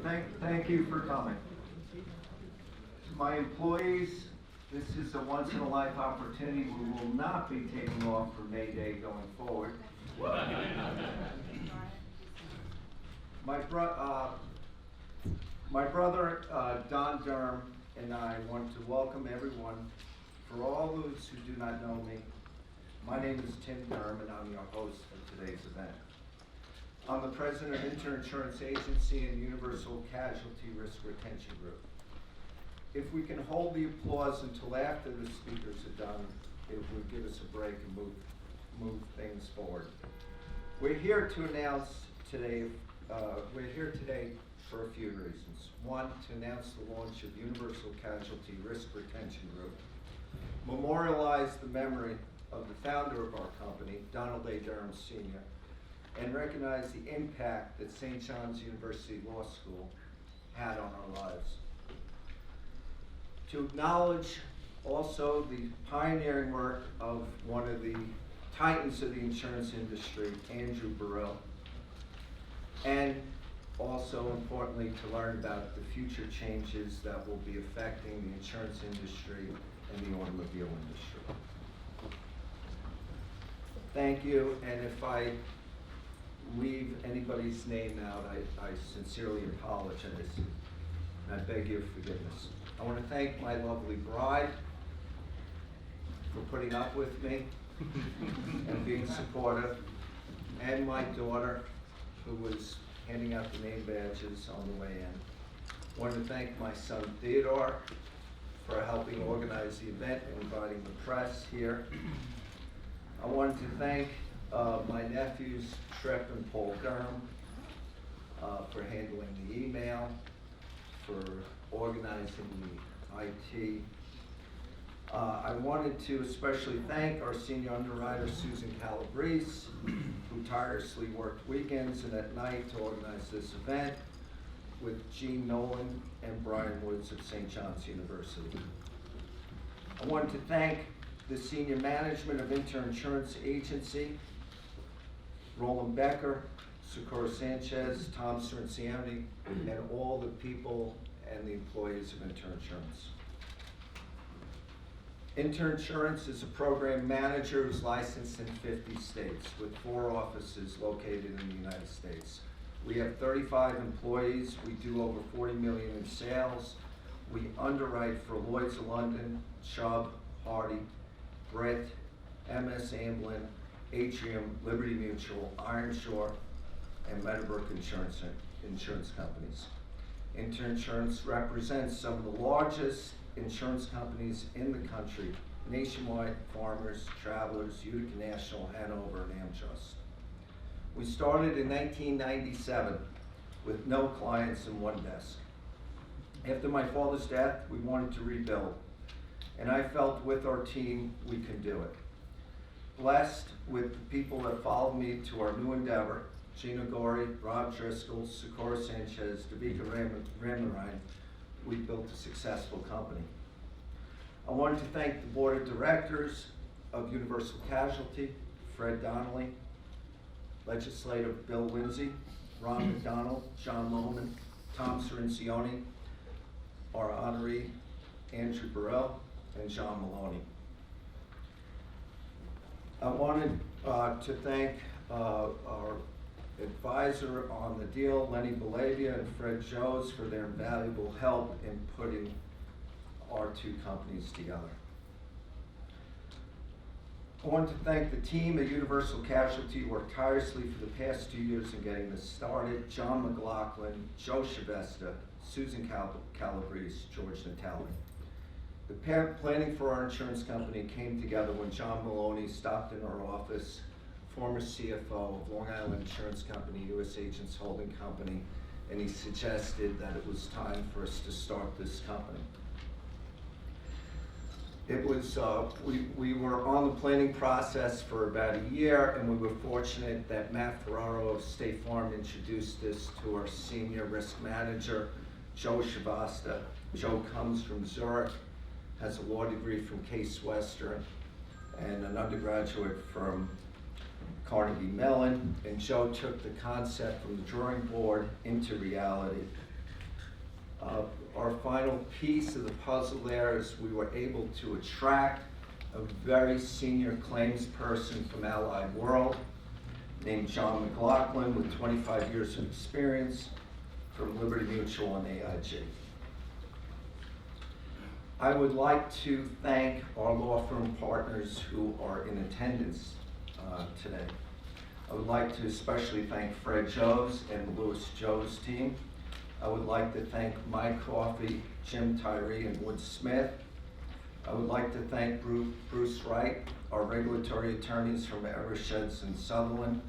Thank you for coming. To my employees, this is a once-in-a-life opportunity. We will not be taking off for May Day going forward. My brother, Don Derham, and I want to welcome everyone. For all those who do not know me, my name is Tim Derham, and I'm your host of today's event. I'm the president of Inter Insurance Agency and Universal Casualty Risk Retention Group. If we can hold the applause until after the speakers are done, it would give us a break and move things forward. We're here to announce today, for a few reasons. One, to announce the launch of Universal Casualty Risk Retention Group, memorialize the memory of the founder of our company, Donald Derham Sr., and recognize the impact that St. John's University Law School had on our lives. To acknowledge also the pioneering work of one of the titans of the insurance industry, Andrew Burrell, and also importantly to learn about the future changes that will be affecting the insurance industry and the automobile industry. Thank you, and if I leave anybody's name out, I sincerely apologize, and I beg your forgiveness. I want to thank my lovely bride for putting up with me and being supportive, and my daughter, who was handing out the name badges on the way in. I want to thank my son Theodore for helping organize the event and inviting the press here. I wanted to thank my nephews, Trip and Paul Derham, for handling the email, for organizing the IT. I wanted to especially thank our senior underwriter, Susan Calabrese, who tirelessly worked weekends and at night to organize this event, with Gene Nolan and Brian Woods of St. John's University. I wanted to thank the senior management of Inter Insurance Agency, Roland Becker, Socorro Sanchez, Tom Cirincione, and all the people and the employees of Inter Insurance. Inter Insurance is a program manager who's licensed in 50 states with 4 offices located in the United States. We have 35 employees. We do over $40 million in sales. We underwrite for Lloyd's of London, Chubb, Hardy, Brit, MS Amblin, Atrium, Liberty Mutual, Ironshore, and Meadowbrook Insurance companies. Inter Insurance represents some of the largest insurance companies in the country: Nationwide, Farmers, Travelers, Utica National, Hanover, and AmTrust. We started in 1997 with no clients and 1 desk. After my father's death, we wanted to rebuild, and I felt with our team we could do it. Blessed with the people that followed me to our new endeavor, Gina Gorey, Rob Driscoll, Socorro Sanchez, Davika Ramarine, we built a successful company. I wanted to thank the board of directors of Universal Casualty, Fred Donnelly, legislative Bill Lindsay, Ron McDonald, John Lohman, Tom Cirincione, our honoree, Andrew Burrell, and John Maloney. I wanted to thank our advisor on the deal, Lenny Belavia and Fred Joes, for their invaluable help in putting our 2 companies together. I want to thank the team at Universal Casualty who worked tirelessly for the past 2 years in getting this started: John McLaughlin, Joe Shavesta, Susan Calabrese, George Natale. The planning for our insurance company came together when John Maloney stopped in our office, former CFO of Long Island Insurance Company, U.S. Agents Holding Company, and he suggested that it was time for us to start this company. It was, we were on the planning process for about a year, and we were fortunate that Matt Ferraro of State Farm introduced this to our senior risk manager, Joe Shavasta. Joe comes from Zurich, has a law degree from Case Western, and an undergraduate from Carnegie Mellon, and Joe took the concept from the drawing board into reality Our final piece of the puzzle there is we were able to attract a very senior claims person from Allied World named John McLaughlin with 25 years of experience from Liberty Mutual and AIG. I would like to thank our law firm partners who are in attendance today. I would like to especially thank Fred Joes and the Lewis Joes team. I would like to thank Mike Coffey, Jim Tyree, and Wood Smith. I would like to thank Bruce Wright, our regulatory attorneys from Eversheds and Sutherland,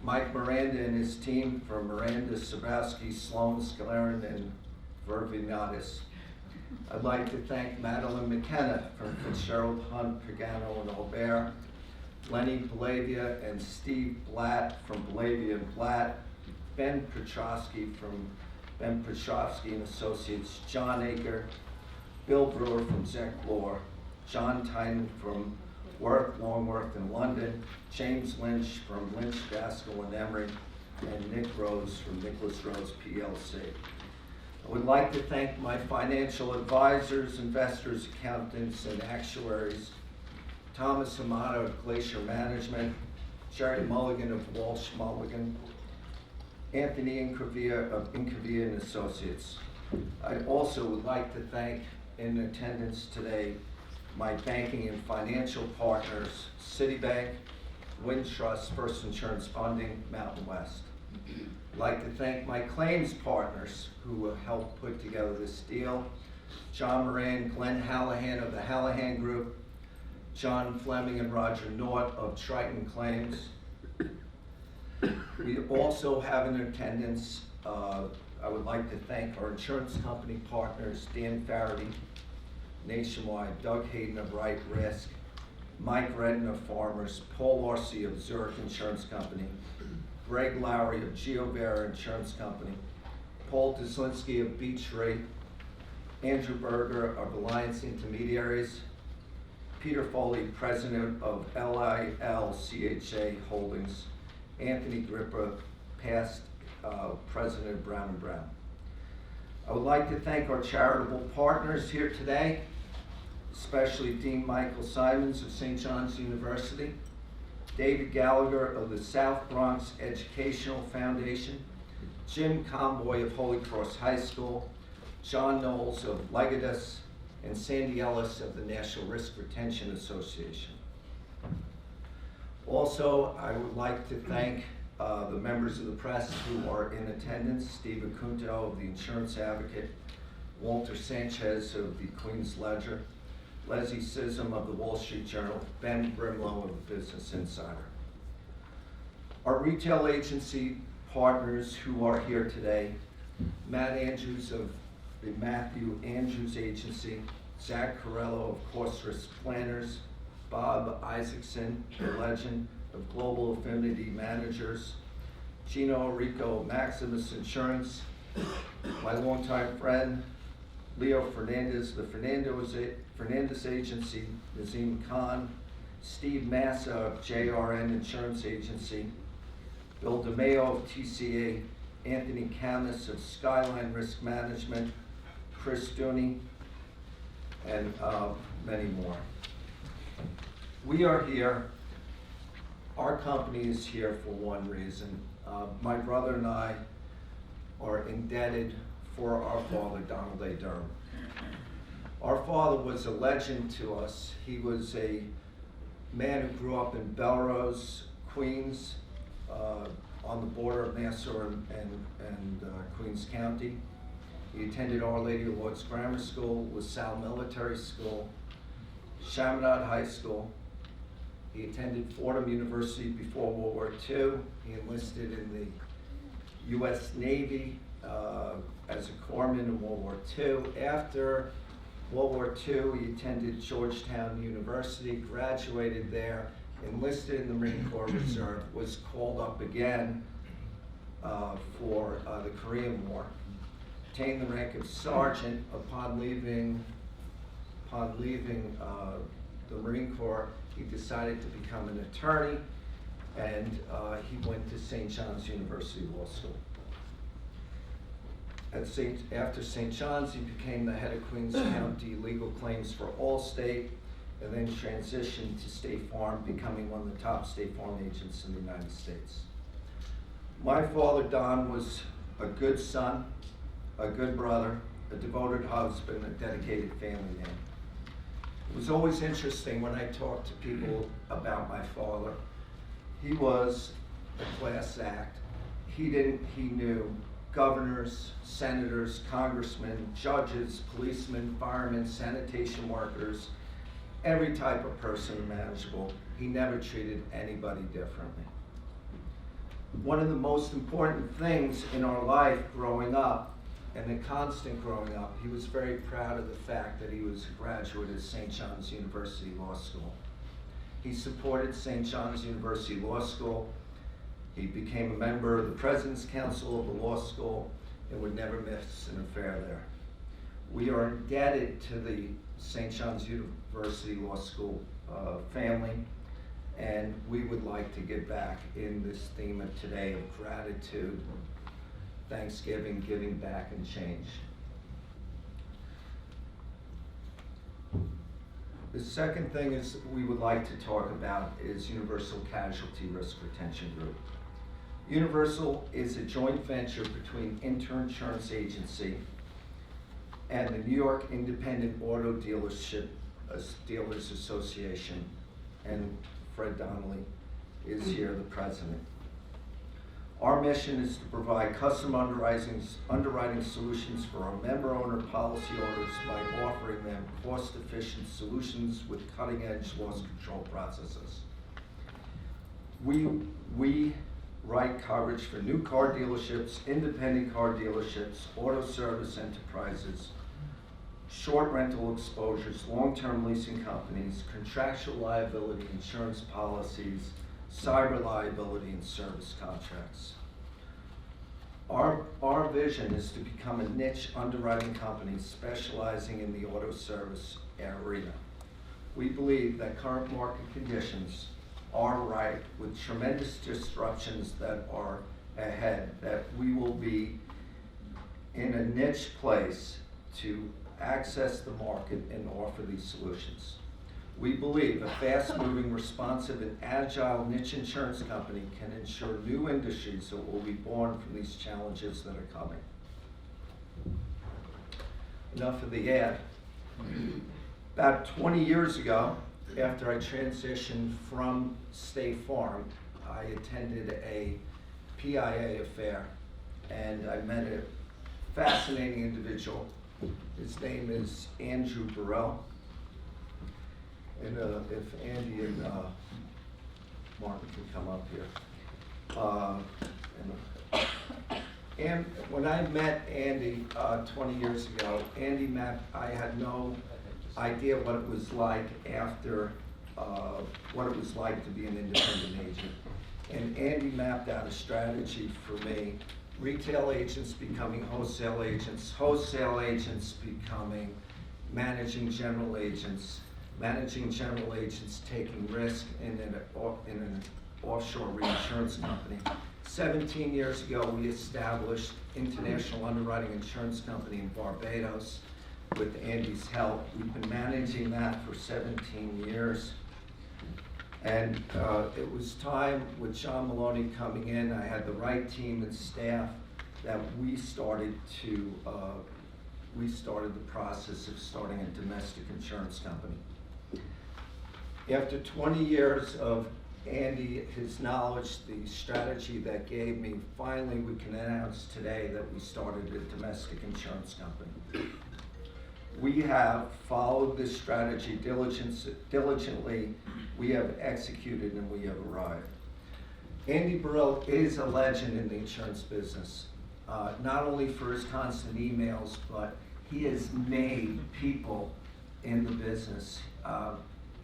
Mike Miranda and his team from Miranda, Sabowski, Sloan, Sclaren, and Vervinatis. I'd like to thank Madeline McKenna from Fitzgerald, Hunt, Pagano, and Aubert, Lenny Belavia and Steve Blatt from Belavia and Blatt, Ben Petrosky from Ben Petrosky and Associates, John Aker, Bill Brewer from Zech Law, John Tynan from Worth, Longworth in London, James Lynch from Lynch, Gaskell and Emery, and Nick Rose from Nicholas Rose PLC. I would like to thank my financial advisors, investors, accountants, and actuaries, Thomas Amato of Glacier Management, Jerry Mulligan of Walsh Mulligan, Anthony Incavia of Incavia and Associates. I also would like to thank in attendance today my banking and financial partners, Citibank, Wintrust, First Insurance Funding, Mountain West. I'd like to thank my claims partners who helped put together this deal, John Moran, Glenn Hallahan of the Hallahan Group, John Fleming and Roger Naught of Triton Claims. We also have in attendance, I would like to thank our insurance company partners, Dan Faraday, Nationwide, Doug Hayden of Wright Risk, Mike Redden of Farmers, Paul Orsi of Zurich Insurance Company, Greg Lowry of GeoVera Insurance Company, Paul Deslinski of Beach Rate, Andrew Berger of Alliance Intermediaries, Peter Foley, President of LILCHA Holdings, Anthony Grippa, past President of Brown & Brown. I would like to thank our charitable partners here today, especially Dean Michael Simons of St. John's University, David Gallagher of the South Bronx Educational Foundation, Jim Conboy of Holy Cross High School, John Knowles of Legatus, and Sandy Ellis of the National Risk Retention Association. Also, I would like to thank the members of the press who are in attendance, Steve Acunto of the Insurance Advocate, Walter Sanchez of the Queens Ledger, Leslie Sissom of the Wall Street Journal, Ben Brimlow of the Business Insider. Our retail agency partners who are here today, Matt Andrews of the Matthew Andrews Agency, Zach Corello of Cost Risk Planners, Bob Isaacson, the legend of Global Affinity Managers, Gino Rico of Maximus Insurance, my longtime friend, Leo Fernandez, the Fernandez Agency, Nazim Khan, Steve Massa of JRN Insurance Agency, Bill DeMayo of TCA, Anthony Camus of Skyline Risk Management, Chris Dooney, and many more. We are here, our company is here for one reason. My brother and I are indebted for our father, Donald A. Derham. Our father was a legend to us. He was a man who grew up in Belrose, Queens, on the border of Nassau and Queens County. He attended Our Lady of Lourdes Grammar School, LaSalle Military School, Chaminade High School. He attended Fordham University before World War II. He enlisted in the U.S. Navy as a corpsman in World War II. After World War II, he attended Georgetown University, graduated there, enlisted in the Marine Corps Reserve, was called up again for the Korean War, attained the rank of sergeant upon leaving the Marine Corps. He decided to become an attorney, and he went to St. John's University Law School. After St. John's, he became the head of Queens County Legal Claims for Allstate, and then transitioned to State Farm, becoming one of the top State Farm agents in the United States. My father, Don, was a good son, a good brother, a devoted husband, a dedicated family man. It was always interesting when I talked to people about my father. He was a class act. He knew governors, senators, congressmen, judges, policemen, firemen, sanitation workers, every type of person imaginable. He never treated anybody differently. One of the most important things in our life growing up, and the constant growing up, he was very proud of the fact that he was a graduate of St. John's University Law School. He supported St. John's University Law School. He became a member of the President's Council of the Law School and would never miss an affair there. We are indebted to the St. John's University Law School family, and we would like to give back in this theme of today of gratitude, Thanksgiving, giving back, and change. The second thing is we would like to talk about is Universal Casualty Risk Retention Group. Universal is a joint venture between Insurance Agency and the New York Independent Auto Dealers Association, and Fred Donnelly is here, the president. Our mission is to provide custom underwriting solutions for our member-owner policyholders by offering them cost-efficient solutions with cutting-edge loss control processes. We write coverage for new car dealerships, independent car dealerships, auto service enterprises, short rental exposures, long-term leasing companies, contractual liability insurance policies, cyber liability, and service contracts. Our vision is to become a niche underwriting company specializing in the auto service arena. We believe that current market conditions are right, with tremendous disruptions that are ahead, that we will be in a niche place to access the market and offer these solutions. We believe a fast-moving, responsive, and agile niche insurance company can ensure new industries that will be born from these challenges that are coming. Enough of the ad. About 20 years ago, after I transitioned from State Farm, I attended a PIA affair, and I met a fascinating individual. His name is Andrew Burrell. And if Andy and Martin can come up here. And when I met Andy 20 years ago, I had no idea what it was like after, what it was like to be an independent agent. And Andy mapped out a strategy for me. Retail agents becoming wholesale agents becoming managing general agents taking risk in an offshore reinsurance company. 17 years ago, we established International Underwriting Insurance Company in Barbados with Andy's help. We've been managing that for 17 years. And it was time with John Maloney coming in, I had the right team and staff that we started the process of starting a domestic insurance company. After 20 years of Andy, his knowledge, the strategy that gave me, finally we can announce today that we started a domestic insurance company. We have followed this strategy diligently, we have executed, and we have arrived. Andy Burrell is a legend in the insurance business, not only for his constant emails, but he has made people in the business.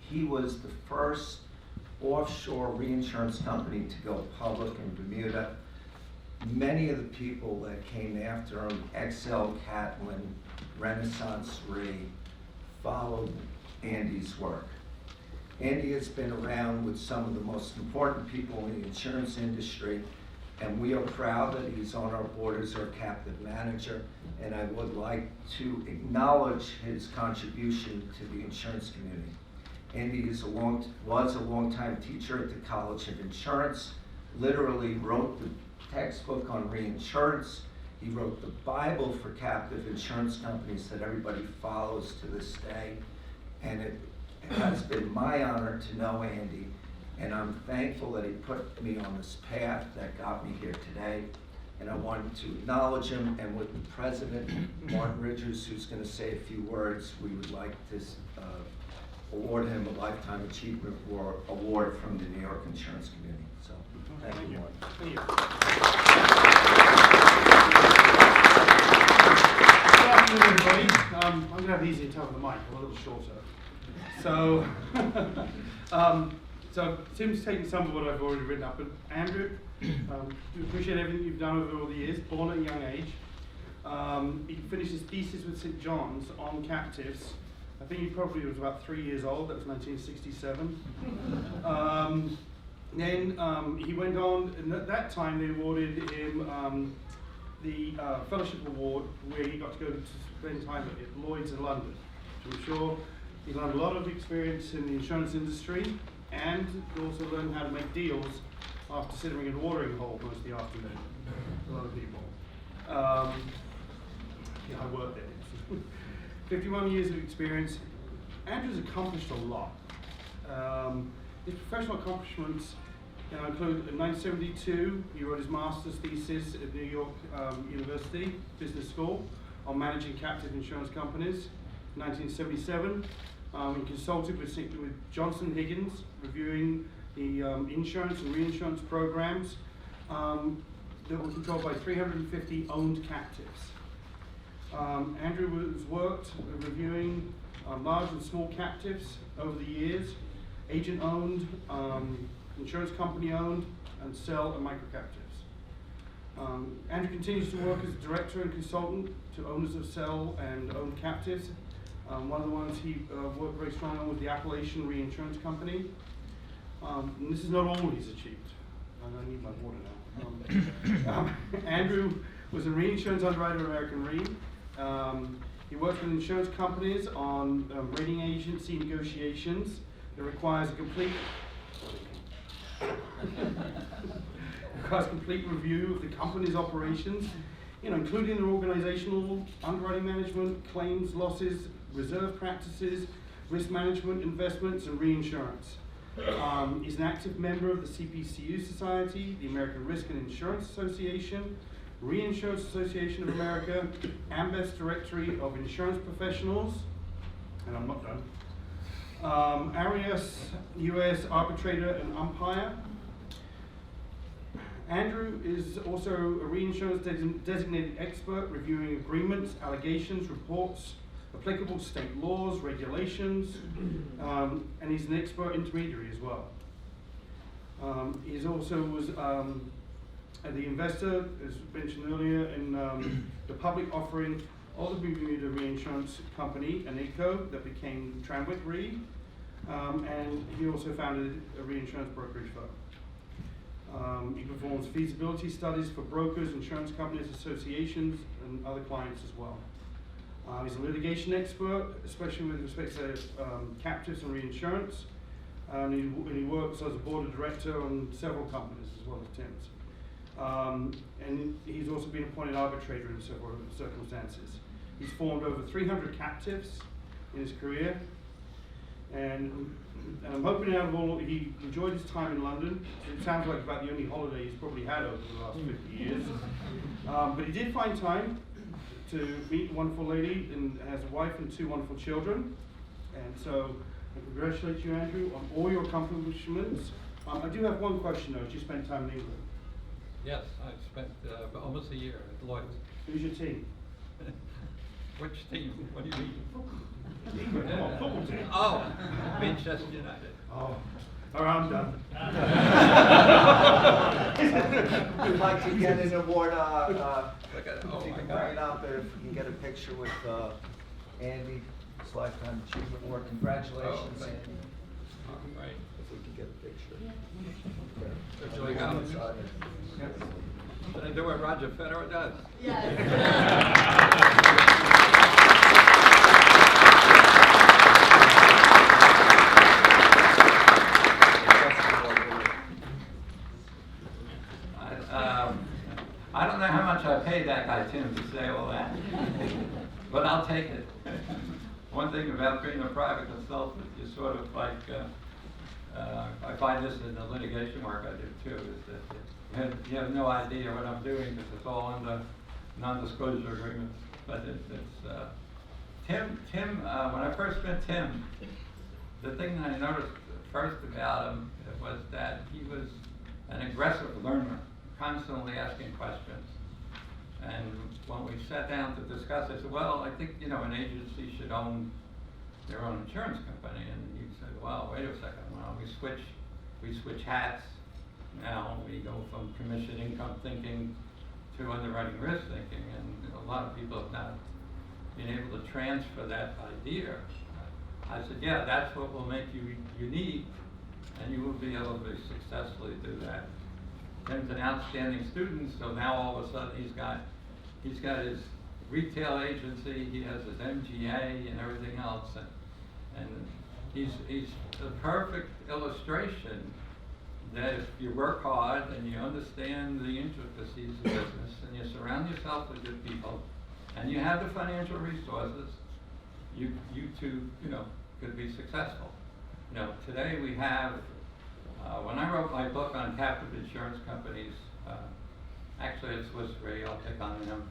He was the first offshore reinsurance company to go public in Bermuda. Many of the people that came after him, XL Catlin, Renaissance Re, followed Andy's work. Andy has been around with some of the most important people in the insurance industry, and we are proud that he's on our board as our captive manager. And I would like to acknowledge his contribution to the insurance community. Andy was a longtime teacher at the College of Insurance, literally wrote the textbook on reinsurance. He wrote the Bible for captive insurance companies that everybody follows to this day. And it has been my honor to know Andy, and I'm thankful that he put me on this path that got me here today. And I wanted to acknowledge him, and with the president, Martin Ridgers, who's going to say a few words, we would like to award him a Lifetime Achievement Award from the New York insurance community. So, thank you, Martin. Thank you. Good afternoon, everybody. I'm going to have these in top of the mic. I'm a little shorter. So Tim's taken some of what I've already written up, but Andrew, we appreciate everything you've done over all the years, born at a young age. He finished his thesis with St. John's on captives. I think he probably was about 3 years old, that was 1967. Then he went on, and at that time they awarded him the Fellowship Award, where he got to go to spend time at Lloyd's in London. So I'm sure he learned a lot of experience in the insurance industry, and also learned how to make deals after sitting in a watering hole most of the afternoon. A lot of people. I worked there. 51 years of experience. Andrew's accomplished a lot. His professional accomplishments include in 1972, he wrote his master's thesis at New York University Business School on managing captive insurance companies. In 1977, he consulted with Johnson Higgins, reviewing the insurance and reinsurance programs that were controlled by 350 owned captives. Andrew has worked reviewing large and small captives over the years, agent-owned, insurance company-owned, and cell and micro-captives. Andrew continues to work as director and consultant to owners of cell and owned captives. One of the ones he worked very strongly on was the Appalachian Reinsurance Company. And this is not all he's achieved. I need my water now. Andrew was a reinsurance underwriter at American Re. He worked with insurance companies on rating agency negotiations that requires a complete review of the company's operations, including their organizational, underwriting management, claims, losses, reserve practices, risk management, investments, and reinsurance. He's an active member of the CPCU Society, the American Risk and Insurance Association, Reinsurance Association of America, AMBEST Directory of Insurance Professionals, and I'm not done. Arias US Arbitrator and Umpire. Andrew is also a reinsurance designated expert reviewing agreements, allegations, reports, applicable state laws, regulations, and he's an expert intermediary as well. He also was the investor, as mentioned earlier, in the public offering of the Bermuda Reinsurance Company, an ICO, that became Tranwick Re, and he also founded a reinsurance brokerage firm. He performs feasibility studies for brokers, insurance companies, associations, and other clients as well. He's a litigation expert, especially with respect to captives and reinsurance, and he works as a board of director on several companies as well as Tim's. And he's also been appointed arbitrator in several circumstances. He's formed over 300 captives in his career, and I'm hoping out of all, he enjoyed his time in London. It sounds like about the only holiday he's probably had over the last 50 years. But he did find time to meet a wonderful lady and has a wife and 2 wonderful children. And so I congratulate you, Andrew, on all your accomplishments. I do have one question though. Did you spend time in England? Yes, I've spent almost a year at Lloyd's. Who's your team? Which team? What do you mean? England, come on, football team. Oh, Manchester United. Oh, all right, I'm done. We'd like to get an award. Look at it. Oh, If you my can God. bring it up, if you can get a picture with Andy, his Lifetime Achievement Award. Congratulations, Oh, thank Andy. you. All right. we can get a picture. So we got it. Should I do what Roger Federer does? I don't know how much I paid that guy, Tim, to say all that, but I'll take it. One thing about being a private consultant, you sort of like, I find this in the litigation work I do too, is that you have no idea what I'm doing because it's all under non-disclosure agreements. But Tim, when I first met Tim, the thing that I noticed first about him was that he was an aggressive learner, constantly asking questions. And when we sat down to discuss, I said, well, I think, an agency should own their own insurance company. And he said, well, wait a second, well, we switch hats. Now we go from commission income thinking to underwriting risk thinking. And a lot of people have not been able to transfer that idea. I said, yeah, that's what will make you unique, and you will be able to successfully do that. Tim's an outstanding student, so now all of a sudden he's got his retail agency, he has his MGA and everything else, and he's the perfect illustration that if you work hard and you understand the intricacies of business and you surround yourself with good people and you have the financial resources, you too, could be successful. Today we have, when I wrote my book on captive insurance companies, actually it's Swiss Re, I'll pick on them.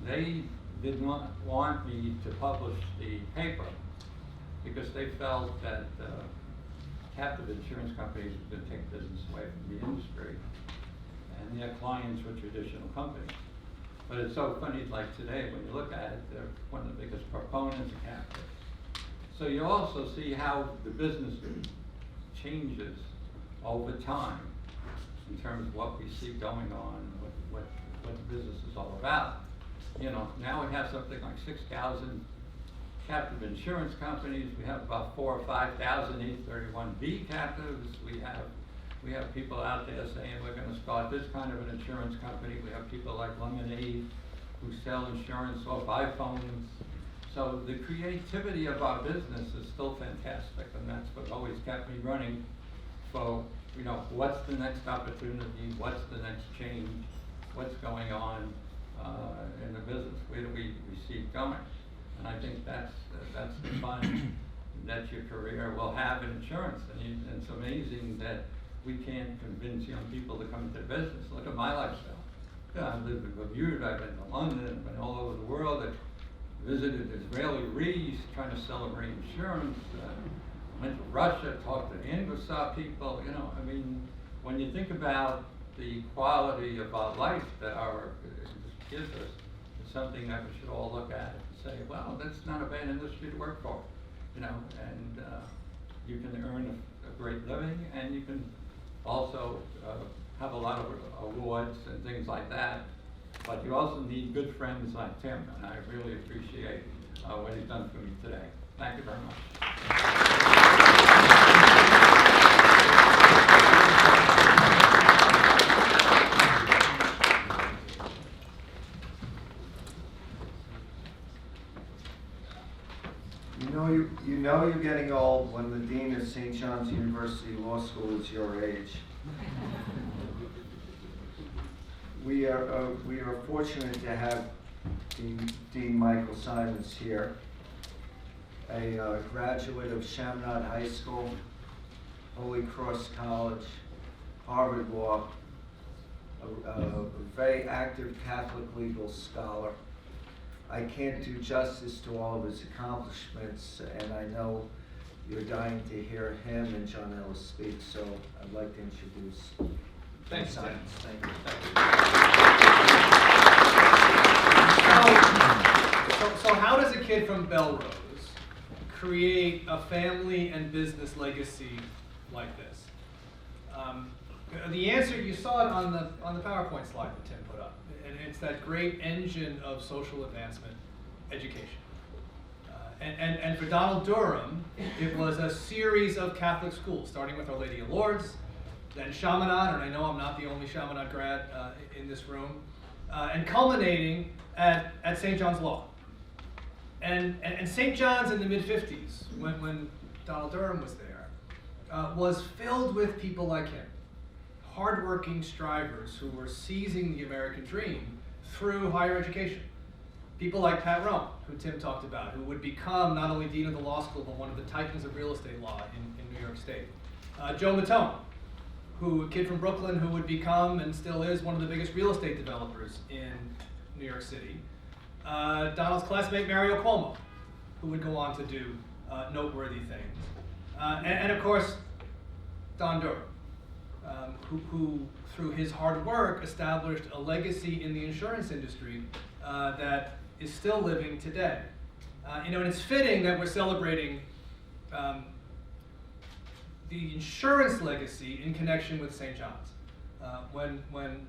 They did not want me to publish the paper because they felt that captive insurance companies were going to take business away from the industry, and their clients were traditional companies. But it's so funny, like today, when you look at it, they're one of the biggest proponents of captive. So you also see how the business changes over time in terms of what we see going on, what the business is all about. Now we have something like 6,000 captive insurance companies. We have about 4,000 or 5,000 831B captives. We have people out there saying we're going to start this kind of an insurance company. We have people like Lemonade who sell insurance off iPhones. So the creativity of our business is still fantastic, and that's what always kept me running for, what's the next opportunity, what's the next change, what's going on in the business, where do we see it going? And I think that's the fun that your career will have in insurance. And it's amazing that we can't convince young people to come into the business. Look at my lifestyle. I've lived in Bermuda, I've been to London, I've been all over the world. I've visited Israeli Rees, trying to sell them reinsurance. Went to Russia, talked to the Ingersoll people. When you think about the quality of our life that our gives us, it's something that we should all look at and say, well, that's not a bad industry to work for, and you can earn a great living, and you can also have a lot of awards and things like that. But you also need good friends like Tim, and I really appreciate what he's done for me today. Thank you very much. You know you're getting old when the Dean of St. John's University Law School is your age. We are fortunate to have Dean Michael Simons here, a graduate of Chaminade High School, Holy Cross College, Harvard Law, a very active Catholic legal scholar. I can't do justice to all of his accomplishments, and I know you're dying to hear him and John Ellis speak, so I'd like to introduce Thanks, Simons. Thank you. So how does a kid from Belrose create a family and business legacy like this? The answer, you saw it on the PowerPoint slide that Tim put up, and it's that great engine of social advancement, education. And for Donald Derham, it was a series of Catholic schools, starting with Our Lady of Lourdes, then Chaminade, and I know I'm not the only Chaminade grad in this room, and culminating at St. John's Law. And St. John's in the mid-50s, when Donald Derham was there, was filled with people like him, hardworking strivers who were seizing the American dream through higher education. People like Pat Rome, who Tim talked about, who would become not only dean of the law school, but one of the titans of real estate law in New York State. Joe Matone, a kid from Brooklyn who would become and still is one of the biggest real estate developers in New York City. Donald's classmate Mario Cuomo, who would go on to do noteworthy things. And of course, Don Derham, who through his hard work established a legacy in the insurance industry that is still living today. And it's fitting that we're celebrating the insurance legacy in connection with St. John's. When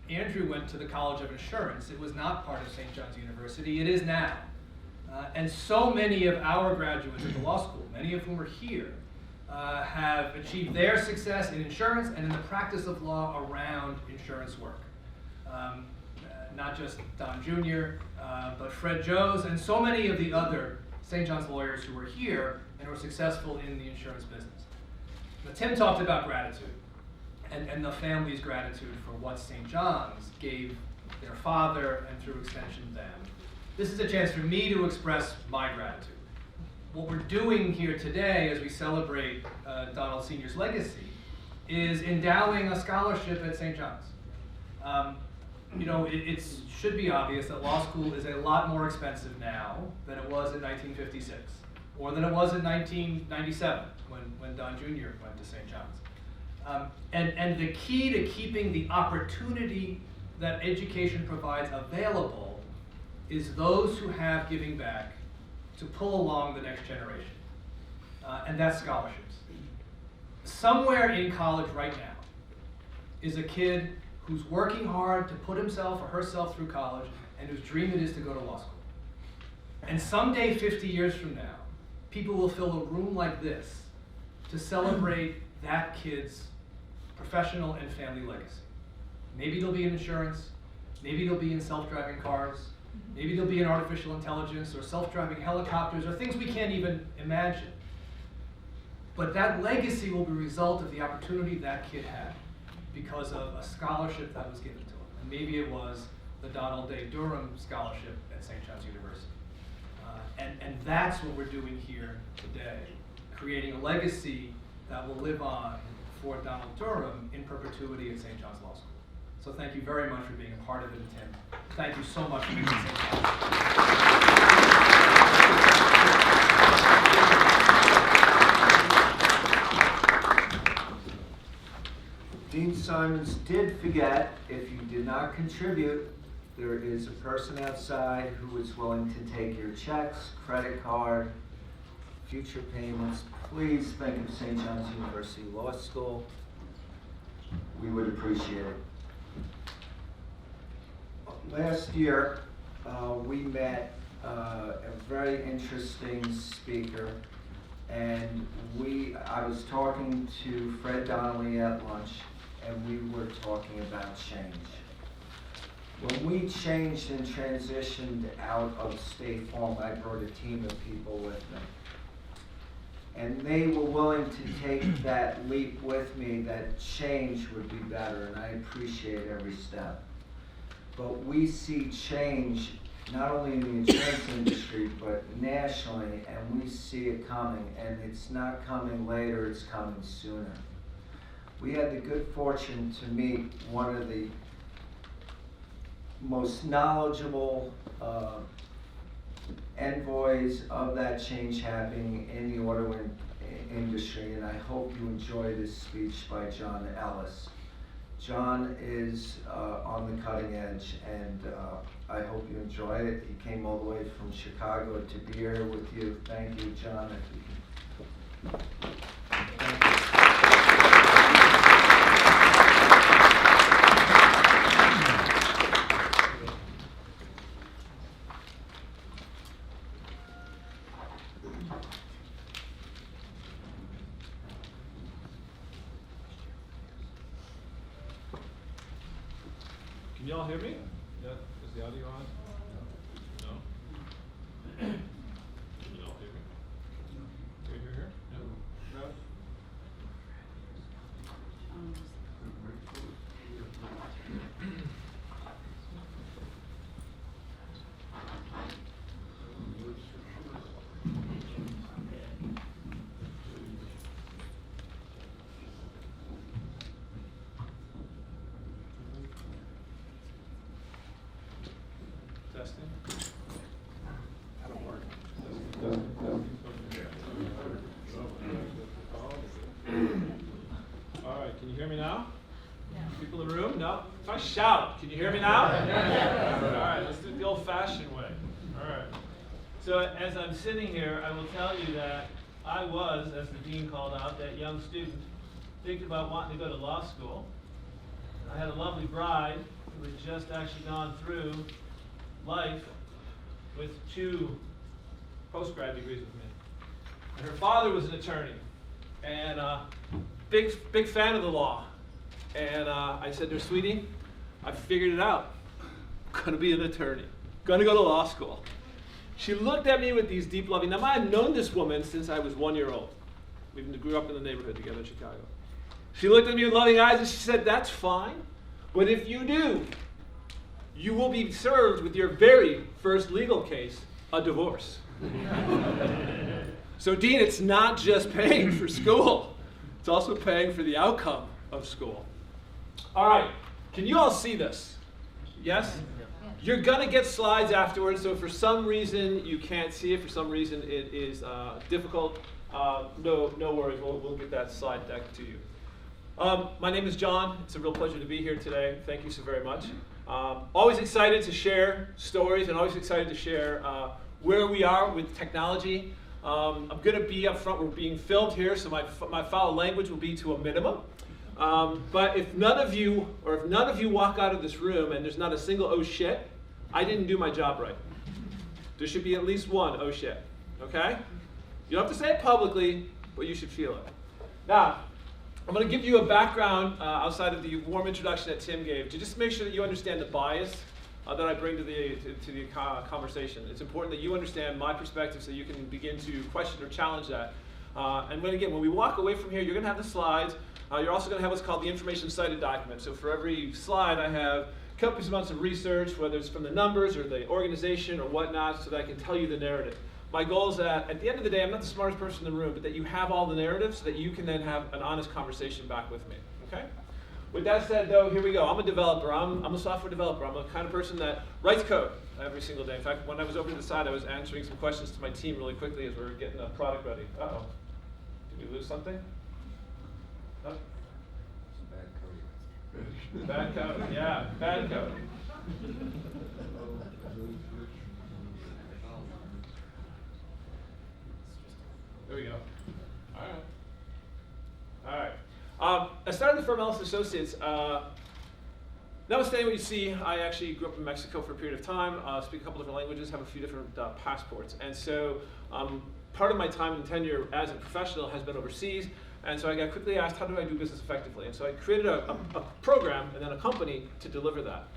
Andrew went to the College of Insurance, it was not part of St. John's University. It is now. And so many of our graduates at the law school, many of whom are here, have achieved their success in insurance and in the practice of law around insurance work. Not just Don Jr., but Fred Joes, and so many of the other St. John's lawyers who are here and were successful in the insurance business. Now, Tim talked about gratitude and the family's gratitude for what St. John's gave their father and through extension them. This is a chance for me to express my gratitude. What we're doing here today as we celebrate Donald Sr.'s legacy is endowing a scholarship at St. John's. It should be obvious that law school is a lot more expensive now than it was in 1956, or than it was in 1997 when Don Jr. went to St. John's. And the key to keeping the opportunity that education provides available is those who have giving back to pull along the next generation, and that's scholarships. Somewhere in college right now is a kid who's working hard to put himself or herself through college and whose dream it is to go to law school. And someday, 50 years from now, people will fill a room like this to celebrate that kid's professional and family legacy. Maybe they'll be in insurance, maybe they'll be in self-driving cars, maybe they'll be in artificial intelligence or self-driving helicopters or things we can't even imagine. But that legacy will be a result of the opportunity that kid had because of a scholarship that was given to him. And maybe it was the Donald J. Derham Scholarship at St. John's University. And that's what we're doing here today, creating a legacy that will live on for Donald Derham in perpetuity at St. John's Law School. So thank you very much for being a part of it, Tim. Thank you so much for being at St. John's. Dean Simons did forget, if you did not contribute, there is a person outside who is willing to take your checks, credit card, future payments. Please think of St. John's University Law School. We would appreciate it. Last year, we met a very interesting speaker, and I was talking to Fred Donnelly at lunch, and we were talking about change. When we changed and transitioned out of State Farm, I brought a team of people with me. And they were willing to take that leap with me, that change would be better, and I appreciate every step. But we see change not only in the insurance industry, but nationally, and we see it coming, and it's not coming later, it's coming sooner. We had the good fortune to meet one of the most knowledgeable envoys of that change happening in the auto industry, and I hope you enjoy this speech by John Ellis. John is on the cutting edge, and I hope you enjoy it. He came all the way from Chicago to be here with you. Thank you, John. Thank you. Can y'all hear me? Yeah, is the audio on? No? Can y'all hear me? Here? No? No? Testing? That'll work. All right, can you hear me now? People in the room? No? If I shout, can you hear me now? All right, let's do it the old-fashioned way. All right. So as I'm sitting here, I will tell you that I was, as the dean called out, that young student thinking about wanting to go to law school. I had a lovely bride who had just actually gone through life with 2 postgrad degrees with me. And her father was an attorney, and big fan of the law. And I said to her, sweetie, I figured it out. I'm gonna be an attorney. Gonna go to law school. She looked at me with these deep loving. Now, I've known this woman since I was 1 year old. We grew up in the neighborhood together in Chicago. She looked at me with loving eyes and she said, that's fine, but if you do, you will be served with your very first legal case, a divorce. So, Dean, it's not just paying for school, it's also paying for the outcome of school. All right, can you all see this? Yes? You're gonna get slides afterwards, so if for some reason you can't see it, for some reason it is difficult, no worries, we'll get that slide deck to you. My name is John. It's a real pleasure to be here today. Thank you so very much. Always excited to share stories and always excited to share where we are with technology. I'm going to be up front. We're being filmed here, so my foul language will be to a minimum. But if none of you walk out of this room and there's not a single oh shit, I didn't do my job right. There should be at least one oh shit, okay? You don't have to say it publicly, but you should feel it. Now, I'm going to give you a background outside of the warm introduction that Tim gave, to just make sure that you understand the bias that I bring to the conversation. It's important that you understand my perspective so you can begin to question or challenge that. And when we walk away from here, you're going to have the slides. You're also going to have what's called the information cited document. So for every slide, I have copious amounts of research, whether it's from the numbers or the organization or whatnot, so that I can tell you the narrative. My goal is that at the end of the day, I'm not the smartest person in the room, but that you have all the narratives so that you can then have an honest conversation back with me, okay? With that said, though, here we go. I'm a developer. I'm a software developer. I'm the kind of person that writes code every single day. In fact, when I was over to the side, I was answering some questions to my team really quickly as we were getting the product ready. Uh-oh. Did we lose something? No? Bad code, yeah, bad code. There we go. All right. I started the firm Ellis Associates. Notwithstanding what you see, I actually grew up in Mexico for a period of time, speak a couple different languages, have a few different passports. And so part of my time and tenure as a professional has been overseas. And so I got quickly asked, how do I do business effectively? And so I created a program and then a company to deliver that.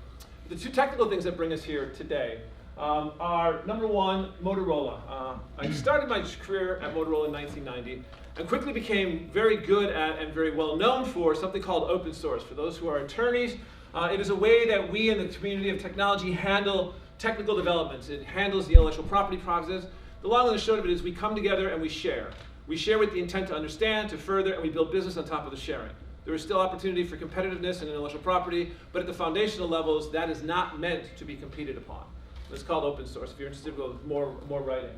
The 2 technical things that bring us here today are, number 1, Motorola. I started my career at Motorola in 1990 and quickly became very good at and very well known for something called open source. For those who are attorneys, it is a way that we in the community of technology handle technical developments. It handles the intellectual property process. The long and the short of it is we come together and we share. We share with the intent to understand, to further, and we build business on top of the sharing. There is still opportunity for competitiveness and intellectual property, but at the foundational levels, that is not meant to be competed upon. It's called open source, if you're interested in more writing.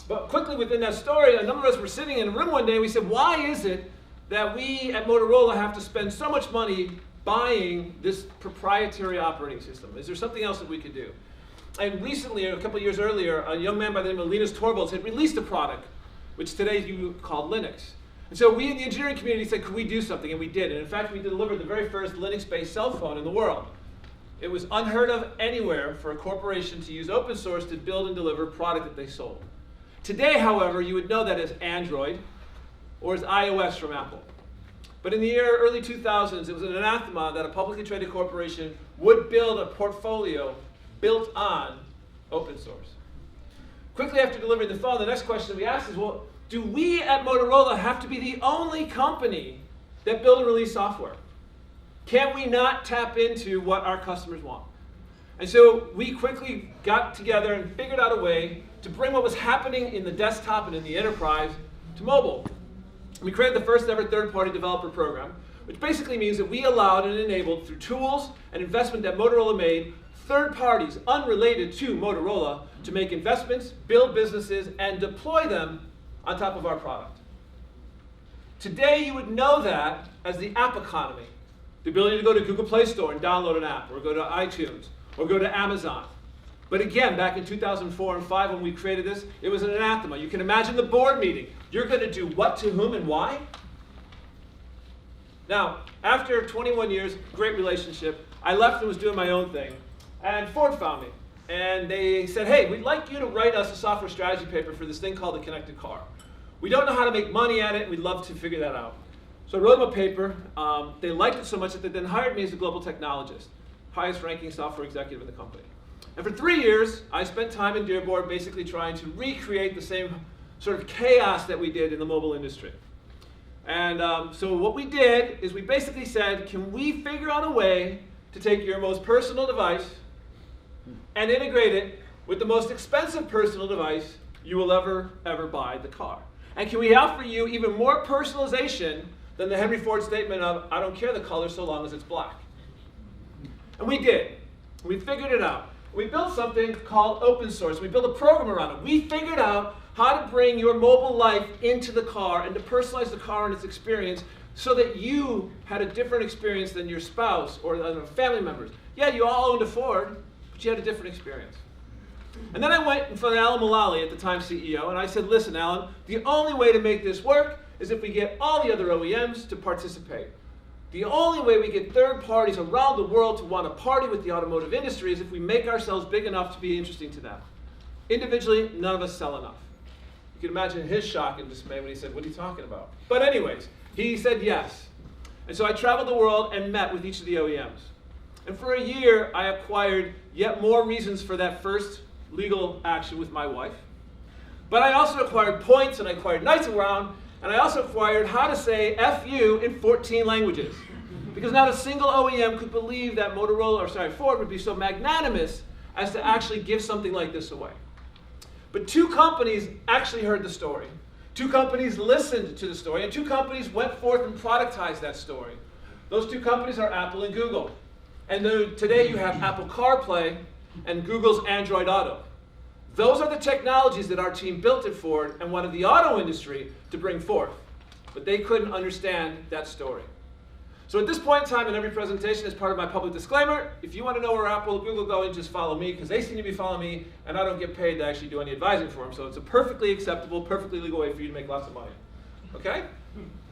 But quickly within that story, a number of us were sitting in a room one day, and we said, why is it that we at Motorola have to spend so much money buying this proprietary operating system? Is there something else that we could do? And recently, a couple of years earlier, a young man by the name of Linus Torvalds had released a product which today you call Linux. And so we in the engineering community said, could we do something? And we did. And in fact, we delivered the very first Linux-based cell phone in the world. It was unheard of anywhere for a corporation to use open source to build and deliver a product that they sold. Today, however, you would know that as Android or as iOS from Apple. But in the early 2000s, it was an anathema that a publicly traded corporation would build a portfolio built on open source. Quickly after delivering the phone, the next question we asked is, well, do we at Motorola have to be the only company that build and release software? Can we not tap into what our customers want? And so we quickly got together and figured out a way to bring what was happening in the desktop and in the enterprise to mobile. We created the first ever third-party developer program, which basically means that we allowed and enabled through tools and investment that Motorola made, third parties unrelated to Motorola to make investments, build businesses, and deploy them on top of our product. Today you would know that as the app economy. The ability to go to Google Play Store and download an app, or go to iTunes, or go to Amazon. But again, back in 2004 and 2005 when we created this, it was an anathema. You can imagine the board meeting. You're going to do what to whom and why? Now, after 21 years, great relationship, I left and was doing my own thing. And Ford found me. And they said, hey, we'd like you to write us a software strategy paper for this thing called the connected car. We don't know how to make money at it. We'd love to figure that out. So I wrote them a paper. They liked it so much that they then hired me as a global technologist, highest ranking software executive in the company. And for 3 years, I spent time in Dearborn basically trying to recreate the same sort of chaos that we did in the mobile industry. And so what we did is we basically said, can we figure out a way to take your most personal device and integrate it with the most expensive personal device you will ever buy, the car? And can we offer you even more personalization than the Henry Ford statement of, I don't care the color so long as it's black? And we did. We figured it out. We built something called open source. We built a program around it. We figured out how to bring your mobile life into the car and to personalize the car and its experience so that you had a different experience than your spouse or other family members. Yeah, you all owned a Ford, but you had a different experience. And then I went in front of Alan Mulally, at the time CEO, and I said, listen, Alan, the only way to make this work is if we get all the other OEMs to participate. The only way we get third parties around the world to want to party with the automotive industry is if we make ourselves big enough to be interesting to them. Individually, none of us sell enough. You can imagine his shock and dismay when he said, what are you talking about? But anyways, he said yes. And so I traveled the world and met with each of the OEMs. And for a year, I acquired yet more reasons for that first legal action with my wife. But I also acquired points, and I acquired nights around, and I also acquired how to say F you in 14 languages. Because not a single OEM could believe that Ford would be so magnanimous as to actually give something like this away. But two companies actually heard the story. Two companies listened to the story, and two companies went forth and productized that story. Those two companies are Apple and Google. And today you have Apple CarPlay and Google's Android Auto. Those are the technologies that our team built at Ford and wanted the auto industry to bring forth. But they couldn't understand that story. So at this point in time in every presentation, as part of my public disclaimer, if you want to know where Apple and Google going, just follow me, because they seem to be following me, and I don't get paid to actually do any advising for them. So it's a perfectly acceptable, perfectly legal way for you to make lots of money. Okay?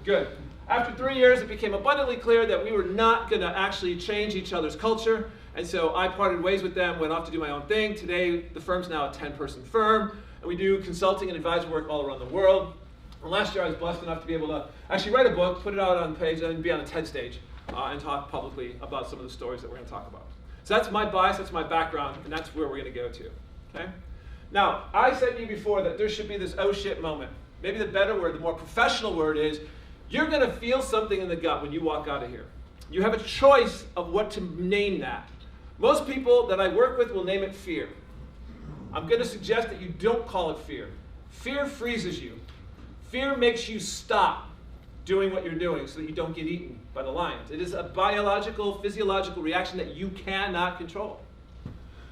Good. After 3 years, it became abundantly clear that we were not going to actually change each other's culture. And so I parted ways with them, went off to do my own thing. Today, the firm's now a 10-person firm, and we do consulting and advisory work all around the world. And last year, I was blessed enough to be able to actually write a book, put it out on page, and be on a TED stage and talk publicly about some of the stories that we're going to talk about. So that's my bias, that's my background, and that's where we're going to go to. Okay? Now, I said to you before that there should be this oh shit moment. Maybe the better word, the more professional word is, you're going to feel something in the gut when you walk out of here. You have a choice of what to name that. Most people that I work with will name it fear. I'm going to suggest that you don't call it fear. Fear freezes you. Fear makes you stop doing what you're doing so that you don't get eaten by the lions. It is a biological, physiological reaction that you cannot control.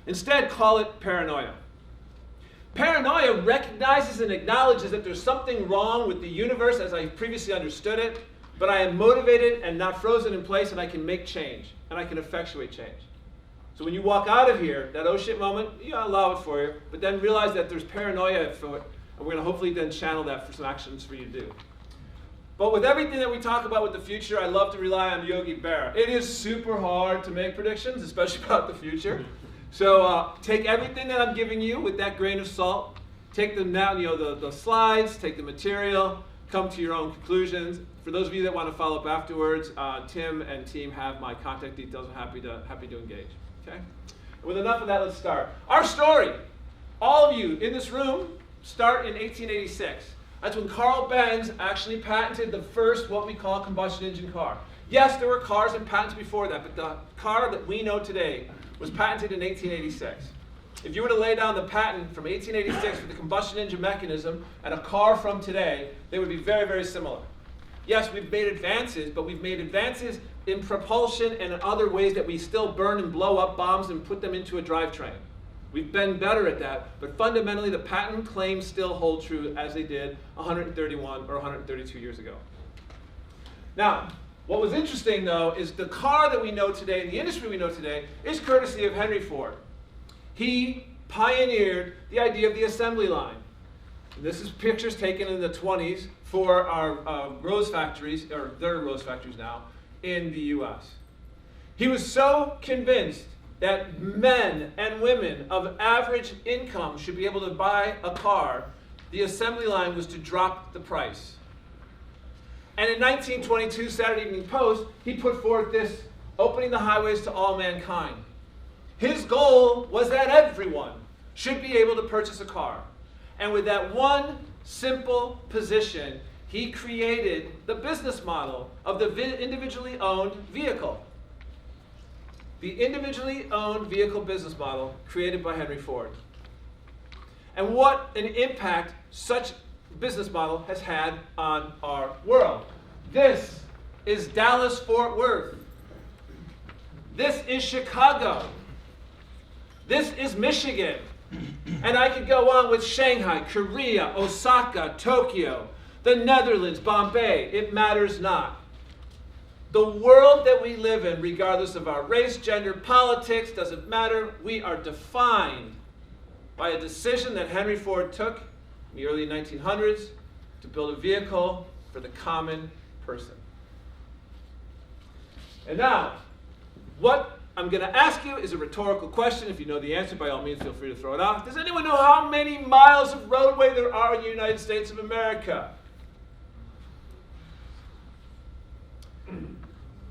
Instead, call it paranoia. Paranoia recognizes and acknowledges that there's something wrong with the universe as I previously understood it, but I am motivated and not frozen in place, and I can make change, and I can effectuate change. So when you walk out of here, that oh shit moment, you allow it for you, but then realize that there's paranoia for it, and we're going to hopefully then channel that for some actions for you to do. But with everything that we talk about with the future, I love to rely on Yogi Berra. It is super hard to make predictions, especially about the future. So take everything that I'm giving you with that grain of salt. Take the slides, take the material, come to your own conclusions. For those of you that want to follow up afterwards, Tim and team have my contact details. I'm happy to engage. Okay? And with enough of that, let's start. Our story, all of you in this room, start in 1886. That's when Carl Benz actually patented the first what we call combustion engine car. Yes, there were cars and patents before that, but the car that we know today was patented in 1886. If you were to lay down the patent from 1886 for the combustion engine mechanism and a car from today, they would be very, very similar. Yes, we've made advances, but we've made advances in propulsion and in other ways that we still burn and blow up bombs and put them into a drivetrain. We've been better at that, but fundamentally the patent claims still hold true as they did 131 or 132 years ago. Now, what was interesting though is the car that we know today, the industry we know today, is courtesy of Henry Ford. He pioneered the idea of the assembly line. And this is pictures taken in the 20s for our rose factories, or their rose factories now, in the US. He was so convinced that men and women of average income should be able to buy a car, the assembly line was to drop the price. And in 1922, Saturday Evening Post, he put forth this, opening the highways to all mankind. His goal was that everyone should be able to purchase a car. And with that one simple position, he created the business model of the individually owned vehicle. The individually owned vehicle business model created by Henry Ford. And what an impact such business model has had on our world. This is Dallas-Fort Worth. This is Chicago. This is Michigan. And I could go on with Shanghai, Korea, Osaka, Tokyo, the Netherlands, Bombay. It matters not. The world that we live in, regardless of our race, gender, politics, doesn't matter. We are defined by a decision that Henry Ford took in the early 1900s to build a vehicle for the common person. And now, what I'm going to ask you is a rhetorical question. If you know the answer, by all means, feel free to throw it out. Does anyone know how many miles of roadway there are in the United States of America?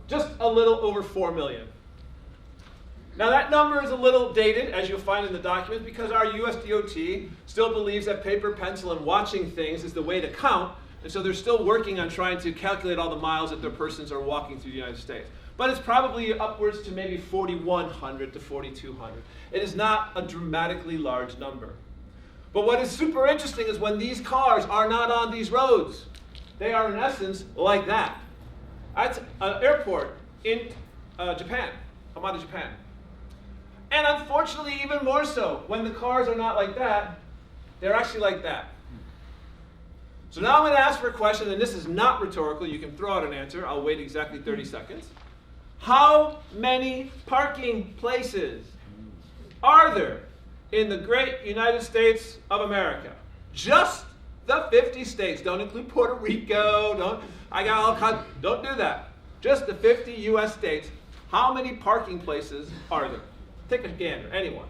Just a little over 4 million. Now that number is a little dated, as you'll find in the documents, because our US DOT still believes that paper, pencil, and watching things is the way to count, and so they're still working on trying to calculate all the miles that their persons are walking through the United States. But it's probably upwards to maybe 4,100 to 4,200. It is not a dramatically large number. But what is super interesting is when these cars are not on these roads, they are in essence like that. That's an airport in Japan, Hamada, Japan. And unfortunately, even more so, when the cars are not like that, they're actually like that. So now I'm going to ask for a question, and this is not rhetorical. You can throw out an answer. I'll wait exactly 30 seconds. How many parking places are there in the great United States of America? Just the 50 states. Don't include Puerto Rico. Don't do that. Just the 50 U.S. states. How many parking places are there? Take a gander. Anyone?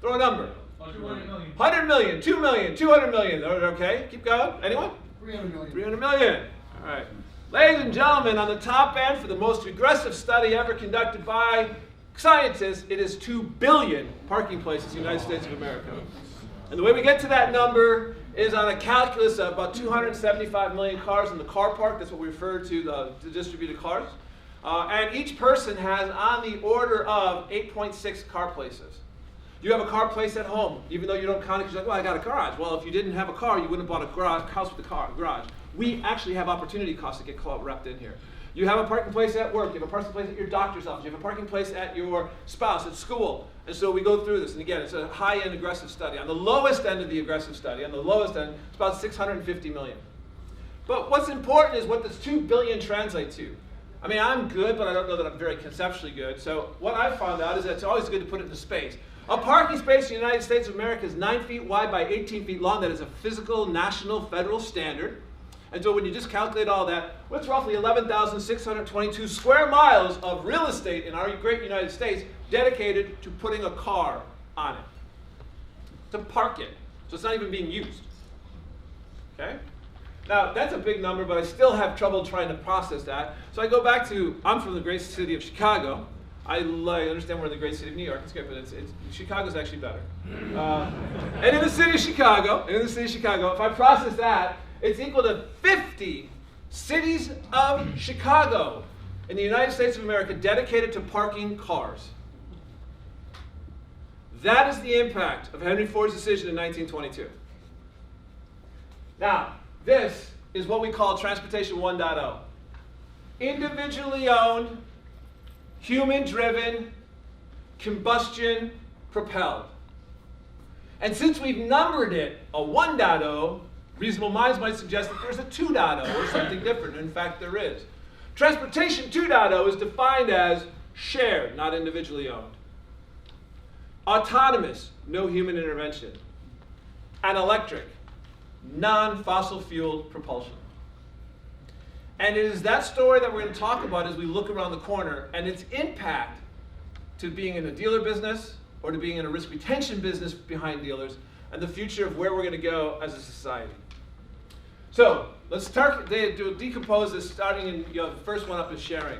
Throw a number. 200 million. 100 million, 2 million, 200 million. Okay, keep going. Anyone? 300 million. 300 million. All right. Ladies and gentlemen, on the top end for the most aggressive study ever conducted by scientists, it is 2 billion parking places in the United States of America. And the way we get to that number is on a calculus of about 275 million cars in the car park. That's what we refer to the distributed cars. And each person has on the order of 8.6 car places. You have a car place at home, even though you don't count it because you're like, well, I got a garage. Well, if you didn't have a car, you wouldn't have bought a house with a garage. We actually have opportunity costs that get wrapped in here. You have a parking place at work. You have a parking place at your doctor's office. You have a parking place at your spouse, at school. And so we go through this. And again, it's a high-end aggressive study. On the lowest end of the aggressive study, on the lowest end, it's about 650 million. But what's important is what does 2 billion translate to? I mean, I'm good, but I don't know that I'm very conceptually good. So what I found out is that it's always good to put it into space. A parking space in the United States of America is 9 feet wide by 18 feet long. That is a physical, national, federal standard. And so when you just calculate all that, what's roughly 11,622 square miles of real estate in our great United States dedicated to putting a car on it, to park it. So it's not even being used. Okay? Now, that's a big number, but I still have trouble trying to process that. So I go back to, I'm from the great city of Chicago. I understand we're in the great city of New York. It's great, but Chicago's actually better. And in the city of Chicago, if I process that, it's equal to 50 cities of Chicago in the United States of America dedicated to parking cars. That is the impact of Henry Ford's decision in 1922. Now, this is what we call Transportation 1.0. Individually owned, human-driven, combustion-propelled. And since we've numbered it a 1.0, reasonable minds might suggest that there's a 2.0 or something different. In fact, there is. Transportation 2.0 is defined as shared, not individually owned. Autonomous, no human intervention. And electric, non-fossil fueled propulsion. And it is that story that we're going to talk about as we look around the corner and its impact to being in a dealer business or to being in a risk retention business behind dealers and the future of where we're going to go as a society. So let's start, decompose this starting in, the first one up is sharing.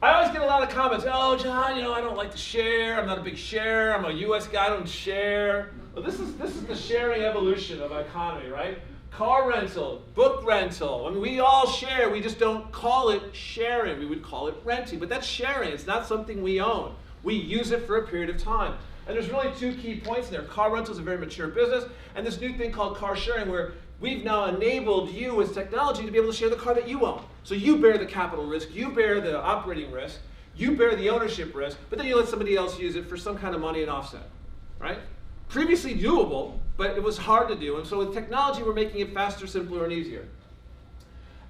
I always get a lot of comments, oh, John, I don't like to share. I'm not a big sharer. I'm a US guy, I don't share. Well, this is the sharing evolution of economy, right? Car rental, book rental. I mean, we all share. We just don't call it sharing. We would call it renting. But that's sharing. It's not something we own. We use it for a period of time. And there's really two key points in there. Car rental is a very mature business. And this new thing called car sharing where we've now enabled you as technology to be able to share the car that you own. So you bear the capital risk. You bear the operating risk. You bear the ownership risk. But then you let somebody else use it for some kind of money and offset, right? Previously doable, but it was hard to do. And so with technology, we're making it faster, simpler, and easier.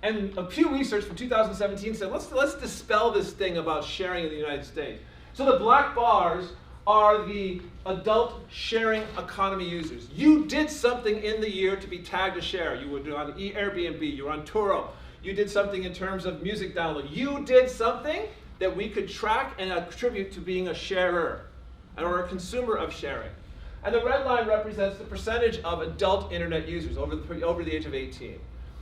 And a Pew Research from 2017 said, let's dispel this thing about sharing in the United States. So the black bars are the adult sharing economy users. You did something in the year to be tagged a share. You were on Airbnb, you were on Turo. You did something in terms of music download. You did something that we could track and attribute to being a sharer or a consumer of sharing. And the red line represents the percentage of adult internet users over the age of 18.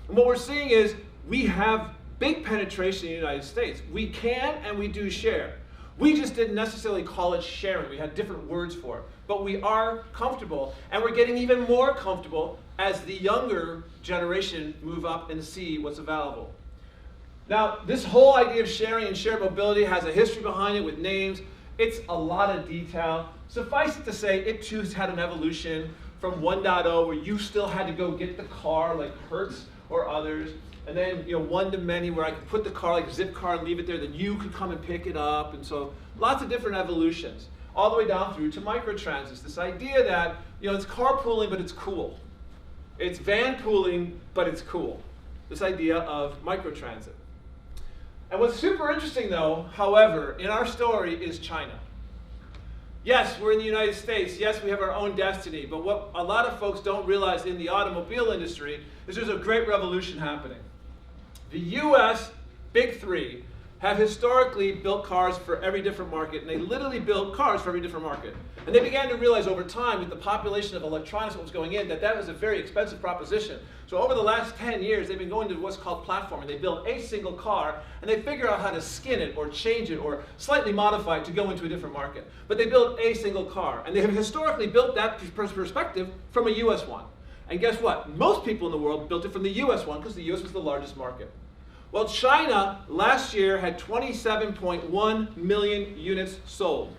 And what we're seeing is we have big penetration in the United States. We can and we do share. We just didn't necessarily call it sharing. We had different words for it. But we are comfortable, and we're getting even more comfortable as the younger generation move up and see what's available. Now, this whole idea of sharing and shared mobility has a history behind it with names. It's a lot of detail. Suffice it to say, it too has had an evolution from 1.0 where you still had to go get the car like Hertz or others, and then 1 to many where I could put the car like a zip car and leave it there, then you could come and pick it up, and so lots of different evolutions, all the way down through to microtransits. This idea that it's carpooling, but it's cool. It's van pooling, but it's cool. This idea of microtransit. And what's super interesting though, however, in our story is China. Yes, we're in the United States. Yes, we have our own destiny. But what a lot of folks don't realize in the automobile industry is there's a great revolution happening. The US Big Three have historically built cars for every different market, and they literally built cars for every different market. And they began to realize over time, with the population of electronics that was going in, that was a very expensive proposition. So over the last 10 years, they've been going to what's called platforming. They build a single car, and they figure out how to skin it, or change it, or slightly modify it to go into a different market. But they build a single car, and they have historically built that perspective from a US one. And guess what? Most people in the world built it from the US one, because the US was the largest market. Well, China last year had 27.1 million units sold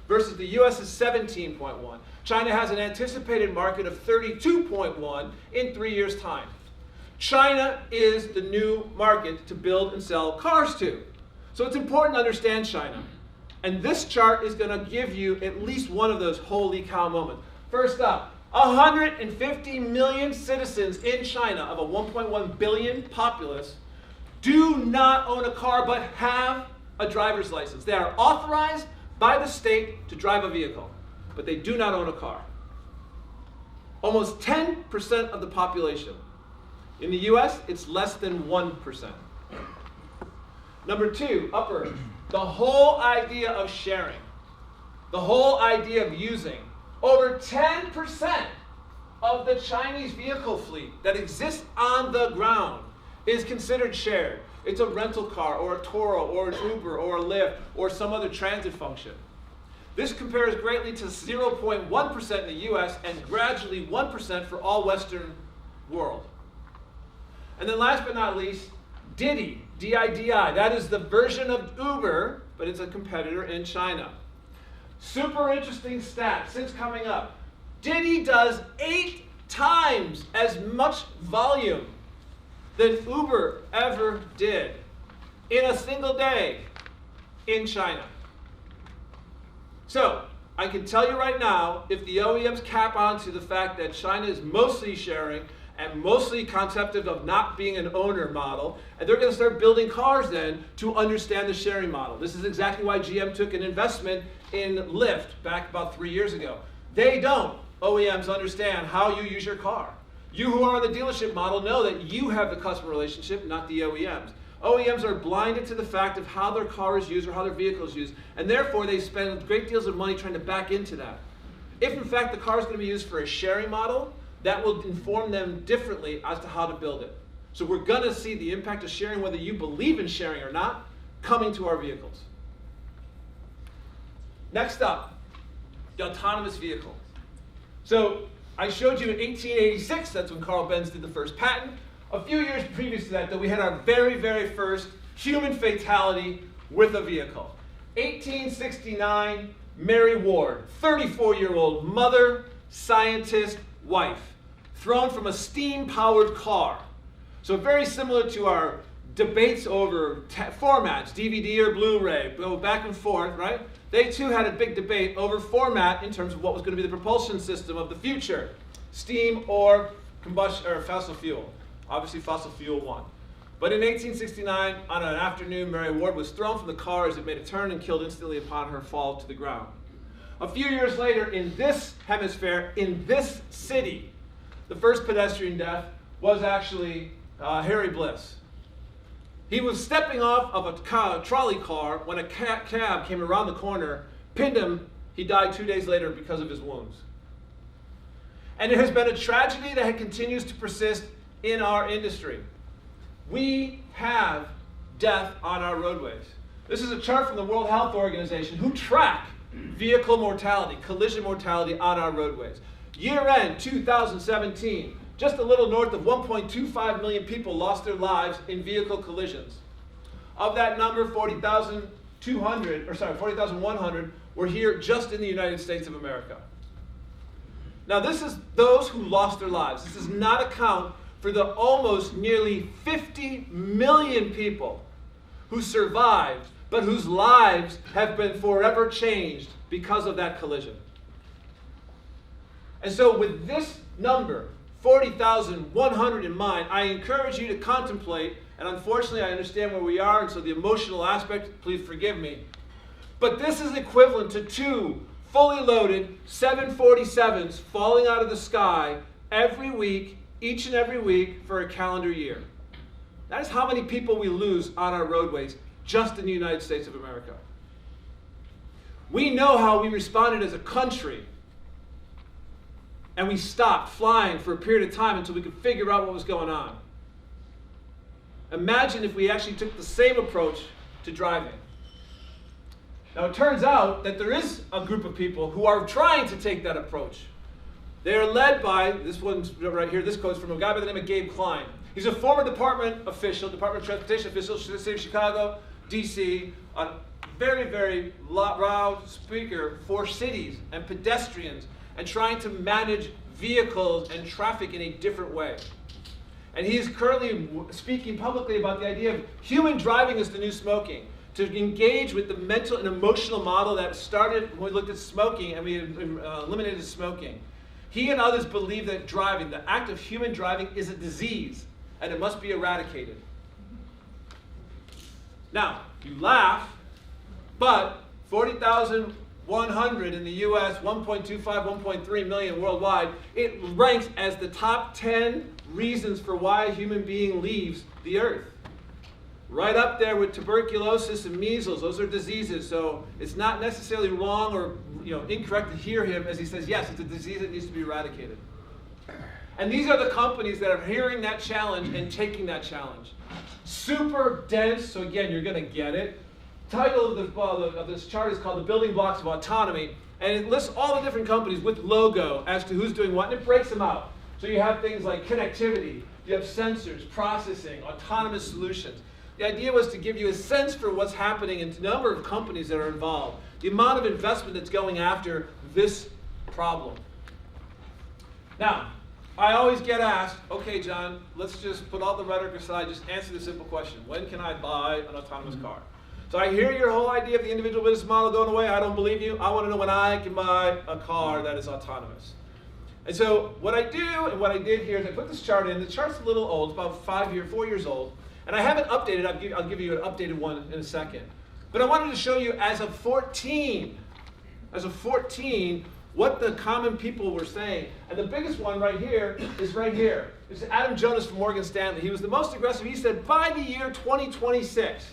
versus the US is 17.1. China has an anticipated market of 32.1 in 3 years' time. China is the new market to build and sell cars to. So it's important to understand China. And this chart is going to give you at least one of those holy cow moments. First up, 150 million citizens in China of a 1.1 billion populace do not own a car but have a driver's license. They are authorized by the state to drive a vehicle, but they do not own a car. Almost 10% of the population. In the US, it's less than 1%. Number two, upper, the whole idea of sharing, the whole idea of using. Over 10% of the Chinese vehicle fleet that exists on the ground is considered shared. It's a rental car or a Toro or an Uber or a Lyft or some other transit function. This compares greatly to 0.1% in the US and gradually 1% for all Western world. And then last but not least, Didi, D-I-D-I. That is the version of Uber, but it's a competitor in China. Super interesting stat since coming up. Didi does 8 times as much volume than Uber ever did in a single day in China. So, I can tell you right now, if the OEMs cap onto the fact that China is mostly sharing and mostly conceptive of not being an owner model, and they're going to start building cars then to understand the sharing model. This is exactly why GM took an investment in Lyft back about 3 years ago. They don't, OEMs, understand how you use your car. You who are in the dealership model know that you have the customer relationship, not the OEMs. OEMs are blinded to the fact of how their car is used or how their vehicle is used, and therefore they spend great deals of money trying to back into that. If in fact the car is going to be used for a sharing model, that will inform them differently as to how to build it. So we're going to see the impact of sharing, whether you believe in sharing or not, coming to our vehicles. Next up, the autonomous vehicle. So I showed you in 1886, that's when Carl Benz did the first patent. A few years previous to that, though, we had our very, very first human fatality with a vehicle. 1869, Mary Ward, 34-year-old mother, scientist, wife, thrown from a steam-powered car. So very similar to our debates over formats, DVD or Blu-ray, go back and forth, right? They too had a big debate over format in terms of what was going to be the propulsion system of the future, steam or combustion or fossil fuel. Obviously, fossil fuel won. But in 1869, on an afternoon, Mary Ward was thrown from the car as it made a turn and killed instantly upon her fall to the ground. A few years later, in this hemisphere, in this city, the first pedestrian death was actually Harry Bliss. He was stepping off of a trolley car when a cab came around the corner, pinned him. He died 2 days later because of his wounds. And it has been a tragedy that continues to persist in our industry. We have death on our roadways. This is a chart from the World Health Organization who track vehicle mortality, collision mortality on our roadways. Year end 2017, just a little north of 1.25 million people lost their lives in vehicle collisions. Of that number, 40,100 were here just in the United States of America. Now this is those who lost their lives. This does not account for the almost nearly 50 million people who survived, but whose lives have been forever changed because of that collision. And so with this number, 40,100 in mind, I encourage you to contemplate, and unfortunately I understand where we are, and so the emotional aspect, please forgive me, but this is equivalent to 2 fully loaded 747s falling out of the sky every week, each and every week for a calendar year. That is how many people we lose on our roadways just in the United States of America. We know how we responded as a country, and we stopped flying for a period of time until we could figure out what was going on. Imagine if we actually took the same approach to driving. Now it turns out that there is a group of people who are trying to take that approach. They are led by, this one's right here, this quote's from a guy by the name of Gabe Klein. He's a former Department of Transportation official, the city of Chicago, DC, a very, very loud speaker for cities and pedestrians and trying to manage vehicles and traffic in a different way. And he is currently speaking publicly about the idea of human driving is the new smoking, to engage with the mental and emotional model that started when we looked at smoking and we eliminated smoking. He and others believe that driving, the act of human driving, is a disease and it must be eradicated. Now, you laugh, but 40,100 in the US, 1.25, 1.3 million worldwide, it ranks as the top 10 reasons for why a human being leaves the earth. Right up there with tuberculosis and measles. Those are diseases, so it's not necessarily wrong or incorrect to hear him as he says, yes, it's a disease that needs to be eradicated. And these are the companies that are hearing that challenge and taking that challenge. Super dense, so again, you're going to get it. Title of this chart is called The Building Blocks of Autonomy, and it lists all the different companies with logo as to who's doing what, and it breaks them out. So you have things like connectivity, you have sensors, processing, autonomous solutions. The idea was to give you a sense for what's happening in the number of companies that are involved, the amount of investment that's going after this problem. Now, I always get asked, okay, John, let's just put all the rhetoric aside, just answer the simple question. When can I buy an autonomous car? So I hear your whole idea of the individual business model going away. I don't believe you. I want to know when I can buy a car that is autonomous. And so what I do and what I did here is I put this chart in. The chart's a little old, it's about 4 years old. And I haven't updated. I'll give you an updated one in a second. But I wanted to show you as of 14, what the common people were saying. And the biggest one right here is right here. It's Adam Jonas from Morgan Stanley. He was the most aggressive. He said, by the year 2026,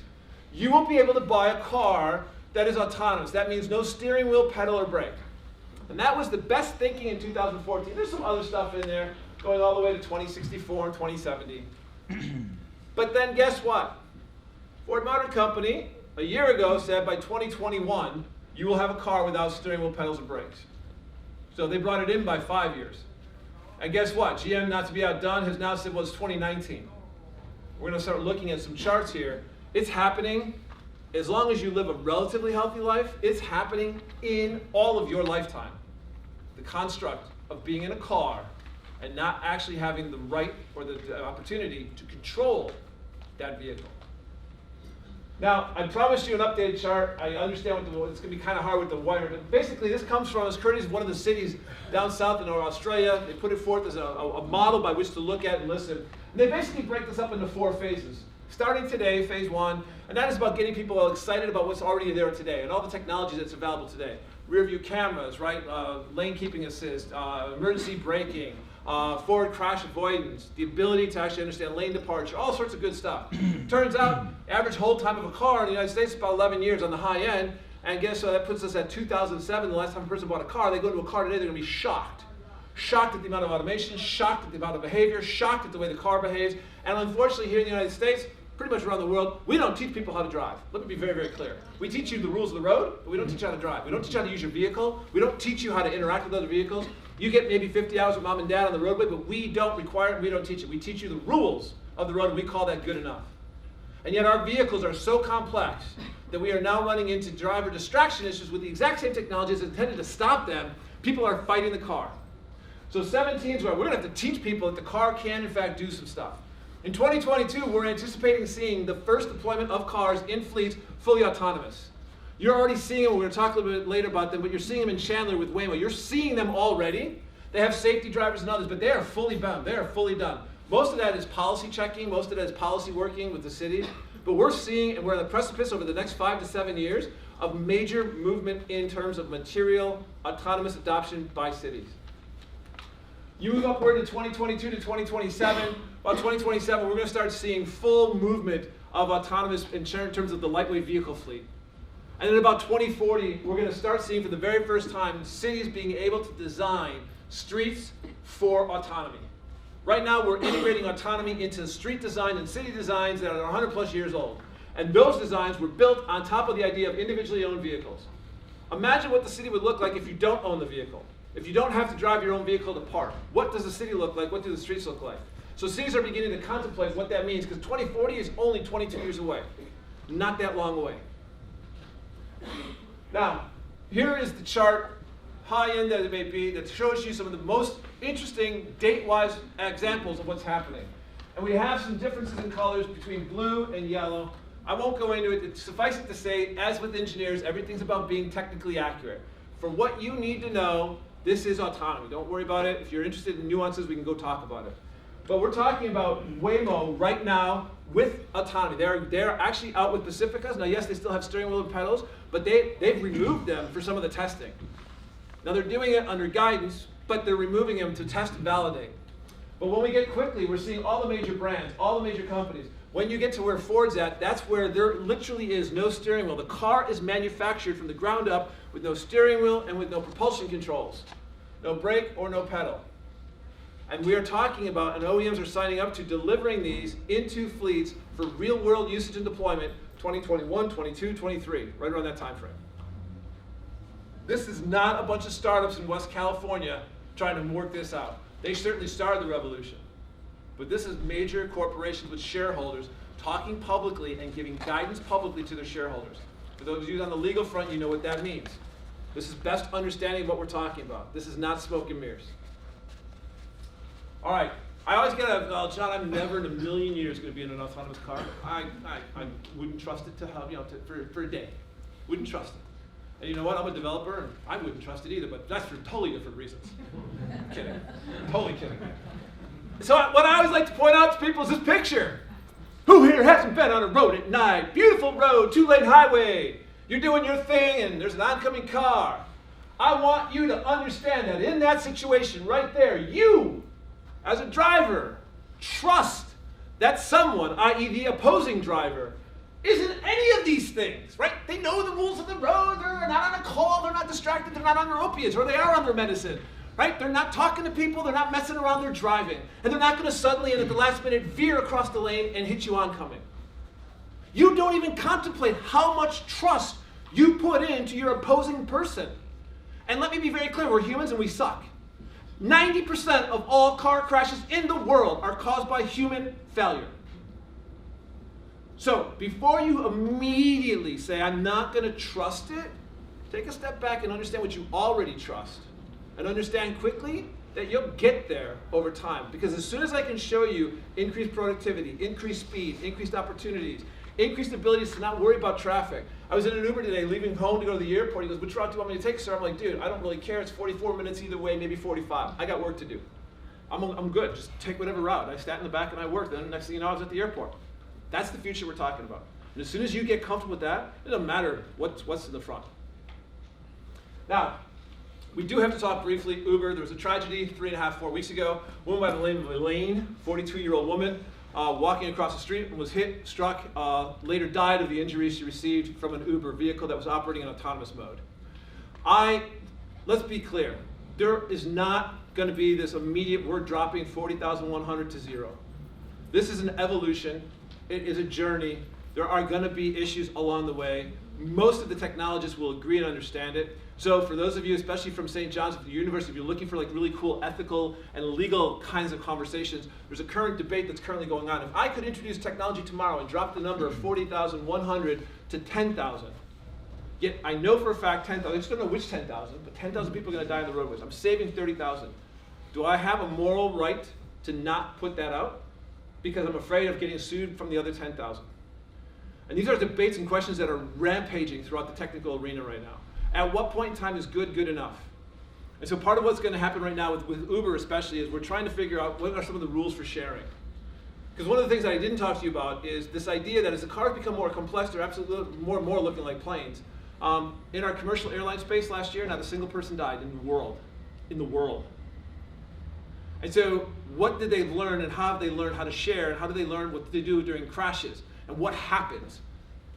you will be able to buy a car that is autonomous. That means no steering wheel, pedal, or brake. And that was the best thinking in 2014. There's some other stuff in there, going all the way to 2064 and 2070. But then guess what? Ford Motor Company, a year ago, said by 2021, you will have a car without steering wheel, pedals, or brakes. So they brought it in by 5 years. And guess what? GM, not to be outdone, has now said, well, it's 2019. We're going to start looking at some charts here. It's happening. As long as you live a relatively healthy life, it's happening in all of your lifetime. The construct of being in a car and not actually having the right or the opportunity to control that vehicle. Now, I promised you an updated chart. I understand it's going to be kind of hard with the wire. But basically, this comes from, as courtesy of one of the cities down south in Australia. They put it forth as a model by which to look at and listen. And they basically break this up into 4 phases. Starting today, phase 1, and that is about getting people all excited about what's already there today and all the technology that's available today. Rear view cameras, right? Lane keeping assist, emergency braking, forward crash avoidance, the ability to actually understand lane departure, all sorts of good stuff. Turns out, average hold time of a car in the United States is about 11 years on the high end, and guess what? That puts us at 2007, the last time a person bought a car. They go to a car today, they're going to be shocked. Shocked at the amount of automation, shocked at the amount of behavior, shocked at the way the car behaves, and unfortunately here in the United States, pretty much around the world, we don't teach people how to drive. Let me be very, very clear. We teach you the rules of the road, but we don't teach you how to drive. We don't teach you how to use your vehicle. We don't teach you how to interact with other vehicles. You get maybe 50 hours with mom and dad on the roadway, but we don't require it, we don't teach it. We teach you the rules of the road, and we call that good enough. And yet our vehicles are so complex that we are now running into driver distraction issues with the exact same technology that's intended to stop them. People are fighting the car. So 17 is where we're going to have to teach people that the car can, in fact, do some stuff. In 2022, we're anticipating seeing the first deployment of cars in fleets fully autonomous. You're already seeing them. We're going to talk a little bit later about them, but you're seeing them in Chandler with Waymo. You're seeing them already. They have safety drivers and others, but they are fully bound. They are fully done. Most of that is policy checking. Most of that is policy working with the cities. But we're seeing, and we're on the precipice over the next 5 to 7 years of major movement in terms of material autonomous adoption by cities. You move upward to 2022 to 2027. By 2027, we're going to start seeing full movement of autonomous in terms of the lightweight vehicle fleet. And then about 2040, we're going to start seeing for the very first time cities being able to design streets for autonomy. Right now, we're integrating autonomy into street design and city designs that are 100 plus years old. And those designs were built on top of the idea of individually owned vehicles. Imagine what the city would look like if you don't own the vehicle. If you don't have to drive your own vehicle to park. What does the city look like? What do the streets look like? So cities are beginning to contemplate what that means, because 2040 is only 22 years away. Not that long away. Now, here is the chart, high end that it may be, that shows you some of the most interesting date-wise examples of what's happening. And we have some differences in colors between blue and yellow. I won't go into it. Suffice it to say, as with engineers, everything's about being technically accurate. For what you need to know, this is autonomy. Don't worry about it. If you're interested in nuances, we can go talk about it. But we're talking about Waymo right now with autonomy. They're actually out with Pacificas. Now, yes, they still have steering wheel and pedals, but they've removed them for some of the testing. Now, they're doing it under guidance, but they're removing them to test and validate. But when we get quickly, we're seeing all the major brands, all the major companies. When you get to where Ford's at, that's where there literally is no steering wheel. The car is manufactured from the ground up with no steering wheel and with no propulsion controls. No brake or no pedal. And we are talking about, and OEMs are signing up to delivering these into fleets for real world usage and deployment 2021, 22, 23, right around that time frame. This is not a bunch of startups in West California trying to work this out. They certainly started the revolution. But this is major corporations with shareholders talking publicly and giving guidance publicly to their shareholders. For those of you on the legal front, you know what that means. This is best understanding of what we're talking about. This is not smoke and mirrors. All right, I always get John, I'm never in a million years going to be in an autonomous car. I wouldn't trust it to have, for a day. Wouldn't trust it. And you know what, I'm a developer, and I wouldn't trust it either, but that's for totally different reasons. Kidding, totally kidding. So what I always like to point out to people is this picture. Who here hasn't been on a road at night? Beautiful road, 2-lane highway. You're doing your thing, and there's an oncoming car. I want you to understand that in that situation right there, you, as a driver, trust that someone, i.e. the opposing driver, isn't any of these things, right? They know the rules of the road, they're not on a call, they're not distracted, they're not on their opiates, or they are on their medicine, right? They're not talking to people, they're not messing around, they're driving. And they're not going to suddenly and at the last minute veer across the lane and hit you oncoming. You don't even contemplate how much trust you put into your opposing person. And let me be very clear, we're humans and we suck. 90% of all car crashes in the world are caused by human failure. So, before you immediately say, I'm not going to trust it, take a step back and understand what you already trust. And understand quickly that you'll get there over time. Because as soon as I can show you increased productivity, increased speed, increased opportunities, increased abilities to not worry about traffic. I was in an Uber today, leaving home to go to the airport. He goes, which route do you want me to take, sir? I'm like, dude, I don't really care. It's 44 minutes either way, maybe 45. I got work to do. I'm good. Just take whatever route. I sat in the back and I worked. Then next thing you know, I was at the airport. That's the future we're talking about. And as soon as you get comfortable with that, it doesn't matter what's in the front. Now, we do have to talk briefly Uber. There was a tragedy 4 weeks ago. A woman by the name of Elaine, 42-year-old woman, walking across the street and was hit, struck, later died of the injuries she received from an Uber vehicle that was operating in autonomous mode. Let's be clear. There is not going to be this immediate, we're dropping 40,100 to zero. This is an evolution. It is a journey. There are going to be issues along the way. Most of the technologists will agree and understand it. So for those of you, especially from St. John's at the university, if you're looking for like really cool ethical and legal kinds of conversations, there's a current debate that's currently going on. If I could introduce technology tomorrow and drop the number of 40,100 to 10,000, yet I know for a fact 10,000, I just don't know which 10,000, but 10,000 people are going to die on the roadways. I'm saving 30,000. Do I have a moral right to not put that out? Because I'm afraid of getting sued from the other 10,000. And these are debates and questions that are rampaging throughout the technical arena right now. At what point in time is good enough? And so part of what's going to happen right now with Uber especially is we're trying to figure out what are some of the rules for sharing. Because one of the things that I didn't talk to you about is this idea that as the cars become more complex, they're absolutely more and more looking like planes. In our commercial airline space last year, not a single person died in the world. And so what did they learn and how have they learned how to share and how do they learn what they do during crashes and what happens?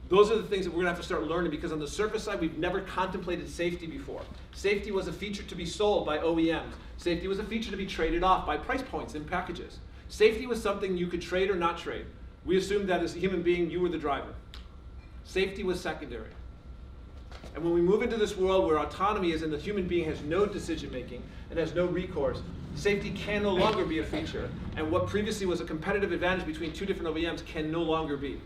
Those are the things that we're going to have to start learning because on the surface side, we've never contemplated safety before. Safety was a feature to be sold by OEMs. Safety was a feature to be traded off by price points in packages. Safety was something you could trade or not trade. We assumed that as a human being, you were the driver. Safety was secondary. And when we move into this world where autonomy is and the human being has no decision making and has no recourse, safety can no longer be a feature. And what previously was a competitive advantage between two different OEMs can no longer be.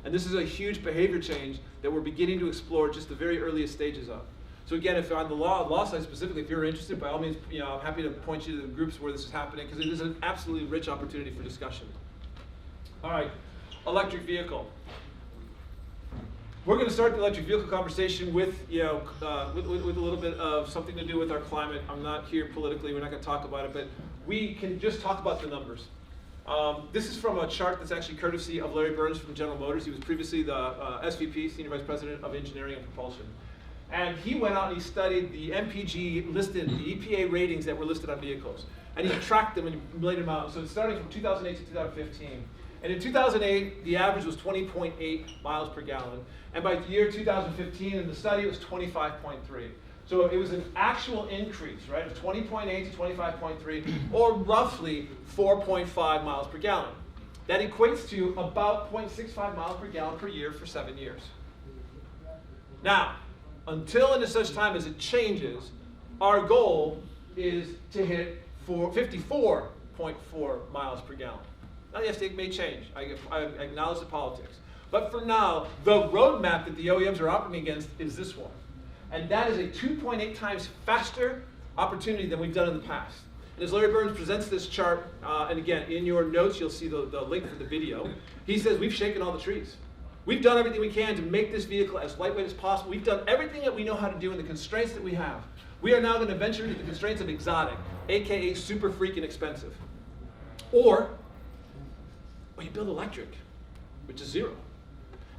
And this is a huge behavior change that we're beginning to explore just the very earliest stages of. So again, if on the law side specifically, if you're interested, by all means, I'm happy to point you to the groups where this is happening because it is an absolutely rich opportunity for discussion. All right, electric vehicle. We're going to start the electric vehicle conversation with a little bit of something to do with our climate. I'm not here politically, we're not going to talk about it, but we can just talk about the numbers. This is from a chart that's actually courtesy of Larry Burns from General Motors. He was previously the SVP, Senior Vice President of Engineering and Propulsion. And he went out and he studied the MPG listed, the EPA ratings that were listed on vehicles. And he tracked them and he laid them out. So it's starting from 2008 to 2015. And in 2008, the average was 20.8 miles per gallon. And by the year 2015, in the study, it was 25.3. So it was an actual increase, right, of 20.8 to 25.3, or roughly 4.5 miles per gallon. That equates to about 0.65 miles per gallon per year for 7 years. Now, until and at such time as it changes, our goal is to hit 54.4 miles per gallon. Now, yes, it may change. I acknowledge the politics. But for now, the roadmap that the OEMs are operating against is this one. And that is a 2.8 times faster opportunity than we've done in the past. And as Larry Burns presents this chart, and again, in your notes, you'll see the link for the video, he says we've shaken all the trees. We've done everything we can to make this vehicle as lightweight as possible. We've done everything that we know how to do in the constraints that we have. We are now going to venture into the constraints of exotic, aka super freaking expensive. Or you build electric, which is zero.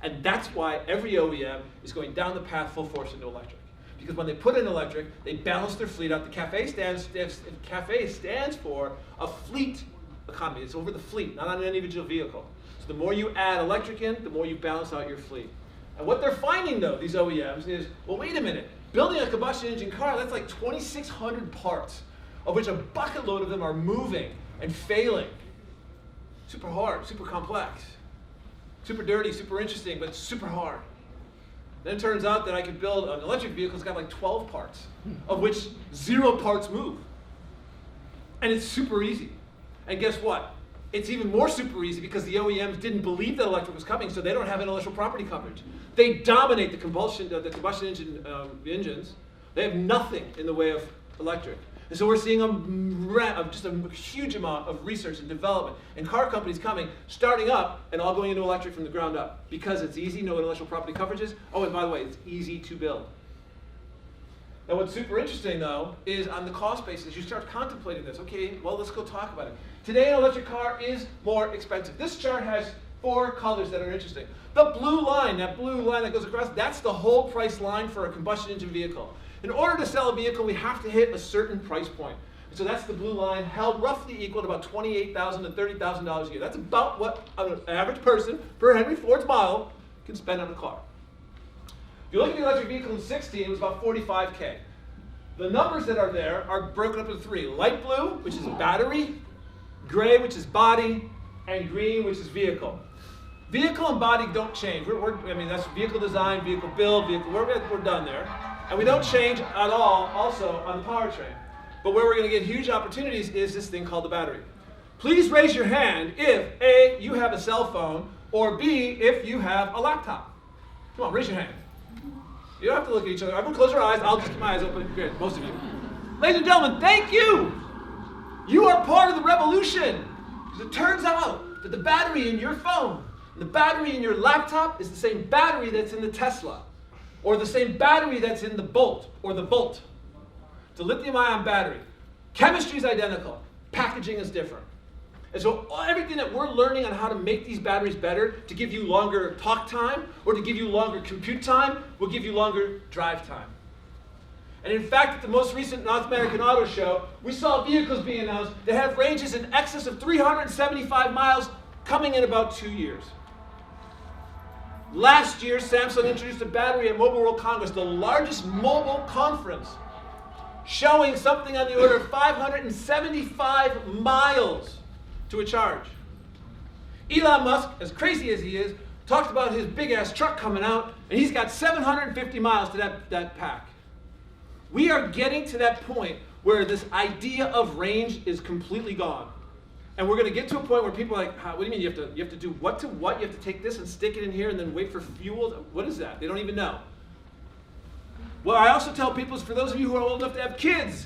And that's why every OEM is going down the path full force into electric. Because when they put in electric, they balance their fleet out. The CAFE stands for a fleet economy. It's over the fleet, not on an individual vehicle. So the more you add electric in, the more you balance out your fleet. And what they're finding, though, these OEMs, is, well, wait a minute. Building a combustion engine car, that's like 2,600 parts, of which a bucket load of them are moving and failing. Super hard, super complex, super dirty, super interesting, but super hard. Then it turns out that I could build an electric vehicle that's got like 12 parts, of which 0 parts move. And it's super easy. And guess what? It's even more super easy because the OEMs didn't believe that electric was coming, so they don't have intellectual property coverage. They dominate the combustion engine engines. They have nothing in the way of electric. And so we're seeing just a huge amount of research and development and car companies coming, starting up, and all going into electric from the ground up. Because it's easy, no intellectual property coverages. Oh, and by the way, it's easy to build. Now what's super interesting, though, is on the cost basis, you start contemplating this. Okay, well, let's go talk about it. Today, an electric car is more expensive. This chart has 4 colors that are interesting. The blue line, that blue line that goes across, that's the whole price line for a combustion engine vehicle. In order to sell a vehicle, we have to hit a certain price point. And so that's the blue line, held roughly equal to about $28,000 to $30,000 a year. That's about what an average person per Henry Ford's mile can spend on a car. If you look at the electric vehicle in 2016, it was about $45K. The numbers that are there are broken up into 3. Light blue, which is battery, gray, which is body, and green, which is vehicle. Vehicle and body don't change. I mean, that's vehicle design, vehicle build, we're done there. And we don't change at all also on the powertrain. But where we're going to get huge opportunities is this thing called the battery. Please raise your hand if A, you have a cell phone, or B, if you have a laptop. Come on, raise your hand. You don't have to look at each other. Everyone close your eyes. I'll just keep my eyes open. Good, most of you. Ladies and gentlemen, thank you. You are part of the revolution. Because it turns out that the battery in your phone, and the battery in your laptop is the same battery that's in the Tesla, or the same battery that's in the Bolt, or the Volt. It's a lithium-ion battery. Chemistry is identical. Packaging is different. And so everything that we're learning on how to make these batteries better to give you longer talk time or to give you longer compute time will give you longer drive time. And in fact, at the most recent North American Auto Show, we saw vehicles being announced that have ranges in excess of 375 miles coming in about 2 years. Last year, Samsung introduced a battery at Mobile World Congress, the largest mobile conference, showing something on the order of 575 miles to a charge. Elon Musk, as crazy as he is, talked about his big-ass truck coming out, and he's got 750 miles to that pack. We are getting to that point where this idea of range is completely gone. And we're going to get to a point where people are like, what do you mean you have to do what to what? You have to take this and stick it in here and then wait for fuel? What is that? They don't even know. What I also tell people is for those of you who are old enough to have kids,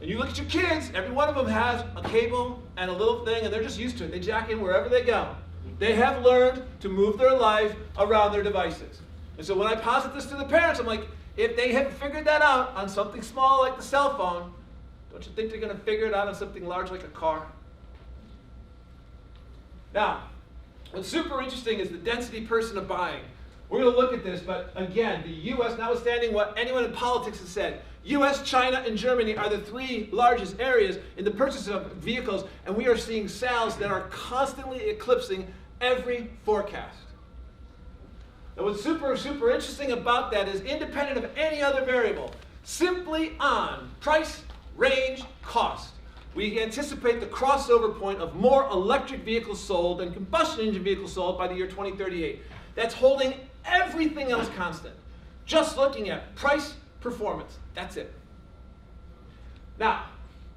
and you look at your kids, every one of them has a cable and a little thing, and they're just used to it. They jack in wherever they go. They have learned to move their life around their devices. And so when I posit this to the parents, I'm like, if they have figured that out on something small like the cell phone, don't you think they're going to figure it out on something large like a car? Now, what's super interesting is the density person of buying. We're going to look at this, but again, the U.S., notwithstanding what anyone in politics has said, U.S., China, and Germany are the 3 largest areas in the purchase of vehicles, and we are seeing sales that are constantly eclipsing every forecast. Now, what's super, super interesting about that is independent of any other variable, simply on price, range, cost. We anticipate the crossover point of more electric vehicles sold than combustion engine vehicles sold by the year 2038. That's holding everything else constant. Just looking at price, performance. That's it. Now,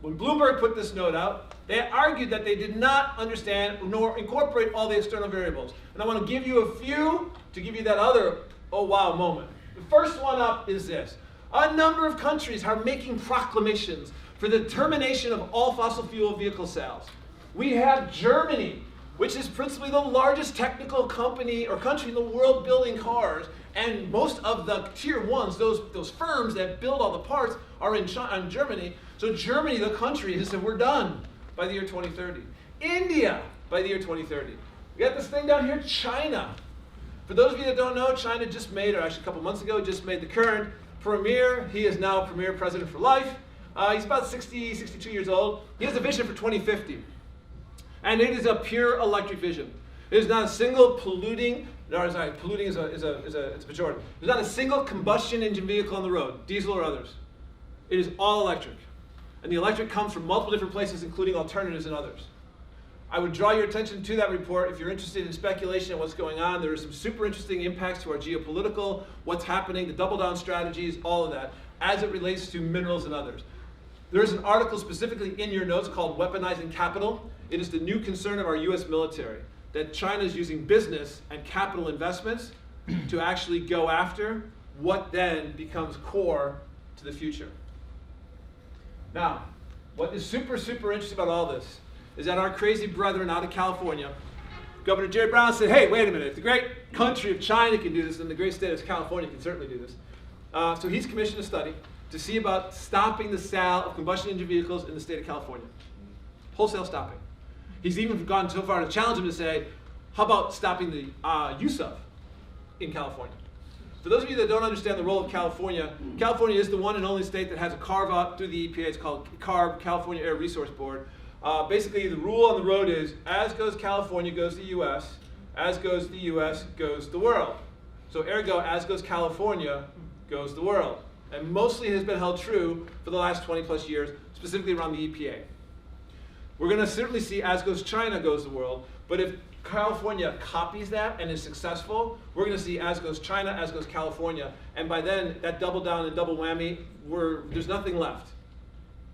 when Bloomberg put this note out, they argued that they did not understand nor incorporate all the external variables. And I want to give you a few to give you that other oh wow moment. The first one up is this. A number of countries are making proclamations for the termination of all fossil fuel vehicle sales. We have Germany, which is principally the largest technical company or country in the world building cars, and most of the tier ones, those firms that build all the parts, are in Germany. So Germany, the country, has said we're done by the year 2030. India, by the year 2030. We got this thing down here, China. For those of you that don't know, China just made, or actually a couple months ago, just made the current premier. He is now premier president for life. He's about 60, 62 years old. He has a vision for 2050. And it is a pure electric vision. It is not a single polluting, polluting is it's a pejorative. There's not a single combustion engine vehicle on the road, diesel or others. It is all electric. And the electric comes from multiple different places, including alternatives and others. I would draw your attention to that report if you're interested in speculation on what's going on. There are some super interesting impacts to our geopolitical, what's happening, the double down strategies, all of that, as it relates to minerals and others. There's an article specifically in your notes called Weaponizing Capital. It is the new concern of our US military, that China is using business and capital investments to actually go after what then becomes core to the future. Now, what is super, super interesting about all this is that our crazy brethren out of California, Governor Jerry Brown said, hey, wait a minute, if the great country of China can do this, then the great state of California can certainly do this. So he's commissioned a study to see about stopping the sale of combustion engine vehicles in the state of California. Wholesale stopping. He's even gone so far to challenge him to say, how about stopping the use of in California? For those of you that don't understand the role of California, California is the one and only state that has a carve-out through the EPA. It's called CARB, California Air Resource Board. Basically, the rule on the road is, as goes California, goes the US. As goes the US, goes the world. So ergo, as goes California, goes the world. And mostly has been held true for the last 20 plus years, specifically around the EPA. We're going to certainly see as goes China, goes the world. But if California copies that and is successful, we're going to see as goes China, as goes California. And by then, that double down and double whammy, there's nothing left.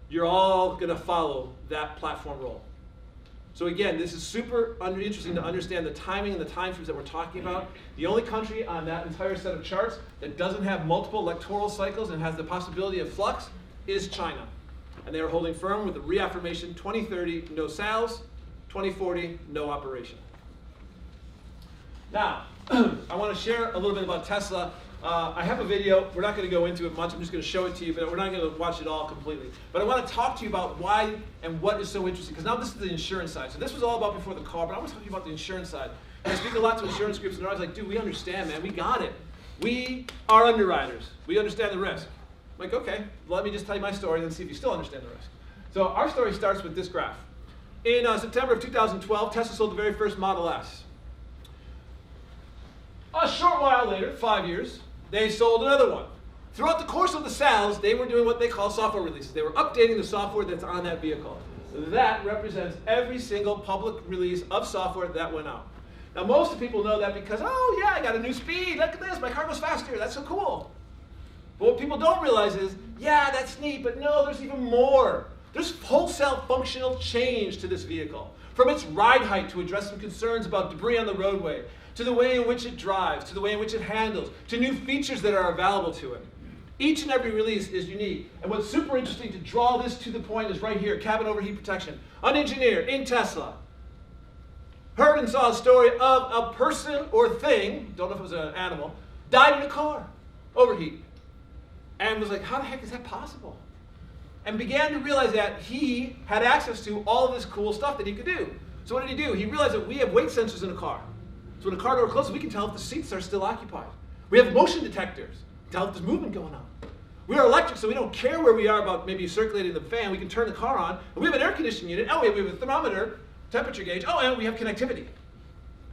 You're all going to follow that platform role. So again, this is super interesting to understand the timing and the time frames that we're talking about. The only country on that entire set of charts that doesn't have multiple electoral cycles and has the possibility of flux is China. And they are holding firm with the reaffirmation 2030, no sales, 2040, no operation. Now, I want to share a little bit about Tesla. I have a video. We're not going to go into it much. I'm just going to show it to you, but we're not going to watch it all completely. But I want to talk to you about why and what is so interesting, because now this is the insurance side. So this was all about before the car, but I want to talk to you about the insurance side. And I speak a lot to insurance groups, and they're always like, dude, we understand, man. We got it. We are underwriters. We understand the risk. I'm like, okay, let me just tell you my story and then see if you still understand the risk. So our story starts with this graph. In September of 2012, Tesla sold the very first Model S. A short while later, 5 years, they sold another one. Throughout the course of the sales, they were doing what they call software releases. They were updating the software that's on that vehicle. That represents every single public release of software that went out. Now, most of the people know that because, oh yeah, I got a new speed, look at this, my car goes faster, that's so cool. But what people don't realize is, yeah, that's neat, but no, there's even more. There's wholesale functional change to this vehicle. From its ride height to address some concerns about debris on the roadway, to the way in which it drives, to the way in which it handles, to new features that are available to it. Each and every release is unique. And what's super interesting to draw this to the point is right here, cabin overheat protection. An engineer in Tesla heard and saw a story of a person or thing, don't know if it was an animal, died in a car, overheat. And was like, how the heck is that possible? And began to realize that he had access to all of this cool stuff that he could do. So what did he do? He realized that we have weight sensors in a car. So when a car door closes, we can tell if the seats are still occupied. We have motion detectors to tell if there's movement going on. We are electric, so we don't care where we are about maybe circulating the fan. We can turn the car on. And we have an air conditioning unit. Oh, we have a thermometer, temperature gauge. Oh, and we have connectivity.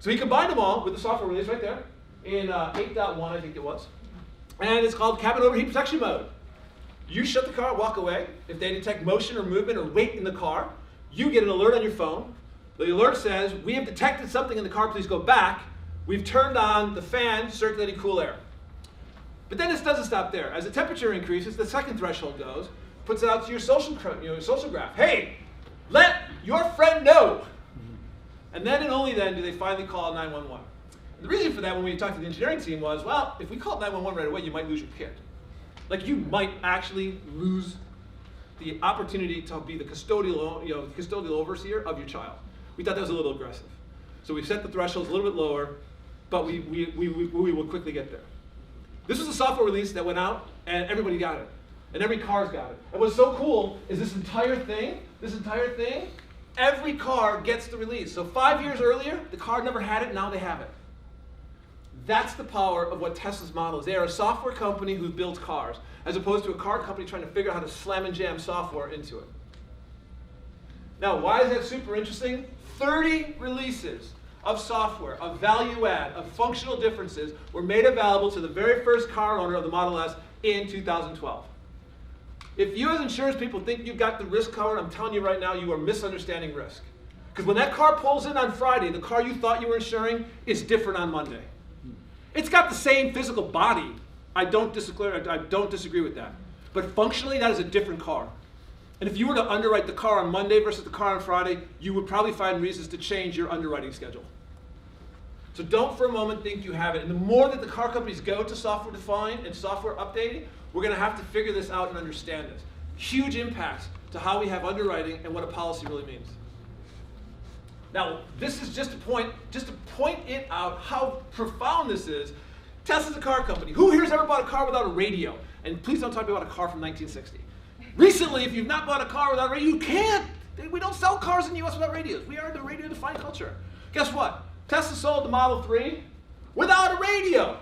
So he combined them all with the software release right there in 8.1, I think it was. And it's called cabin overheat protection mode. You shut the car, walk away. If they detect motion or movement or weight in the car, you get an alert on your phone. The alert says, we have detected something in the car, please go back. We've turned on the fan circulating cool air. But then this doesn't stop there. As the temperature increases, the second threshold goes, puts it out to your social graph. Hey, let your friend know. And then and only then do they finally call 911. The reason for that when we talked to the engineering team was, well, if we called 911 right away, you might lose your kid. Like you might actually lose the opportunity to be the custodial overseer of your child. We thought that was a little aggressive. So we set the thresholds a little bit lower, but we will quickly get there. This was a software release that went out, and everybody got it. And every car's got it. And what's so cool is this entire thing, every car gets the release. So 5 years earlier, the car never had it, now they have it. That's the power of what Tesla's model is. They are a software company who builds cars, as opposed to a car company trying to figure out how to slam and jam software into it. Now, why is that super interesting? 30 releases of software, of value add, of functional differences were made available to the very first car owner of the Model S in 2012. If you as insurance people think you've got the risk covered, I'm telling you right now, you are misunderstanding risk. Because when that car pulls in on Friday, the car you thought you were insuring is different on Monday. It's got the same physical body. I don't disagree with that. But functionally, that is a different car. And if you were to underwrite the car on Monday versus the car on Friday, you would probably find reasons to change your underwriting schedule. So don't for a moment think you have it. And the more that the car companies go to software defined and software updating, we're going to have to figure this out and understand this. Huge impacts to how we have underwriting and what a policy really means. Now, this is just to point it out how profound this is. Tesla's a car company. Who here's ever bought a car without a radio? And please don't talk about a car from 1960. Recently, if you've not bought a car without a radio, you can't. We don't sell cars in the US without radios. We are the radio-defined culture. Guess what? Tesla sold the Model 3 without a radio.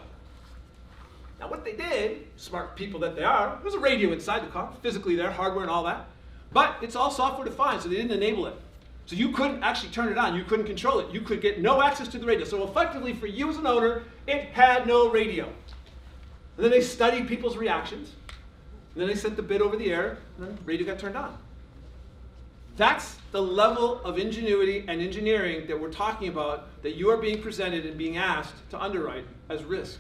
Now what they did, smart people that they are, there was a radio inside the car, physically there, hardware and all that. But it's all software defined, so they didn't enable it. So you couldn't actually turn it on, you couldn't control it. You could get no access to the radio. So effectively for you as an owner, it had no radio. And then they studied people's reactions. And then they sent the bid over the air, and then the radio got turned on. That's the level of ingenuity and engineering that we're talking about that you are being presented and being asked to underwrite as risk.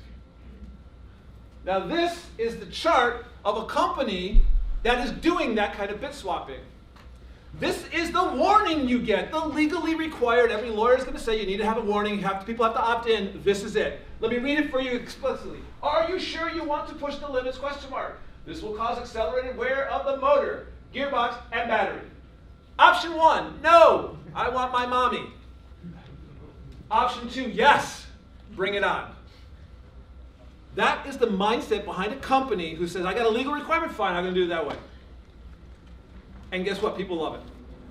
Now this is the chart of a company that is doing that kind of bit swapping. This is the warning you get, the legally required. Every lawyer is going to say you need to have a warning. People have to opt in. This is it. Let me read it for you explicitly. Are you sure you want to push the limits? ? This will cause accelerated wear of the motor, gearbox, and battery. Option 1, no, I want my mommy. Option 2, yes, bring it on. That is the mindset behind a company who says, I got a legal requirement, fine, I'm going to do it that way. And guess what? People love it.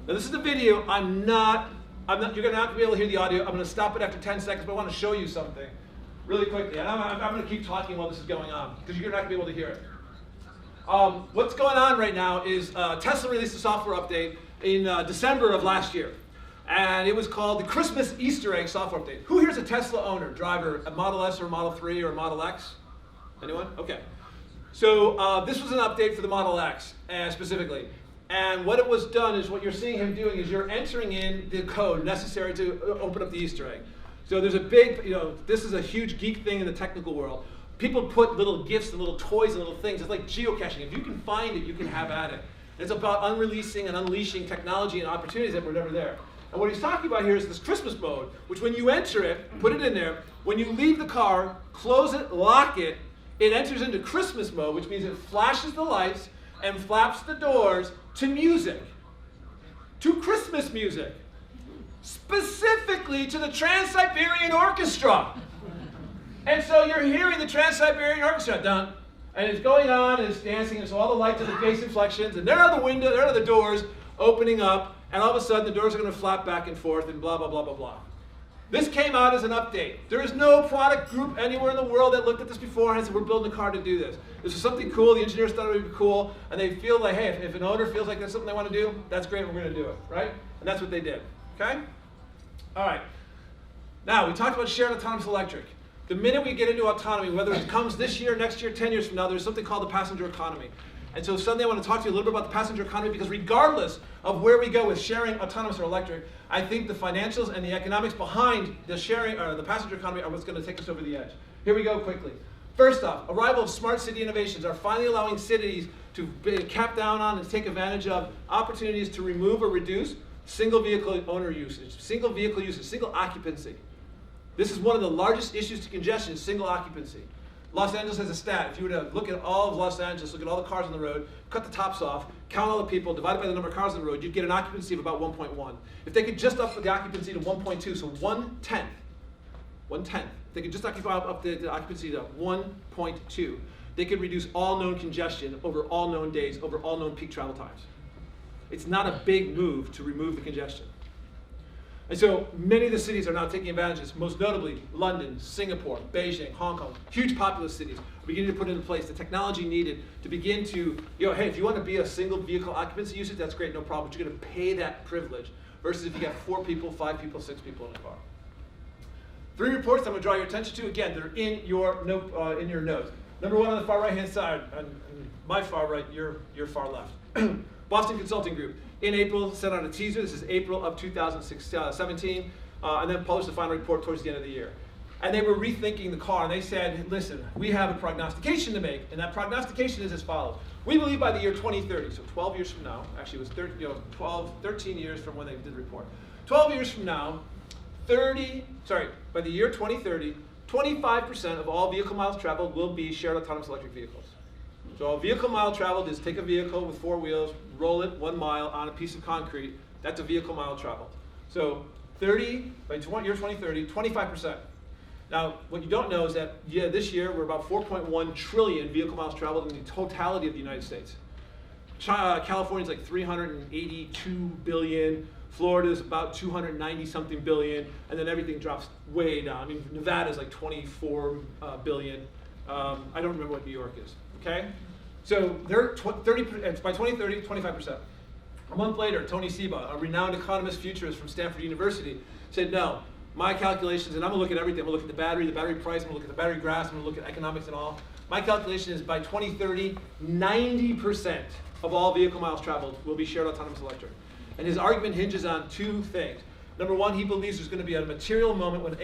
Now this is the video. You're going to have to be able to hear the audio. I'm going to stop it after 10 seconds, but I want to show you something really quickly. And I'm going to keep talking while this is going on, because you're not going to be able to hear it. What's going on right now is Tesla released a software update in December of last year. And it was called the Christmas Easter egg software update. Who here is a Tesla owner, driver, a Model S or a Model 3 or a Model X? Anyone? Okay. So this was an update for the Model X specifically. And what it was done is what you're seeing him doing is you're entering in the code necessary to open up the Easter egg. So there's a big, this is a huge geek thing in the technical world. People put little gifts and little toys and little things. It's like geocaching. If you can find it, you can have at it. It's about unreleasing and unleashing technology and opportunities that were never there. And what he's talking about here is this Christmas mode, which when you enter it, put it in there, when you leave the car, close it, lock it, it enters into Christmas mode, which means it flashes the lights and flaps the doors to music, to Christmas music, specifically to the Trans-Siberian Orchestra. And so you're hearing the Trans-Siberian Orchestra, dun, and it's going on, and it's dancing, and so all the lights are the bass inflections, and there are the windows, there are the doors opening up, and all of a sudden the doors are going to flap back and forth, and blah, blah, blah, blah, blah. This came out as an update. There is no product group anywhere in the world that looked at this before and said, we're building a car to do this. This is something cool, the engineers thought it would be cool, and they feel like, hey, if an owner feels like that's something they want to do, that's great, we're going to do it, right? And that's what they did, okay? All right. Now, we talked about shared autonomous electric. The minute we get into autonomy, whether it comes this year, next year, 10 years from now, there's something called the passenger economy. And so suddenly I want to talk to you a little bit about the passenger economy, because regardless of where we go with sharing, autonomous or electric, I think the financials and the economics behind the sharing or the passenger economy are what's going to take us over the edge. Here we go quickly. First off, arrival of smart city innovations are finally allowing cities to cap down on and take advantage of opportunities to remove or reduce single vehicle owner usage, single vehicle usage, single occupancy. This is one of the largest issues to congestion, single occupancy. Los Angeles has a stat. If you were to look at all of Los Angeles, look at all the cars on the road, cut the tops off, count all the people, divide it by the number of cars on the road, you'd get an occupancy of about 1.1. If they could just up the occupancy to 1.2, so 1/10, if they could just occupy up the occupancy to 1.2, they could reduce all known congestion over all known days, over all known peak travel times. It's not a big move to remove the congestion. And so many of the cities are now taking advantage of this, most notably London, Singapore, Beijing, Hong Kong, huge populous cities are beginning to put into place the technology needed to begin to, hey, if you want to be a single vehicle occupancy usage, that's great, no problem, but you're going to pay that privilege, versus if you got 4 people, 5 people, 6 people in a car. 3 reports I'm going to draw your attention to. Again, they're in your notes. Number 1 on the far right-hand side, on my far right, your far left. Boston Consulting Group. In April, sent out a teaser. This is April of 2017, and then published the final report towards the end of the year. And they were rethinking the car, and they said, listen, we have a prognostication to make, and that prognostication is as follows. We believe by the year 2030, so 12 years from now, actually it was 13 years from when they did the report. 12 years from now, by the year 2030, 25% of all vehicle miles traveled will be shared autonomous electric vehicles. So a vehicle mile traveled is take a vehicle with 4 wheels, roll it 1 mile on a piece of concrete. That's a vehicle mile traveled. So by year 2030, 25%. Now, what you don't know is that this year we're about 4.1 trillion vehicle miles traveled in the totality of the United States. California's like 382 billion. Florida's about 290 something billion, and then everything drops way down. I mean, Nevada's like 24 billion. I don't remember what New York is. Okay, so they're by 2030, 25%. A month later, Tony Seba, a renowned economist futurist from Stanford University, said, no, my calculations, and I'm gonna look at everything. I'm gonna look at the battery price, I'm gonna look at the battery graphs, I'm gonna look at economics and all. My calculation is by 2030, 90% of all vehicle miles traveled will be shared autonomous electric. And his argument hinges on 2 things. Number 1, he believes there's gonna be a material moment when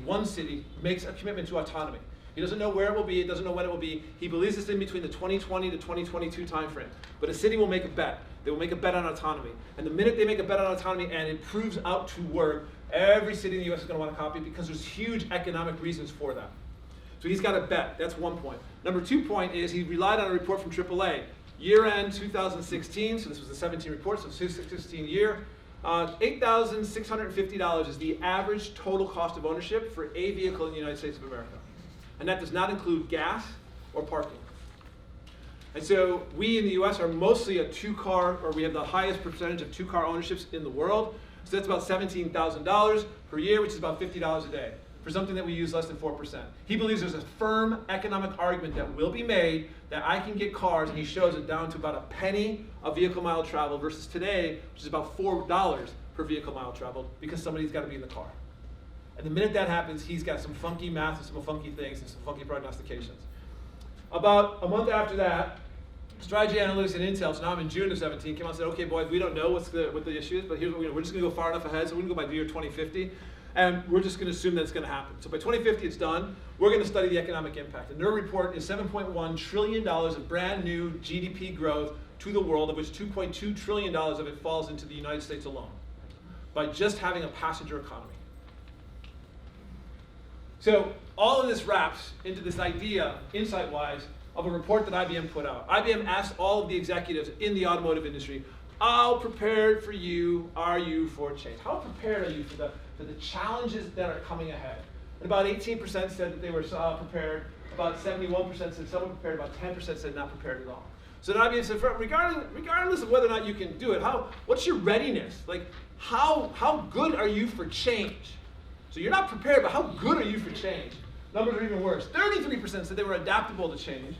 one city, makes a commitment to autonomy. He doesn't know where it will be, he doesn't know when it will be. He believes it's in between the 2020 to 2022 timeframe. But a city will make a bet. They will make a bet on autonomy. And the minute they make a bet on autonomy and it proves out to work, every city in the US is going to want to copy it, because there's huge economic reasons for that. So he's got a bet. That's 1 point. Number 2 point is he relied on a report from AAA. Year-end 2016, so this was the 17 report, so 16 year. $8,650 is the average total cost of ownership for a vehicle in the United States of America. And that does not include gas or parking. And so we in the US are mostly a 2-car, or we have the highest percentage of 2-car ownerships in the world. So that's about $17,000 per year, which is about $50 a day, for something that we use less than 4%. He believes there's a firm economic argument that will be made that I can get cars, and he shows it down to about a penny a vehicle mile traveled versus today, which is about $4 per vehicle mile traveled, because somebody's got to be in the car. And the minute that happens, he's got some funky math and some funky things and some funky prognostications. About a month after that, Strategy Analytics and Intel, so now I'm in June of 17, came out and said, okay, boys, we don't know what the issue is, but here's what we're just going to go far enough ahead, so we're going to go by the year 2050, and we're just going to assume that it's going to happen. So by 2050, it's done. We're going to study the economic impact. And their report is $7.1 trillion of brand new GDP growth to the world, of which $2.2 trillion of it falls into the United States alone, by just having a passenger economy. So all of this wraps into this idea, insight-wise, of a report that IBM put out. IBM asked all of the executives in the automotive industry, how prepared are you for change? How prepared are you for the challenges that are coming ahead? And about 18% said that they were prepared, about 71% said somewhat prepared, about 10% said not prepared at all. So then IBM said, regardless of whether or not you can do it, what's your readiness? Like, how good are you for change? So you're not prepared, but how good are you for change? Numbers are even worse. 33% said they were adaptable to change.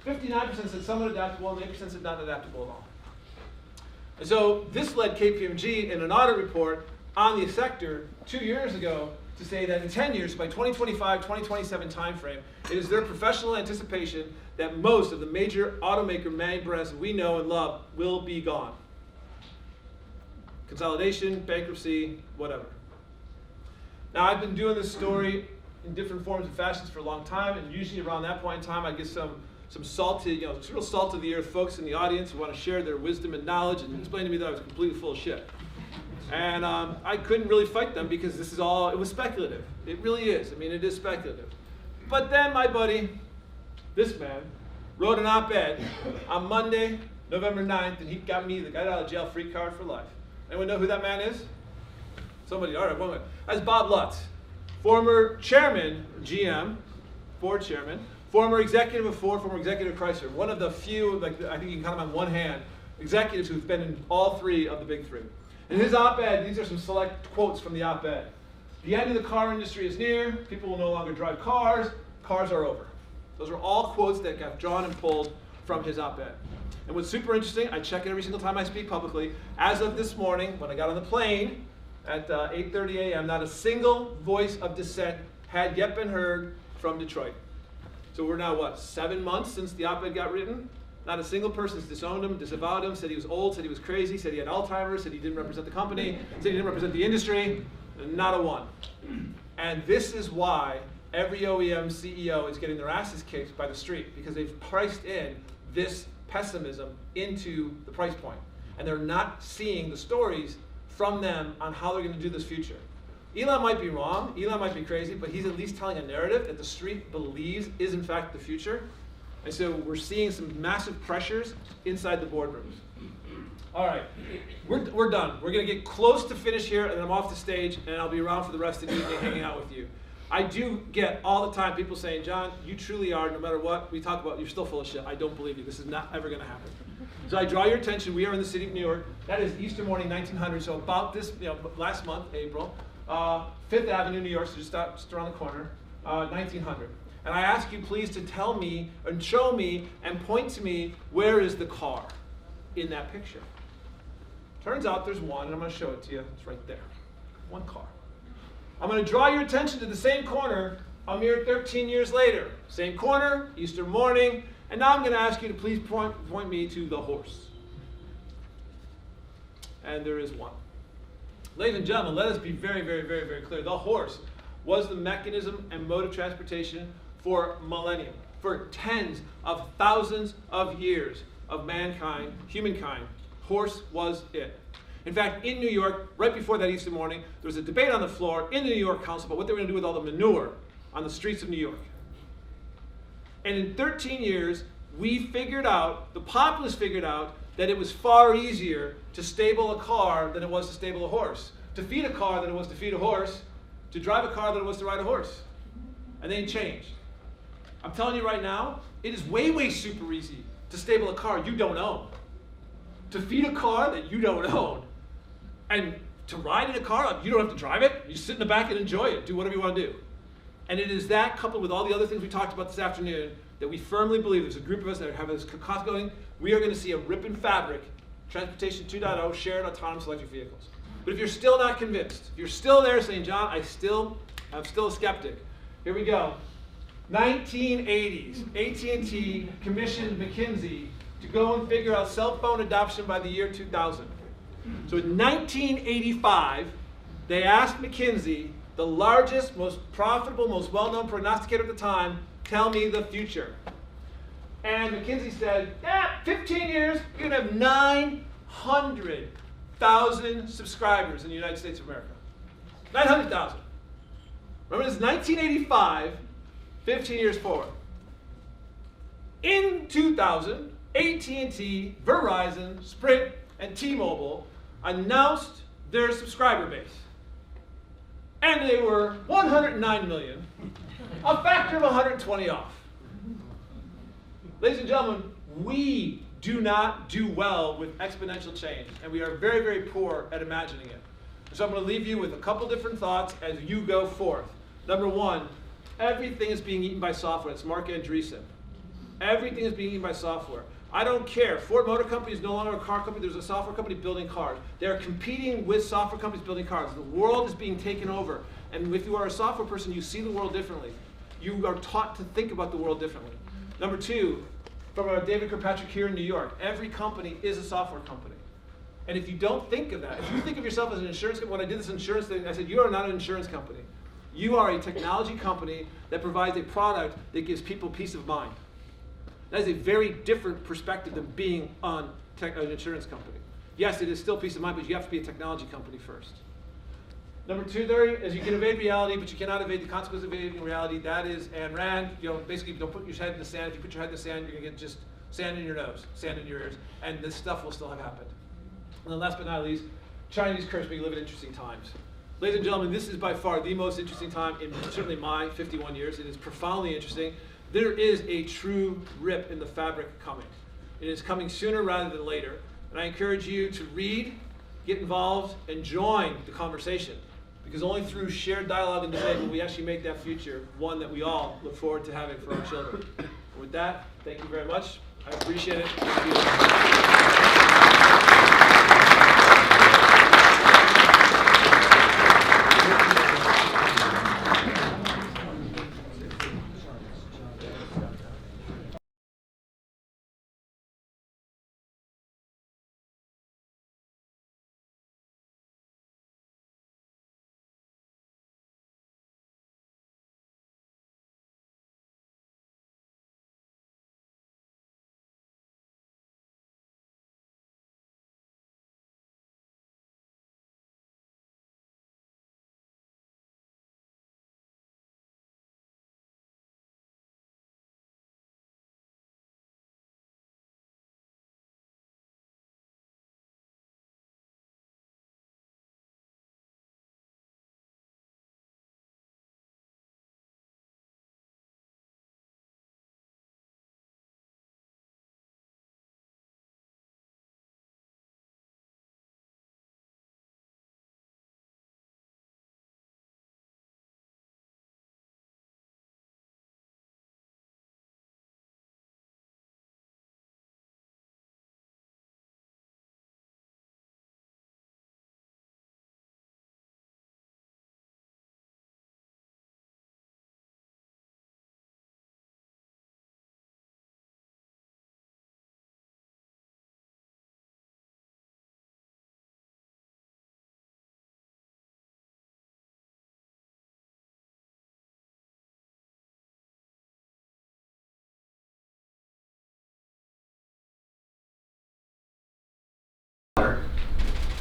59% said somewhat adaptable, and 8% said not adaptable at all. And so this led KPMG in an audit report on the sector 2 years ago to say that in 10 years, by 2025, 2027 timeframe, it is their professional anticipation that most of the major automaker main brands that we know and love will be gone. Consolidation, bankruptcy, whatever. Now, I've been doing this story in different forms and fashions for a long time, and usually around that point in time, I get some salted, real salt of the earth folks in the audience who want to share their wisdom and knowledge and explain to me that I was completely full of shit. And I couldn't really fight them because this is all, it was speculative. It really is. I mean, it is speculative. But then my buddy, this man, wrote an op-ed on Monday, November 9th, and he got me the get out of jail free card for life. Anyone know who that man is? Somebody, all right, one minute. That's Bob Lutz, former chairman, GM, board chairman, former executive of Ford, former executive of Chrysler. One of the few, I think you can count them on one hand, executives who've been in all three of the big three. In his op-ed, these are some select quotes from the op-ed. The end of the car industry is near. People will no longer drive cars. Cars are over. Those are all quotes that got drawn and pulled from his op-ed. And what's super interesting, I check it every single time I speak publicly. As of this morning, when I got on the plane at 8:30 a.m., not a single voice of dissent had yet been heard from Detroit. So we're now, what, 7 months since the op-ed got written? Not a single person's disowned him, disavowed him, said he was old, said he was crazy, said he had Alzheimer's, said he didn't represent the company, said he didn't represent the industry. Not a one. And this is why every OEM CEO is getting their asses kicked by the street, because they've priced in this pessimism into the price point. And they're not seeing the stories from them on how they're going to do this future. Elon might be wrong, Elon might be crazy, but he's at least telling a narrative that the street believes is in fact the future. And so we're seeing some massive pressures inside the boardrooms. All right, we're done. We're going to get close to finish here, and I'm off the stage, and I'll be around for the rest of the evening hanging out with you. I do get all the time people saying, John, you truly are, no matter what we talk about, you're still full of shit. I don't believe you. This is not ever going to happen. So I draw your attention. We are in the city of New York. That is Easter morning, 1900. So about this, last month, April, 5th Avenue, New York, so just around the corner, 1900. And I ask you please to tell me and show me and point to me, where is the car in that picture? Turns out there's one, and I'm going to show it to you. It's right there. One car. I'm going to draw your attention to the same corner a mere 13 years later. Same corner, Easter morning, and now I'm going to ask you to please point me to the horse. And there is one. Ladies and gentlemen, let us be very, very, very, very clear. The horse was the mechanism and mode of transportation for millennium, for tens of thousands of years of mankind, humankind. Horse was it. In fact, in New York, right before that Easter morning, there was a debate on the floor in the New York Council about what they were going to do with all the manure on the streets of New York. And in 13 years, the populace figured out that it was far easier to stable a car than it was to stable a horse, to feed a car than it was to feed a horse, to drive a car than it was to ride a horse. And they changed. I'm telling you right now, it is way, way super easy to stable a car you don't own, to feed a car that you don't own, and to ride in a car, you don't have to drive it. You sit in the back and enjoy it. Do whatever you want to do. And it is that, coupled with all the other things we talked about this afternoon, that we firmly believe, there's a group of us that have this cost going, we are going to see a rip and fabric, Transportation 2.0, shared autonomous electric vehicles. But if you're still not convinced, if you're still there saying, John, I'm still a skeptic, here we go. 1980s, AT&T commissioned McKinsey to go and figure out cell phone adoption by the year 2000. So in 1985, they asked McKinsey, the largest, most profitable, most well-known prognosticator at the time, tell me the future. And McKinsey said, 15 years, you're going to have 900,000 subscribers in the United States of America. 900,000. Remember, this is 1985, 15 years forward. In 2000, AT&T, Verizon, Sprint, and T-Mobile announced their subscriber base. And they were 109 million, a factor of 120 off. Ladies and gentlemen, we do not do well with exponential change, and we are very, very poor at imagining it. So I'm going to leave you with a couple different thoughts as you go forth. Number one, everything is being eaten by software. It's Mark Andreessen. Everything is being eaten by software. I don't care. Ford Motor Company is no longer a car company. There's a software company building cars. They're competing with software companies building cars. The world is being taken over. And if you are a software person, you see the world differently. You are taught to think about the world differently. Number two, from David Kirkpatrick here in New York, every company is a software company. And if you don't think of that, if you think of yourself as an insurance company, when I did this insurance thing, I said, you are not an insurance company. You are a technology company that provides a product that gives people peace of mind. That is a very different perspective than being an insurance company. Yes, it is still peace of mind, but you have to be a technology company first. Number two there is you can evade reality, but you cannot evade the consequences of evading reality. That is Ayn Rand. Basically, don't put your head in the sand. If you put your head in the sand, you're going to get just sand in your nose, sand in your ears, and this stuff will still have happened. And then last but not least, Chinese curse make you live in interesting times. Ladies and gentlemen, this is by far the most interesting time in certainly my 51 years. It is profoundly interesting. There is a true rip in the fabric coming. It is coming sooner rather than later. And I encourage you to read, get involved, and join the conversation. Because only through shared dialogue and debate will we actually make that future one that we all look forward to having for our children. And with that, thank you very much. I appreciate it. Thank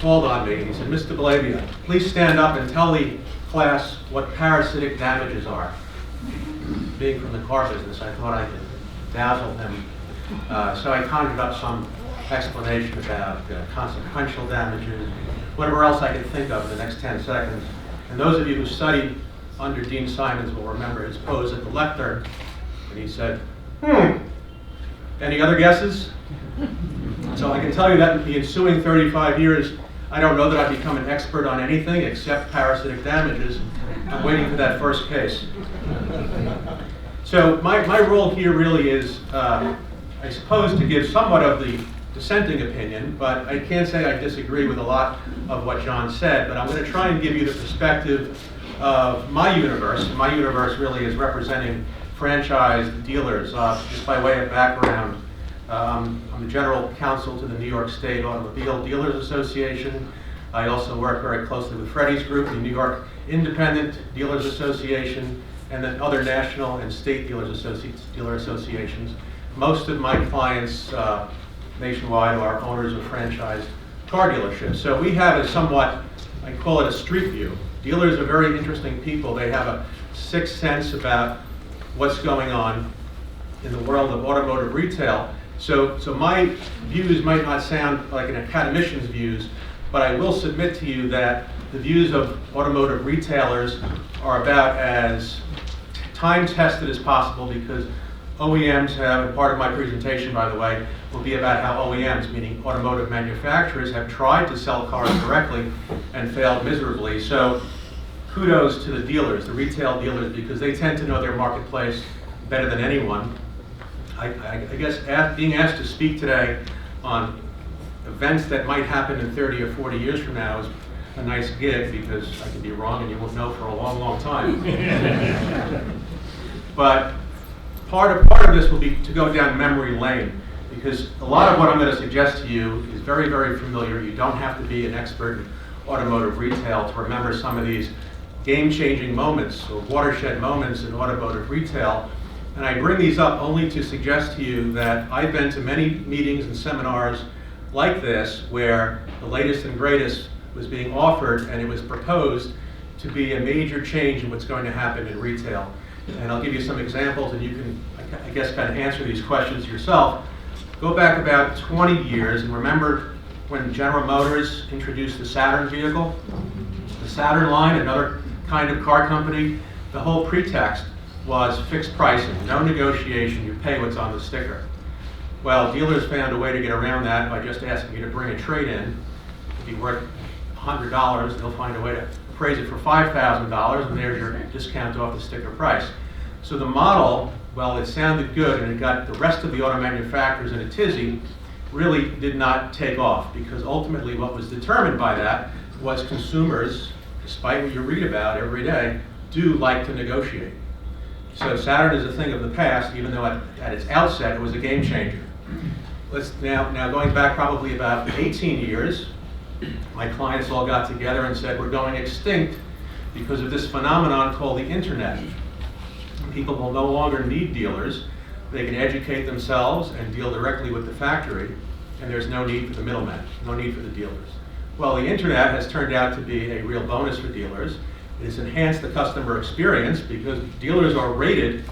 Called on me and he said, Mr. Balabia, please stand up and tell the class what parasitic damages are. Being from the car business, I thought I could dazzle him. So I conjured up some explanation about consequential damages, whatever else I could think of in the next 10 seconds. And those of you who studied under Dean Simons will remember his pose at the lectern. And he said, any other guesses? So I can tell you that in the ensuing 35 years, I don't know that I've become an expert on anything except parasitic damages. I'm waiting for that first case. So my role here really is, I suppose, to give somewhat of the dissenting opinion, but I can't say I disagree with a lot of what John said, but I'm going to try and give you the perspective of my universe. My universe really is representing franchised dealers. Just by way of background, I'm the general counsel to the New York State Automobile Dealers Association. I also work very closely with Freddie's Group, the New York Independent Dealers Association, and then other national and state dealer associations. Most of my clients nationwide are owners of franchised car dealerships. So we have a somewhat, I call it a street view. Dealers are very interesting people. They have a sixth sense about what's going on in the world of automotive retail. So my views might not sound like an academician's views, but I will submit to you that the views of automotive retailers are about as time-tested as possible, because OEMs have, and part of my presentation, by the way, will be about how OEMs, meaning automotive manufacturers, have tried to sell cars directly and failed miserably. So kudos to the dealers, the retail dealers, because they tend to know their marketplace better than anyone. I guess being asked to speak today on events that might happen in 30 or 40 years from now is a nice gig, because I could be wrong and you won't know for a long, long time. But part of this will be to go down memory lane, because a lot of what I'm going to suggest to you is very, very familiar. You don't have to be an expert in automotive retail to remember some of these game-changing moments or watershed moments in automotive retail. And I bring these up only to suggest to you that I've been to many meetings and seminars like this where the latest and greatest was being offered, and it was proposed to be a major change in what's going to happen in retail. And I'll give you some examples, and you can, I guess, kind of answer these questions yourself. Go back about 20 years, and remember when General Motors introduced the Saturn vehicle? The Saturn line, another kind of car company, the whole pretext was fixed pricing, no negotiation, you pay what's on the sticker. Well, dealers found a way to get around that by just asking you to bring a trade-in. If you worth $100, they'll find a way to appraise it for $5,000, and there's your discount off the sticker price. So the model, well, it sounded good and it got the rest of the auto manufacturers in a tizzy, really did not take off, because ultimately what was determined by that was consumers, despite what you read about every day, do like to negotiate. So Saturn is a thing of the past, even though at its outset it was a game changer. Let's now going back probably about 18 years, my clients all got together and said, we're going extinct because of this phenomenon called the internet. People will no longer need dealers. They can educate themselves and deal directly with the factory, and there's no need for the middlemen, no need for the dealers. Well, the internet has turned out to be a real bonus for dealers. It has enhanced the customer experience because dealers are rated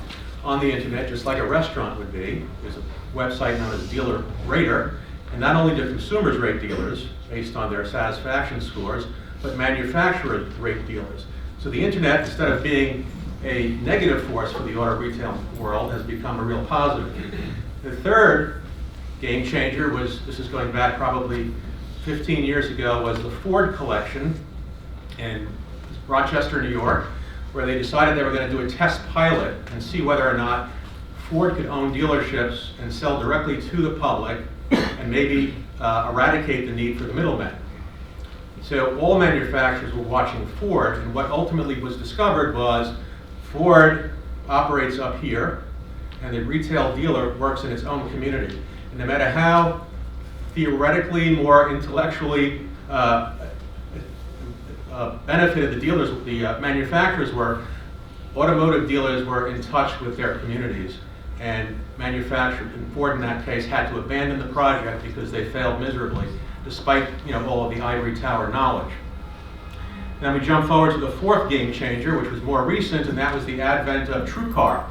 on the internet just like a restaurant would be. There's a website known as Dealer Rater, and not only do consumers rate dealers based on their satisfaction scores, but manufacturers rate dealers. So the internet, instead of being a negative force for the auto retail world, has become a real positive. The third game changer was, this is going back probably 15 years ago, was the Ford collection in Rochester, New York, where they decided they were going to do a test pilot and see whether or not Ford could own dealerships and sell directly to the public and maybe eradicate the need for the middlemen. So all manufacturers were watching Ford, and what ultimately was discovered was Ford operates up here, and the retail dealer works in its own community. And no matter how theoretically, more intellectually benefited the dealers, the manufacturers were, automotive dealers were in touch with their communities, and manufacturers, and Ford in that case, had to abandon the project because they failed miserably, despite all of the ivory tower knowledge. Then we jump forward to the fourth game changer, which was more recent, and that was the advent of TrueCar.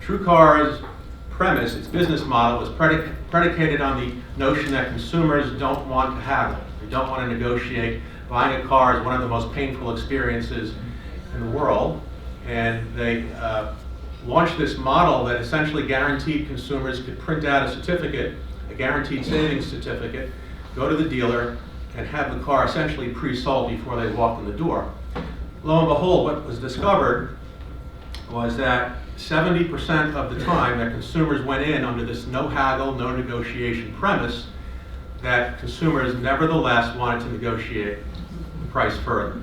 TrueCar's premise, its business model, was predicated on the notion that consumers don't want to haggle. They don't want to negotiate. Buying a car is one of the most painful experiences in the world, and they launched this model that essentially guaranteed consumers could print out a certificate, a guaranteed savings certificate, go to the dealer, and have the car essentially pre-sold before they walked in the door. Lo and behold, what was discovered was that 70% of the time that consumers went in under this no haggle, no negotiation premise, that consumers nevertheless wanted to negotiate the price further.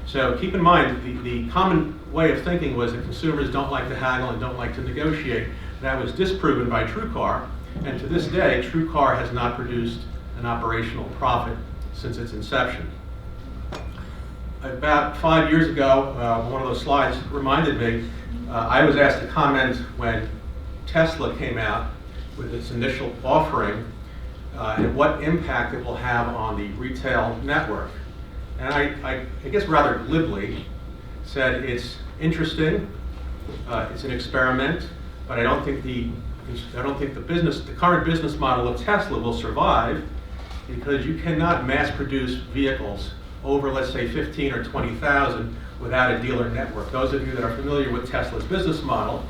So keep in mind, the common way of thinking was that consumers don't like to haggle and don't like to negotiate. That was disproven by TrueCar, and to this day, TrueCar has not produced an operational profit since its inception. About 5 years ago, one of those slides reminded me, I was asked to comment when Tesla came out with its initial offering and what impact it will have on the retail network. And I guess rather glibly said it's interesting, it's an experiment, but I don't think the current business model of Tesla will survive, because you cannot mass produce vehicles over, let's say, 15 or 20,000 without a dealer network. Those of you that are familiar with Tesla's business model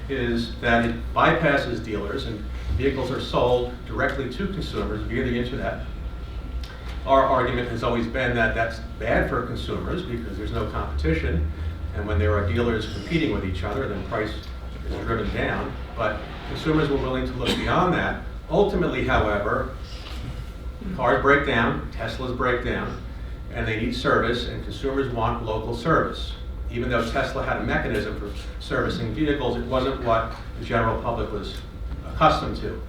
is that it bypasses dealers and vehicles are sold directly to consumers via the internet. Our argument has always been that that's bad for consumers because there's no competition, and when there are dealers competing with each other, then price is driven down, but consumers were willing to look beyond that. Ultimately, however, cars break down, Teslas break down, and they need service, and consumers want local service. Even though Tesla had a mechanism for servicing vehicles, it wasn't what the general public was accustomed to.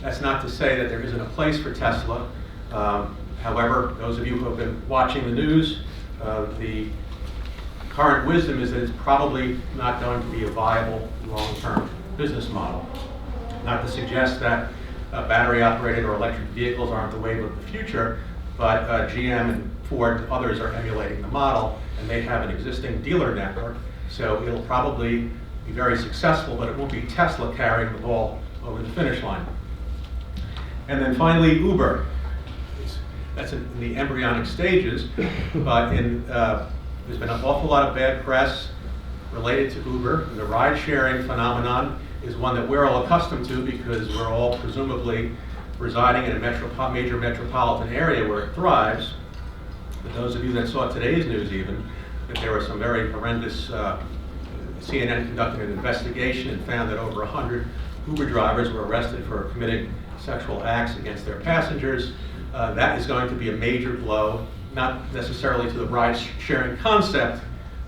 That's not to say that there isn't a place for Tesla. However, those of you who have been watching the news, the current wisdom is that it's probably not going to be a viable long-term business model. Not to suggest that battery-operated or electric vehicles aren't the wave of the future, but GM and Ford and others are emulating the model, and they have an existing dealer network, so it'll probably be very successful, but it won't be Tesla carrying the ball over the finish line. And then finally, Uber. That's in the embryonic stages, but there's been an awful lot of bad press related to Uber. And the ride-sharing phenomenon is one that we're all accustomed to because we're all presumably residing in a major metropolitan area where it thrives. But those of you that saw today's news even, that there were some very horrendous, CNN conducted an investigation and found that over 100 Uber drivers were arrested for committing sexual acts against their passengers. That is going to be a major blow, not necessarily to the ride-sharing concept,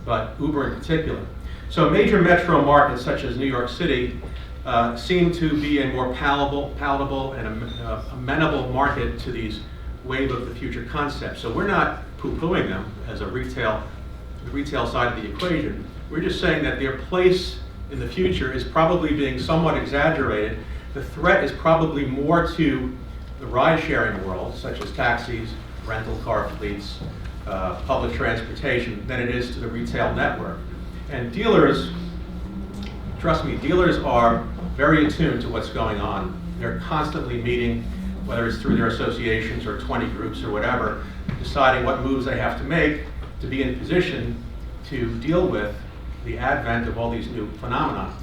but Uber in particular. So major metro markets such as New York City seem to be a more palatable and amenable market to these wave of the future concepts. So we're not poo-pooing them as the retail side of the equation. We're just saying that their place in the future is probably being somewhat exaggerated. The threat is probably more to the ride-sharing world, such as taxis, rental car fleets, public transportation, than it is to the retail network. And dealers, trust me, dealers are very attuned to what's going on. They're constantly meeting, whether it's through their associations or 20 groups or whatever, deciding what moves they have to make to be in position to deal with the advent of all these new phenomena.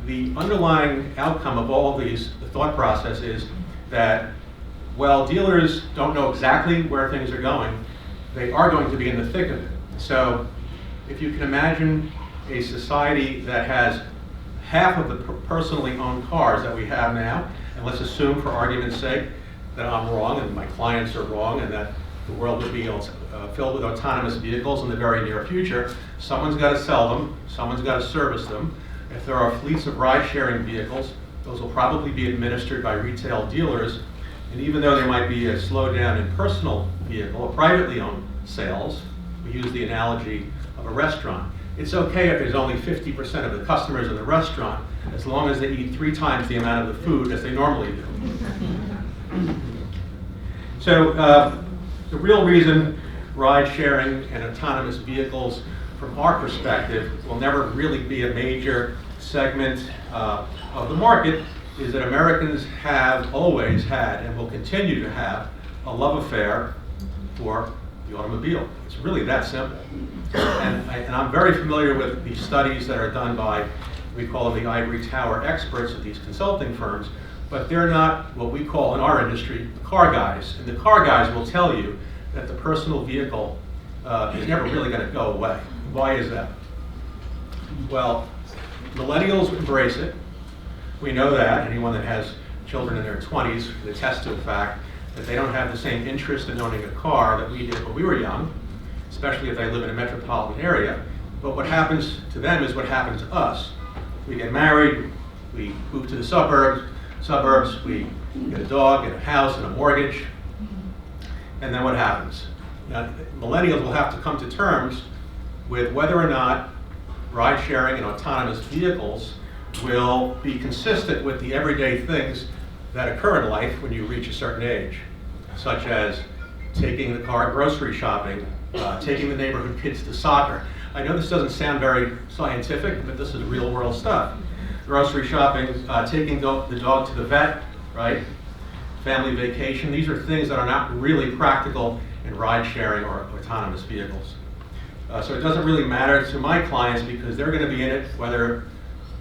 The underlying outcome of all of these, the thought process is that, well, dealers don't know exactly where things are going, they are going to be in the thick of it. So if you can imagine a society that has half of the personally owned cars that we have now, and let's assume for argument's sake that I'm wrong and my clients are wrong and that the world will be filled with autonomous vehicles in the very near future, someone's got to sell them, someone's got to service them. If there are fleets of ride-sharing vehicles, those will probably be administered by retail dealers. And even though there might be a slowdown in personal vehicle or privately owned sales, we use the analogy of a restaurant. It's okay if there's only 50% of the customers in the restaurant, as long as they eat 3 times the amount of the food as they normally do. So the real reason ride-sharing and autonomous vehicles, from our perspective, will never really be a major segment of the market is that Americans have always had and will continue to have a love affair for the automobile. It's really that simple. And I'm very familiar with the studies that are done by, we call them the ivory tower experts of these consulting firms, but they're not what we call in our industry the car guys. And the car guys will tell you that the personal vehicle is never really going to go away. Why is that? Well, millennials embrace it. We know that. Anyone that has children in their 20s can attest to the fact that they don't have the same interest in owning a car that we did when we were young, especially if they live in a metropolitan area. But what happens to them is what happened to us. We get married, we move to the suburbs, we get a dog, get a house, and a mortgage, and then what happens? Now, millennials will have to come to terms with whether or not ride-sharing and autonomous vehicles will be consistent with the everyday things that occur in life when you reach a certain age, such as taking the car grocery shopping, taking the neighborhood kids to soccer. I know this doesn't sound very scientific, but this is real world stuff. Grocery shopping, taking the dog to the vet, right? Family vacation. These are things that are not really practical in ride sharing or autonomous vehicles. So it doesn't really matter to my clients because they're going to be in it whether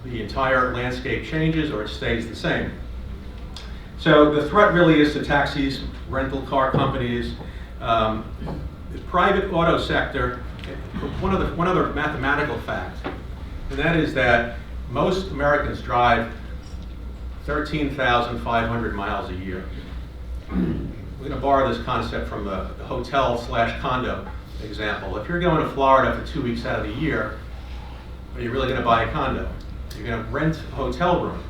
the entire landscape changes or it stays the same. So the threat really is to taxis, rental car companies, the private auto sector. One other mathematical fact, and that is that most Americans drive 13,500 miles a year. We're going to borrow this concept from the hotel/condo example. If you're going to Florida for 2 weeks out of the year, are you really going to buy a condo? You're going to rent a hotel room.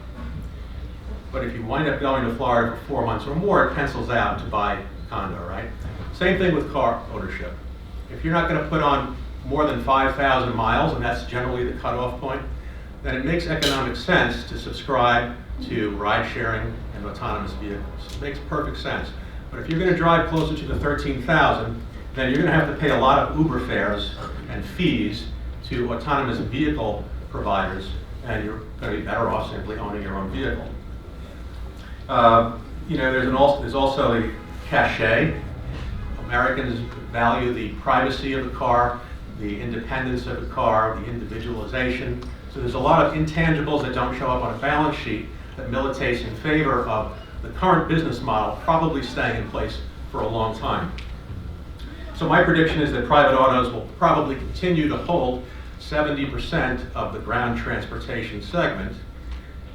But if you wind up going to Florida for 4 months or more, it pencils out to buy a condo, right? Same thing with car ownership. If you're not going to put on more than 5,000 miles, and that's generally the cutoff point, then it makes economic sense to subscribe to ride sharing and autonomous vehicles. It makes perfect sense. But if you're going to drive closer to the 13,000, then you're going to have to pay a lot of Uber fares and fees to autonomous vehicle providers, and you're going to be better off simply owning your own vehicle. There's also a cachet. Americans value the privacy of the car, the independence of the car, the individualization. So there's a lot of intangibles that don't show up on a balance sheet that militates in favor of the current business model probably staying in place for a long time. So my prediction is that private autos will probably continue to hold 70% of the ground transportation segment,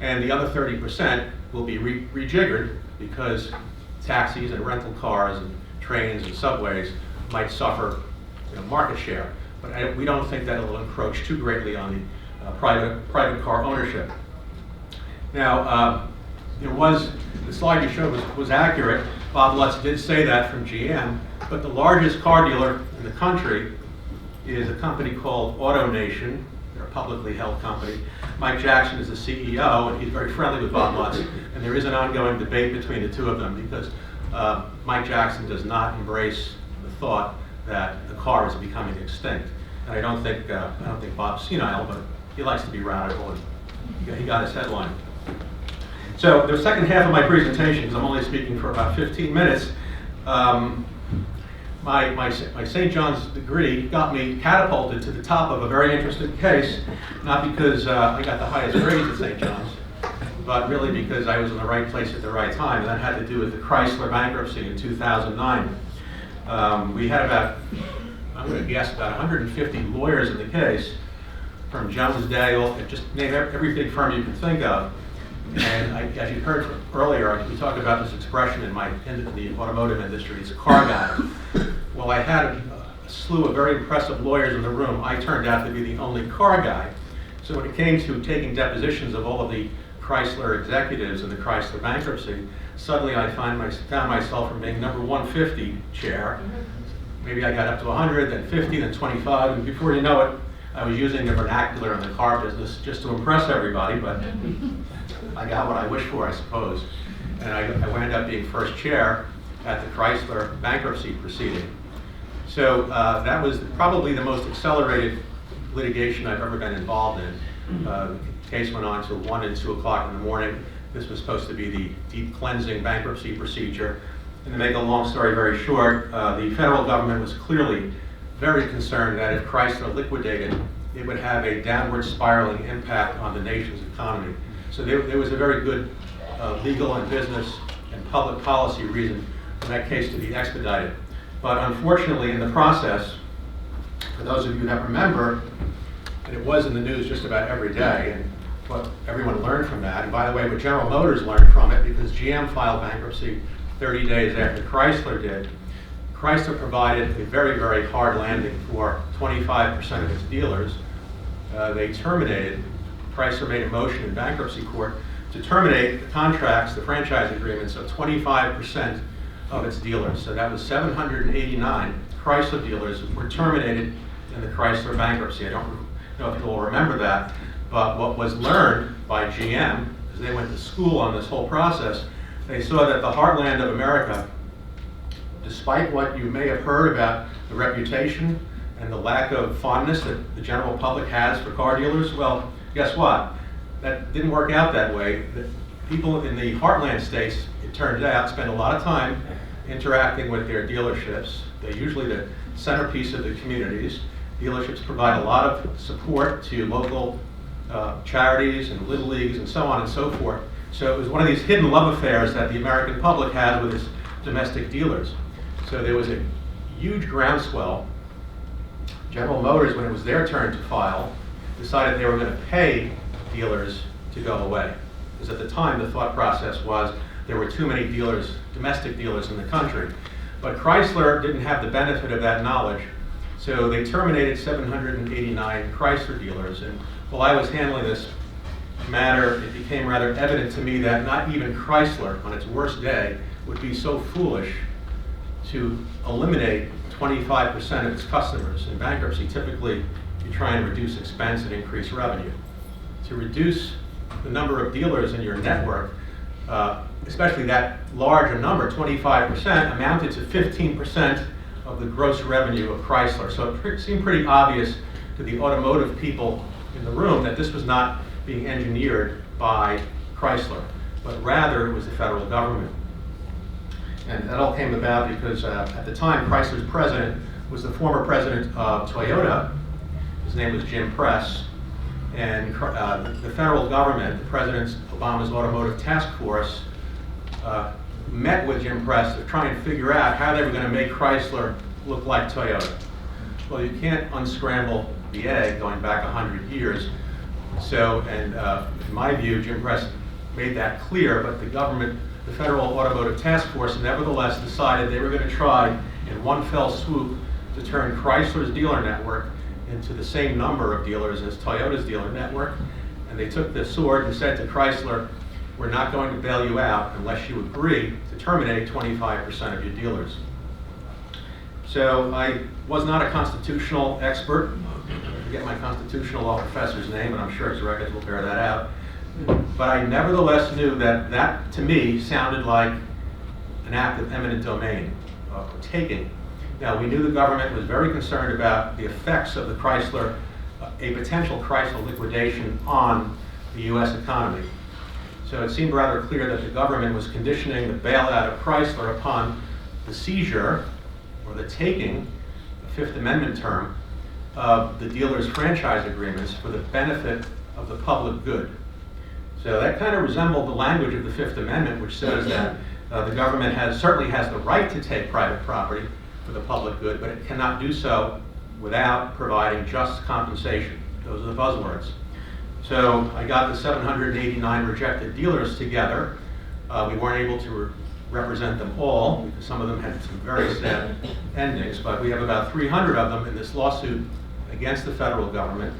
and the other 30% will be rejiggered because taxis and rental cars and trains and subways might suffer market share. But we don't think that it will encroach too greatly on the private car ownership. Now, the slide you showed was accurate. Bob Lutz did say that from GM, but the largest car dealer in the country is a company called AutoNation. They're a publicly held company. Mike Jackson is the CEO, and he's very friendly with Bob Lutz. And there is an ongoing debate between the two of them because Mike Jackson does not embrace the thought that the car is becoming extinct. And I don't think Bob's senile, but he likes to be radical, and he got his headline. So the second half of my presentation, because I'm only speaking for about 15 minutes, my St. John's degree got me catapulted to the top of a very interesting case, not because I got the highest grades at St. John's, but really because I was in the right place at the right time. And that had to do with the Chrysler bankruptcy in 2009. We had I'm going to guess about 150 lawyers in the case, from Jones Day, just name every big firm you can think of. And as you heard earlier, we talked about this expression in the automotive industry, it's a car guy. Well, I had a slew of very impressive lawyers in the room. I turned out to be the only car guy. So when it came to taking depositions of all of the Chrysler executives in the Chrysler bankruptcy, suddenly I found myself from being number 150 chair. Maybe I got up to 100, then 50, then 25, and before you know it, I was using the vernacular in the car business just to impress everybody, but I got what I wished for, I suppose. And I wound up being first chair at the Chrysler bankruptcy proceeding. So that was probably the most accelerated litigation I've ever been involved in. The case went on till 1 and 2 o'clock in the morning. This was supposed to be the deep cleansing bankruptcy procedure. And to make a long story very short, the federal government was clearly very concerned that if Chrysler liquidated, it would have a downward spiraling impact on the nation's economy. So there was a very good legal and business and public policy reason for that case to be expedited. But unfortunately, in the process, for those of you that remember, and it was in the news just about every day, and what everyone learned from that, and by the way, what General Motors learned from it, because GM filed bankruptcy 30 days after Chrysler did, Chrysler provided a very, very hard landing for 25% of its dealers. They terminated, Chrysler made a motion in bankruptcy court to terminate the contracts, the franchise agreements of 25% of its dealers. So that was 789 Chrysler dealers were terminated in the Chrysler bankruptcy. I don't know if you all remember that, but what was learned by GM, because they went to school on this whole process, they saw that the heartland of America, despite what you may have heard about the reputation and the lack of fondness that the general public has for car dealers, well, guess what? That didn't work out that way. The people in the heartland states, it turned out, spend a lot of time interacting with their dealerships. They're usually the centerpiece of the communities. Dealerships provide a lot of support to local charities and little leagues and so on and so forth. So it was one of these hidden love affairs that the American public had with its domestic dealers. So there was a huge groundswell. General Motors, when it was their turn to file, decided they were going to pay dealers to go away. Because at the time, the thought process was there were too many dealers, domestic dealers in the country. But Chrysler didn't have the benefit of that knowledge, so they terminated 789 Chrysler dealers. And while I was handling this matter, it became rather evident to me that not even Chrysler, on its worst day, would be so foolish to eliminate 25% of its customers. In bankruptcy, typically, you try and reduce expense and increase revenue. To reduce the number of dealers in your network, especially that large a number, 25%, amounted to 15% of the gross revenue of Chrysler. So it seemed pretty obvious to the automotive people in the room that this was not being engineered by Chrysler, but rather it was the federal government. And that all came about because at the time, Chrysler's president was the former president of Toyota. His name was Jim Press. And the federal government, the President Obama's Automotive Task Force, met with Jim Press to try and figure out how they were going to make Chrysler look like Toyota. Well, you can't unscramble the egg going back 100 years. So, and in my view, Jim Press made that clear, but the government, the Federal Automotive Task Force, nevertheless decided they were going to try in one fell swoop to turn Chrysler's dealer network into the same number of dealers as Toyota's dealer network. And they took the sword and said to Chrysler, we're not going to bail you out unless you agree to terminate 25% of your dealers. So I was not a constitutional expert. I forget my constitutional law professor's name, and I'm sure his records will bear that out. But I nevertheless knew that that, to me, sounded like an act of eminent domain, or taking. Now, we knew the government was very concerned about the effects of the Chrysler, a potential Chrysler liquidation on the U.S. economy. So it seemed rather clear that the government was conditioning the bailout of Chrysler upon the seizure, or the taking, the Fifth Amendment term, of the dealers' franchise agreements for the benefit of the public good. So that kind of resembled the language of the Fifth Amendment, which says that the government certainly has the right to take private property for the public good, but it cannot do so without providing just compensation. Those are the buzzwords. So I got the 789 rejected dealers together. We weren't able to represent them all because some of them had some very sad endings, but we have about 300 of them in this lawsuit against the federal government.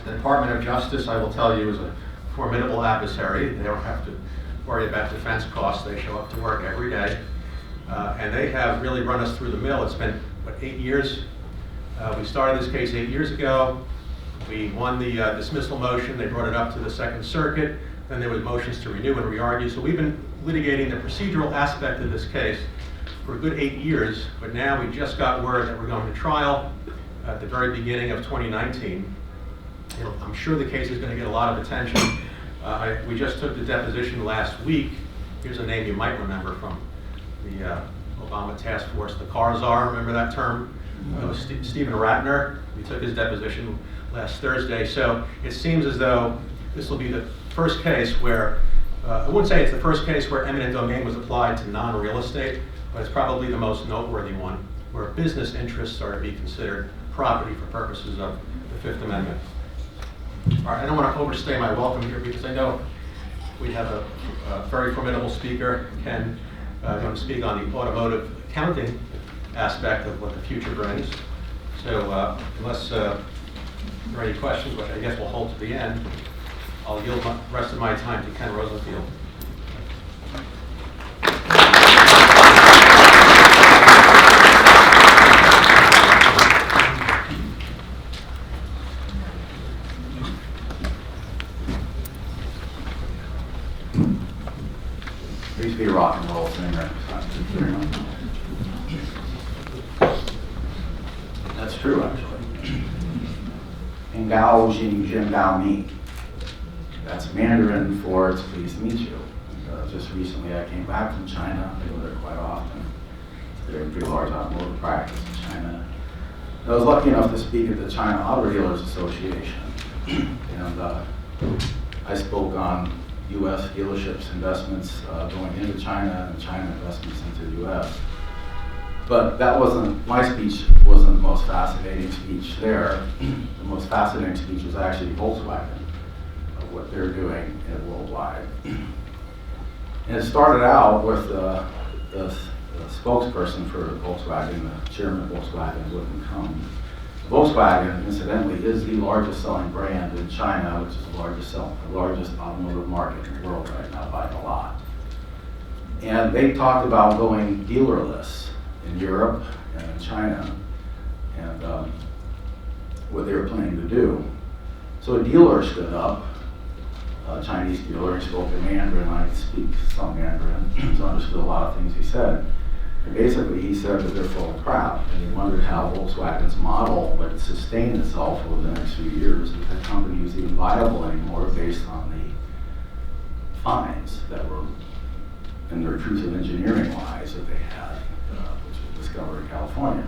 The Department of Justice, I will tell you, is a formidable adversary. They don't have to worry about defense costs. They show up to work every day. And they have really run us through the mill. It's been, what, 8 years? We started this case 8 years ago. We won the dismissal motion. They brought it up to the Second Circuit. Then there was motions to renew and re-argue. So we've been litigating the procedural aspect of this case for a good 8 years, but now we just got word that we're going to trial at the very beginning of 2019. I'm sure the case is going to get a lot of attention. We just took the deposition last week. Here's a name you might remember from the Obama task force, the car czar, remember that term? Stephen Ratner. We took his deposition last Thursday. So it seems as though this will be the first case where, I wouldn't say it's the first case where eminent domain was applied to non-real estate, but it's probably the most noteworthy one, where business interests are to be considered property for purposes of the Fifth Amendment. All right, I don't want to overstay my welcome here because I know we have a very formidable speaker, Ken, going to speak on the automotive accounting aspect of what the future brings. So unless there are any questions, which I guess we'll hold to the end, I'll yield the rest of my time to Ken Rosenfield. I used to be a rock and roll singer. That's true, actually. And Gao Jing Jin Gao Mi. That's Mandarin for it's pleased to meet you. Just recently I came back from China. I go there quite often. They're a pretty large automotive practice in China. I was lucky enough to speak at the China Auto Dealers Association. And I spoke on U.S. dealerships investments going into China and China investments into the U.S. But that wasn't, my speech wasn't the most fascinating speech there. The most fascinating speech was actually Volkswagen. what they're doing worldwide. And it started out with the spokesperson for Volkswagen, the chairman of Volkswagen wouldn't come. Volkswagen, incidentally, is the largest selling brand in China, which is the largest automotive market in the world right now by a lot. And they talked about going dealerless in Europe and in China, and what they were planning to do. So a dealer stood up, a Chinese dealer, he spoke in Mandarin. I speak some Mandarin, so I understood a lot of things he said. And basically he said that they're full of crap, and he wondered how Volkswagen's model would sustain itself over the next few years, if the company was even viable anymore based on the fines that were in their truth in engineering lies that they had, which was discovered in California.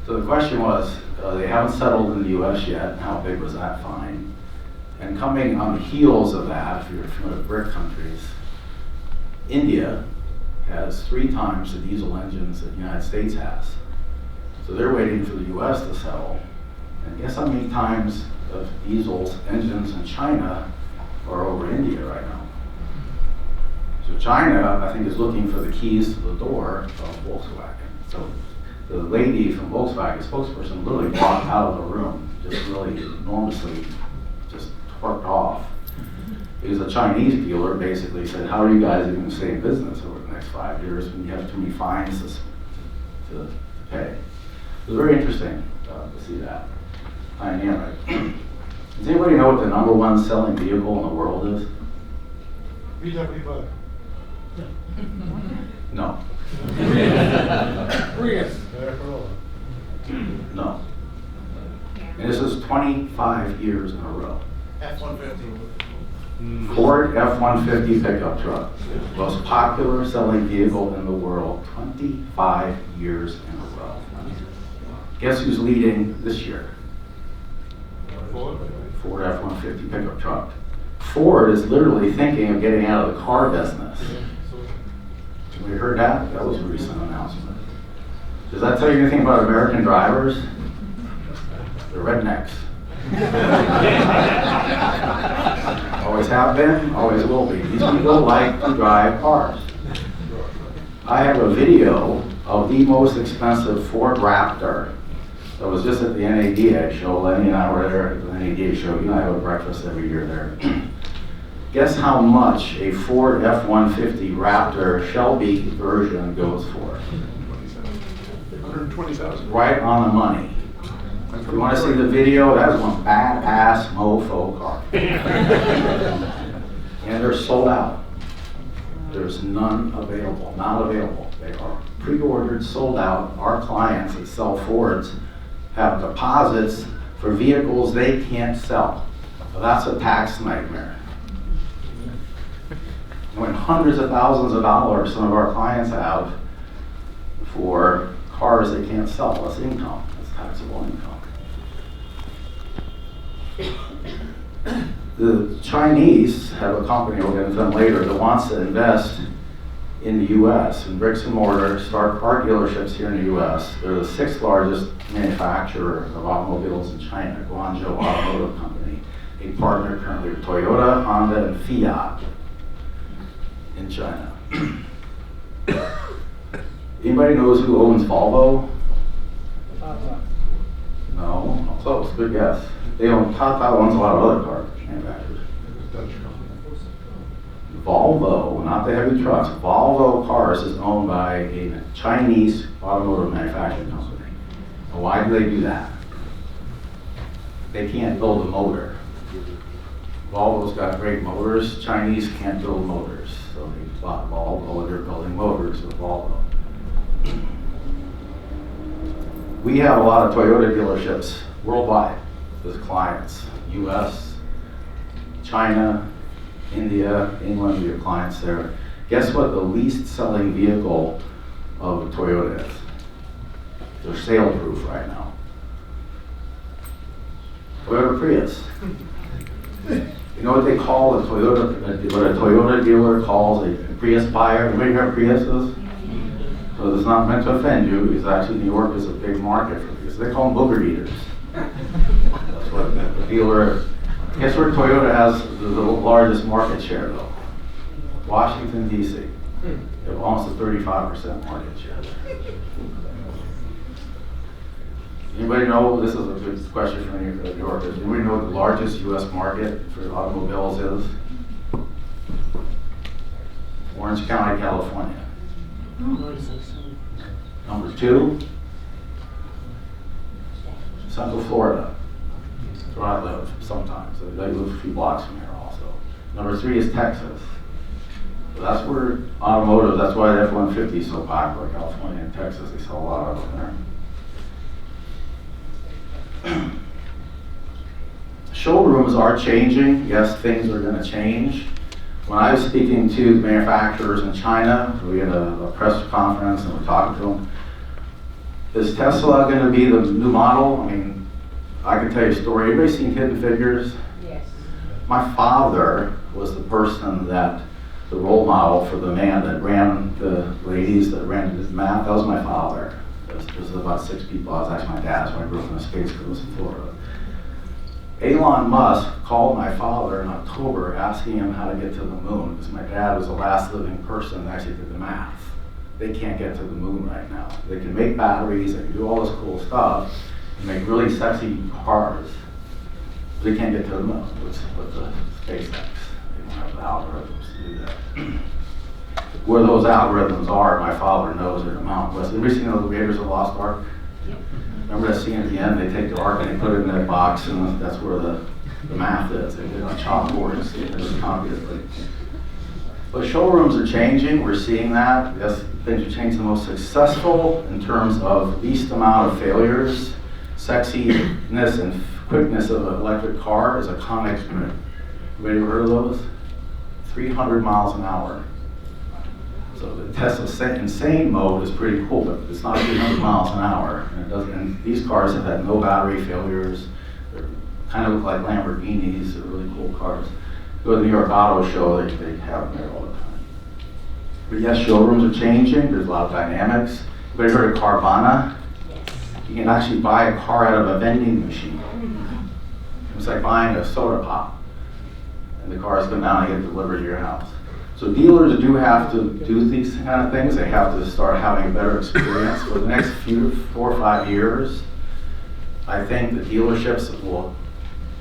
So the question was, they haven't settled in the US yet, how big was that fine? And coming on the heels of that, if you're familiar with BRIC countries, India has 3 times the diesel engines that the United States has. So they're waiting for the US to settle. And guess how many times of diesel engines in China are over India right now? So China, I think, is looking for the keys to the door of Volkswagen. So the lady from Volkswagen, spokesperson, literally walked out of the room, just really enormously just torqued off. Because a Chinese dealer basically said, how are you guys even going to stay in business over the next 5 years when you have too many fines to pay? It was very interesting to see that dynamic. Does anybody know what the #1 selling vehicle in the world is? VW. No. Prius. No. And this is 25 years in a row. F-150. Ford F-150 pickup truck, most popular selling vehicle in the world, 25 years in a row. Guess who's leading this year? Ford F-150 pickup truck. Ford is literally thinking of getting out of the car business. We heard that? That was a recent announcement. Does that tell you anything about American drivers? They're rednecks. Always have been, always will be. These people like to drive cars. I have a video of the most expensive Ford Raptor that was just at the NADA show. Lenny and I were there at the NADA show. You and I have a breakfast every year there. Guess how much a Ford F-150 Raptor Shelby version goes for? $120,000. Right on the money. If you want to see the video, that's one badass mofo car. And they're sold out. There's none available, not available. They are pre-ordered, sold out. Our clients that sell Fords have deposits for vehicles they can't sell. So that's a tax nightmare. When hundreds of thousands of dollars some of our clients have for cars they can't sell, that's income, that's taxable income. The Chinese have a company, we'll get into them later, that wants to invest in the US, in bricks and mortar, start car dealerships here in the US. They're the 6th largest manufacturer of automobiles in China, Guangzhou Automotive Company. A partner currently with Toyota, Honda, and Fiat in China. Anybody knows who owns Volvo? No? Close, good guess. They own, Tata owns a lot of other car manufacturers. Volvo, not the heavy trucks, Volvo Cars is owned by a Chinese automotive manufacturing company. And why do they do that? They can't build a motor. Volvo's got great motors, Chinese can't build motors. So they bought Volvo, they're building motors with Volvo. We have a lot of Toyota dealerships worldwide with clients, US, China, India, England, we have clients there. Guess what the least selling vehicle of a Toyota is? They're sale proof right now. Toyota Prius. You know what they call a Toyota, what a Toyota dealer calls a Prius buyer? Anybody heard of Priuses? So it's not meant to offend you, because actually New York is a big market for Prius. They call them booger eaters. That's what the dealer Guess where Toyota has the largest market share though? Washington, D.C. They have almost a 35% market share. Anybody know, this is a good question for New Yorkers, anybody know what the largest U.S. market for automobiles is? Orange County, California. Number 2, Central Florida. That's where I live sometimes. I live a few blocks from here also. Number 3 is Texas. So that's where automotive, that's why the F-150 is so popular. California and Texas, they sell a lot of them there. Showrooms are changing. Yes, things are going to change. When I was speaking to the manufacturers in China, we had a press conference and we're talking to them. Is Tesla going to be the new model? I mean, I can tell you a story. Anybody seen Hidden Figures? Yes. My father was the person that, the role model for the man that ran the ladies that ran the math. That was my father. There's about 6 people. I was actually my dad, so I grew up in the Space Coast in Florida. Elon Musk called my father in October asking him how to get to the moon, because my dad was the last living person that actually did the math. They can't get to the moon right now. They can make batteries, they can do all this cool stuff, and make really sexy cars, but they can't get to the moon with the SpaceX. They don't have the algorithms to do that. Where those algorithms are, my father knows they're in the Mountain West. Have you seen the Raiders of the Lost Ark? Remember that scene at the end? They take the ark and they put it in that box, and that's where the math is. They did it on chalkboards, there's a copy of it. But showrooms are changing. We're seeing that. Yes, things are changing. The most successful in terms of least amount of failures, sexiness and quickness of an electric car is a Conex unit. Anybody ever heard of those? 300 miles an hour. So the Tesla insane mode is pretty cool, but it's not 300 miles an hour. And these cars have had no battery failures. They're kind of look like Lamborghinis. They're really cool cars. Go to the New York Auto Show, they have them there all the time. But yes, showrooms are changing. There's a lot of dynamics. Anybody heard of Carvana? Yes. You can actually buy a car out of a vending machine. It's like buying a soda pop. And the cars come down and get delivered to your house. So dealers do have to do these kind of things. They have to start having a better experience. For the next 4 or 5 years, I think the dealerships will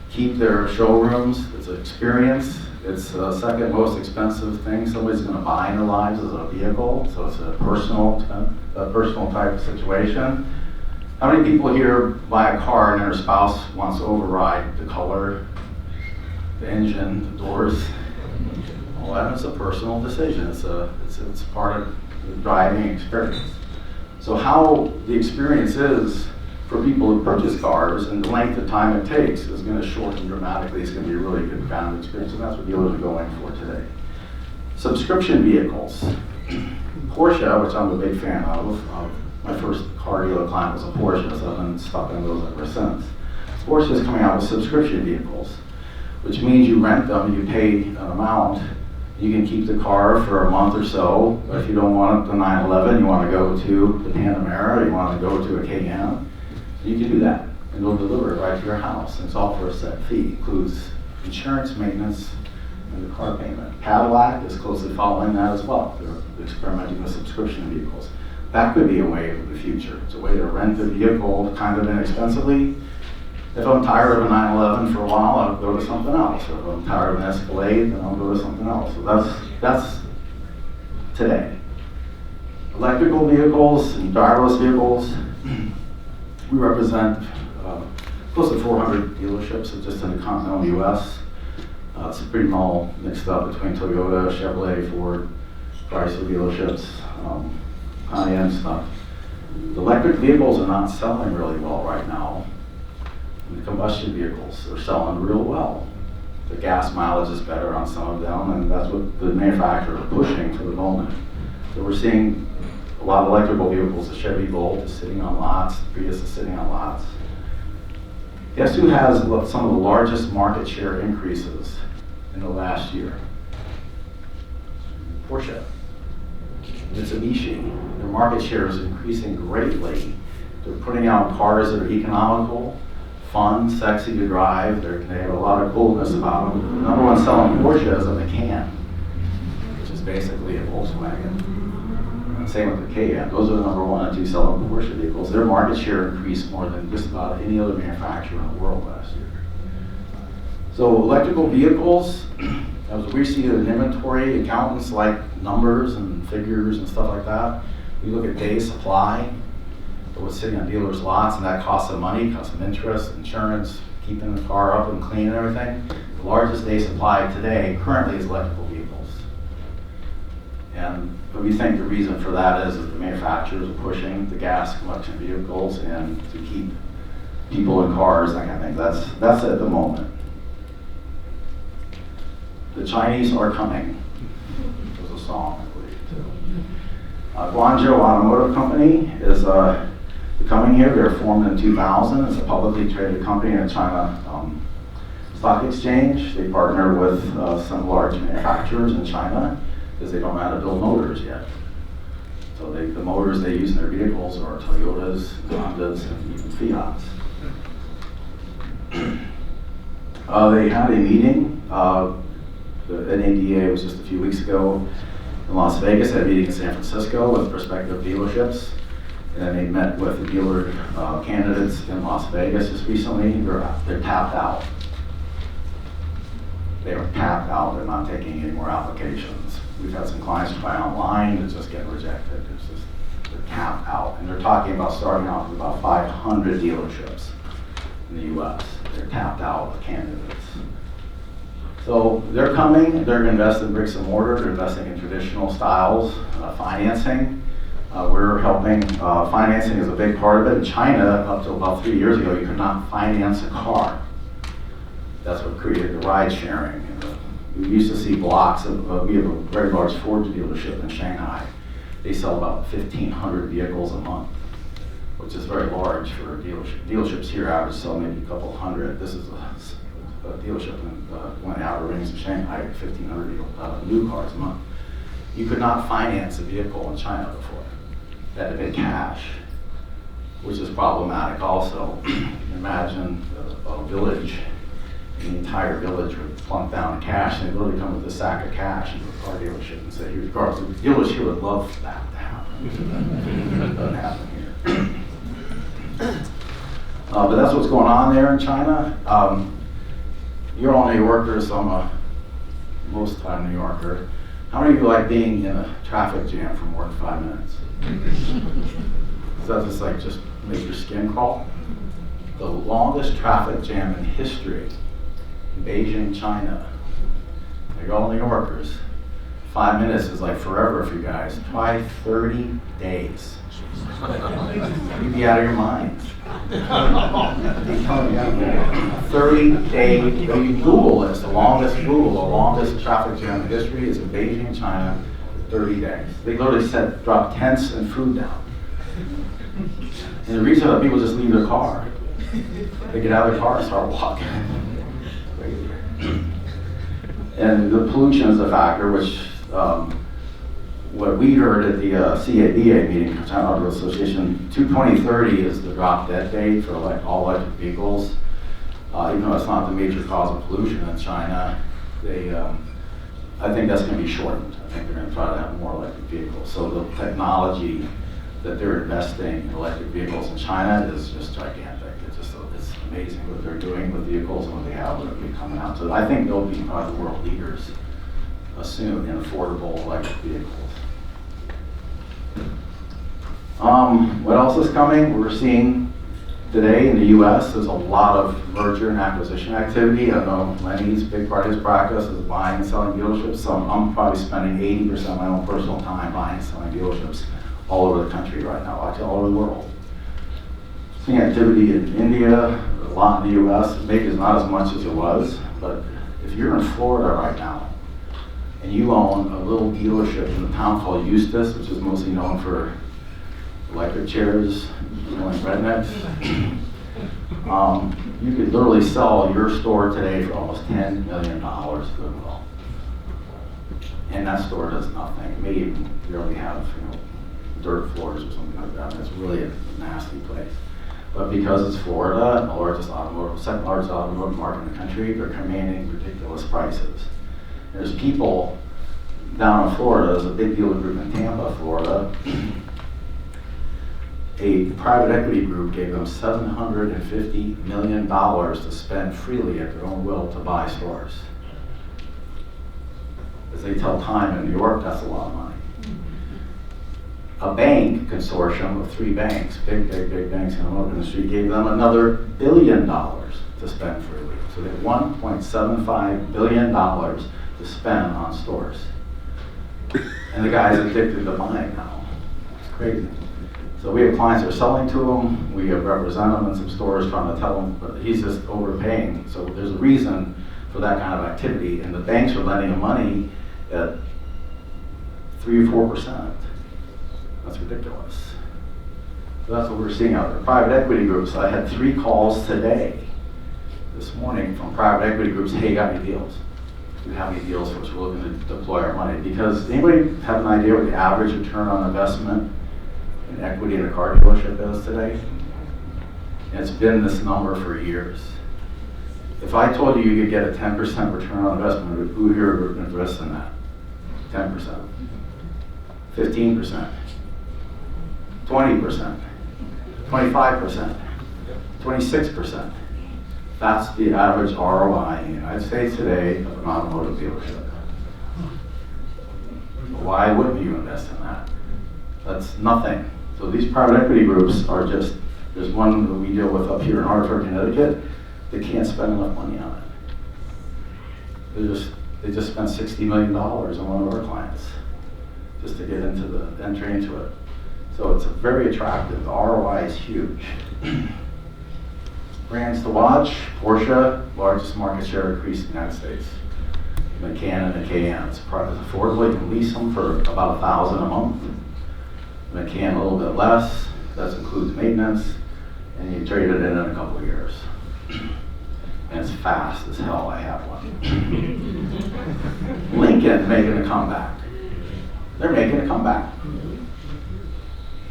keep their showrooms. It's an experience. It's the second most expensive thing somebody's going to buy in their lives is a vehicle. So it's a personal type of situation. How many people here buy a car and their spouse wants to override the color, the engine, the doors? Well, that's a personal decision. It's part of the driving experience. So how the experience is for people who purchase cars and the length of time it takes is going to shorten dramatically. It's going to be a really good kind of experience, and that's what dealers are going for today. Subscription vehicles. Porsche, which I'm a big fan of, my first car dealer client was a Porsche, so I've been stuck in those ever since. Porsche is coming out with subscription vehicles, which means you rent them, you pay an amount, you can keep the car for a month or so. But if you don't want the 911, you want to go to the Panamera, you want to go to a Cayenne, you can do that. And they'll deliver it right to your house. And it's all for a set fee. It includes insurance, maintenance, and the car payment. Cadillac is closely following that as well. They're experimenting with subscription vehicles. That could be a way for the future. It's a way to rent the vehicle kind of inexpensively. If I'm tired of a 911 for a while, I'll go to something else. Or if I'm tired of an Escalade, then I'll go to something else. So that's today. Electrical vehicles and driverless vehicles. We represent close to 400 dealerships just in the continental U.S. It's pretty all mixed up between Toyota, Chevrolet, Ford, Chrysler dealerships, high-end stuff. The electric vehicles are not selling really well right now. The combustion vehicles are selling real well. The gas mileage is better on some of them, and that's what the manufacturers are pushing for the moment. So we're seeing a lot of electrical vehicles. The Chevy Volt is sitting on lots, the Prius is sitting on lots. Guess who has some of the largest market share increases in the last year? Porsche. Mitsubishi. Their market share is increasing greatly. They're putting out cars that are economical, fun, sexy to drive. They have a lot of coolness about them. The number one selling Porsche is a Macan, which is basically a Volkswagen. Same with the Cayenne. Those are the number 1 and 2 selling Porsche vehicles. Their market share increased more than just about any other manufacturer in the world last year. So electrical vehicles, as we see an inventory, accountants like numbers and figures and stuff like that. We look at day supply, what's sitting on dealers' lots, and that costs them money, costs them interest, insurance, keeping the car up and clean and everything. The largest day supply today currently is electrical vehicles. And we think the reason for that is that the manufacturers are pushing the gas combustion vehicles and to keep people in cars, that kind of thing. That's at the moment. The Chinese are coming. There's a song, I believe, too. Guangzhou Automotive Company is coming here. They were formed in 2000. It's a publicly traded company in China Stock Exchange. They partner with some large manufacturers in China because they don't know how to build motors yet. So the motors they use in their vehicles are Toyotas, Hondas, and even Fiats. They had a meeting. The NADA was just a few weeks ago in Las Vegas. They had a meeting in San Francisco with prospective dealerships. And then they met with the dealer candidates in Las Vegas just recently. They're tapped out. They are tapped out. They're not taking any more applications. We've had some clients try online that just get rejected. They're tapped out. And they're talking about starting off with about 500 dealerships in the U.S. They're tapped out of candidates. So they're coming. They're going to invest in bricks and mortar. They're investing in traditional styles, financing. We're helping. Financing is a big part of it. In China, up to about 3 years ago, you could not finance a car. That's what created the ride sharing. We used to see blocks of, we have a very large Ford dealership in Shanghai. They sell about 1,500 vehicles a month, which is very large for a dealership. Dealerships here average sell maybe a couple hundred. This is a dealership in one of the outer rings of Shanghai, 1,500 new cars a month. You could not finance a vehicle in China before. That had been cash, which is problematic also. Imagine a village, the entire village would plunk down cash, and they'd literally come with a sack of cash into a car dealership and say, here's cars. So the dealers here would love that to happen. It doesn't happen here. But that's what's going on there in China. You're all New Yorkers, so I'm a most time New Yorker. How many of you like being in a traffic jam for more than 5 minutes? Does that just just make your skin crawl? The longest traffic jam in history in Beijing, China. You're all New Yorkers. 5 minutes is like forever for you guys. Try 30 days. You'd be out of your minds. 30 days. You Google this. The longest traffic jam in history is in Beijing, China. 30 days. They literally drop tents and food down. And the reason that people just leave their car. They get out of their car and start walking. And the pollution is a factor, which what we heard at the CABA meeting, China Automobile Association, 2030 is the drop dead date for all electric vehicles. Even though it's not the major cause of pollution in China, I think that's going to be shortened. I think they're going to try to have more electric vehicles. So the technology that they're investing in electric vehicles in China is just gigantic. It's amazing what they're doing with vehicles and what they have that will be coming out. So I think they'll be probably the world leaders soon in affordable electric vehicles. What else is coming? We're seeing today in the U.S. there's a lot of merger and acquisition activity. I know Lenny's big part of his practice is buying and selling dealerships. So I'm probably spending 80% of my own personal time buying and selling dealerships all over the country right now, actually all over the world. Seeing activity in India, a lot in the U.S. Maybe it's not as much as it was, but if you're in Florida right now and you own a little dealership in a town called Eustis, which is mostly known for electric chairs, like rednecks, you could literally sell your store today for almost $10 million goodwill. And that store does nothing. Maybe you barely have dirt floors or something like that. It's really a nasty place. But because it's Florida, the largest automotive, second largest automotive market in the country, they're commanding ridiculous prices. There's people down in Florida, there's a big dealer group in Tampa, Florida. A private equity group gave them $750 million to spend freely at their own will to buy stores. As they tell Time in New York, that's a lot of money. A bank consortium of 3 banks, big banks in the automotive industry, gave them another $1 billion to spend freely. So they have $1.75 billion to spend on stores. And the guy's addicted to buying now. It's crazy. So we have clients that are selling to him, we have represent them in some stores trying to tell him, but he's just overpaying. So there's a reason for that kind of activity, and the banks are lending him money at 3 or 4%. That's ridiculous. So that's what we're seeing out there. Private equity groups, I had 3 calls today, this morning, from private equity groups. Hey, got any deals? Do you have any deals for us? We're looking to deploy our money. Because anybody have an idea what the average return on investment in equity in a car dealership is today? And it's been this number for years. If I told you you could get a 10% return on investment, who here would invest in that? 10%, 15%, 20%, 25%, 26%. That's the average ROI in the United States today of an automotive dealership. Why wouldn't you invest in that? That's nothing. So these private equity groups are just, there's one that we deal with up here in Hartford, Connecticut. They can't spend enough money on it. They just spent $60 million on one of our clients just to get entry into it. So it's very attractive. The ROI is huge. Brands to watch: Porsche, largest market share increase in the United States. McCann and Cayenne, it's affordable. You can lease them for about $1,000 a month. McCann a little bit less. That includes maintenance, and you trade it in a couple of years. And it's fast as hell. I have one. Lincoln making a comeback. They're making a comeback.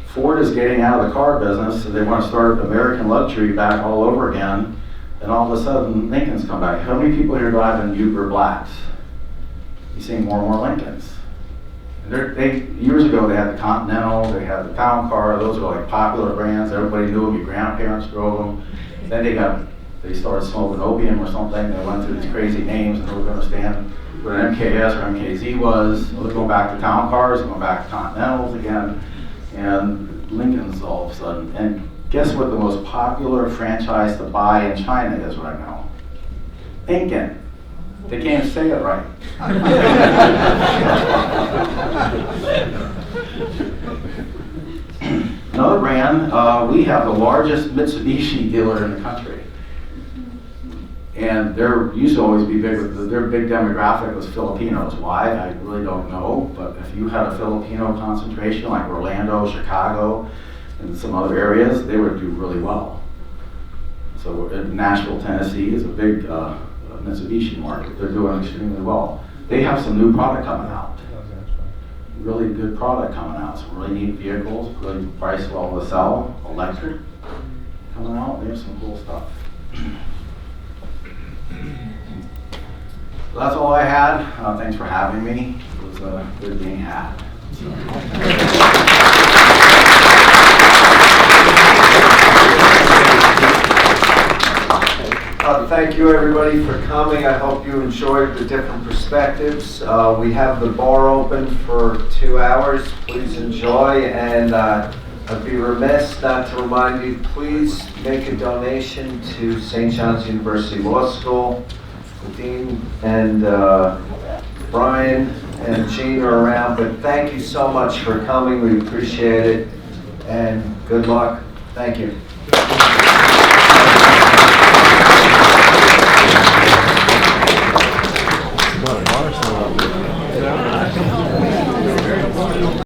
Ford is getting out of the car business, so they want to start American luxury back all over again. And all of a sudden, Lincoln's come back. How many people here driving Uber Blacks? You're seeing more and more Lincolns. And years ago, they had the Continental, they had the Town Car. Those were like popular brands. Everybody knew them. Your grandparents drove them. Then they started smoking opium or something. They went through these crazy names, and they were going to stand what an MKS or MKZ was. Well, they're going back to Town Cars, going back to Continentals again, and Lincoln's all of a sudden. And guess what the most popular franchise to buy in China is right now? Lincoln. They can't say it right. Another brand, we have the largest Mitsubishi dealer in the country. And they're used to always be big with their big demographic was Filipinos. Why? I really don't know. But if you had a Filipino concentration like Orlando, Chicago, and some other areas, they would do really well. So Nashville, Tennessee is a big Mitsubishi market. They're doing extremely well. They have some new product coming out. Really good product coming out. Some really neat vehicles, really priced well to sell. Electric coming out. They have some cool stuff. So that's all I had. Thanks for having me. It was good being had. Thank you everybody for coming. I hope you enjoyed the different perspectives. We have the bar open for 2 hours. Please enjoy, and I'd be remiss not to remind you, please make a donation to St. John's University Law School. The Dean and Brian and Gene are around, but thank you so much for coming. We appreciate it, and good luck. Thank you.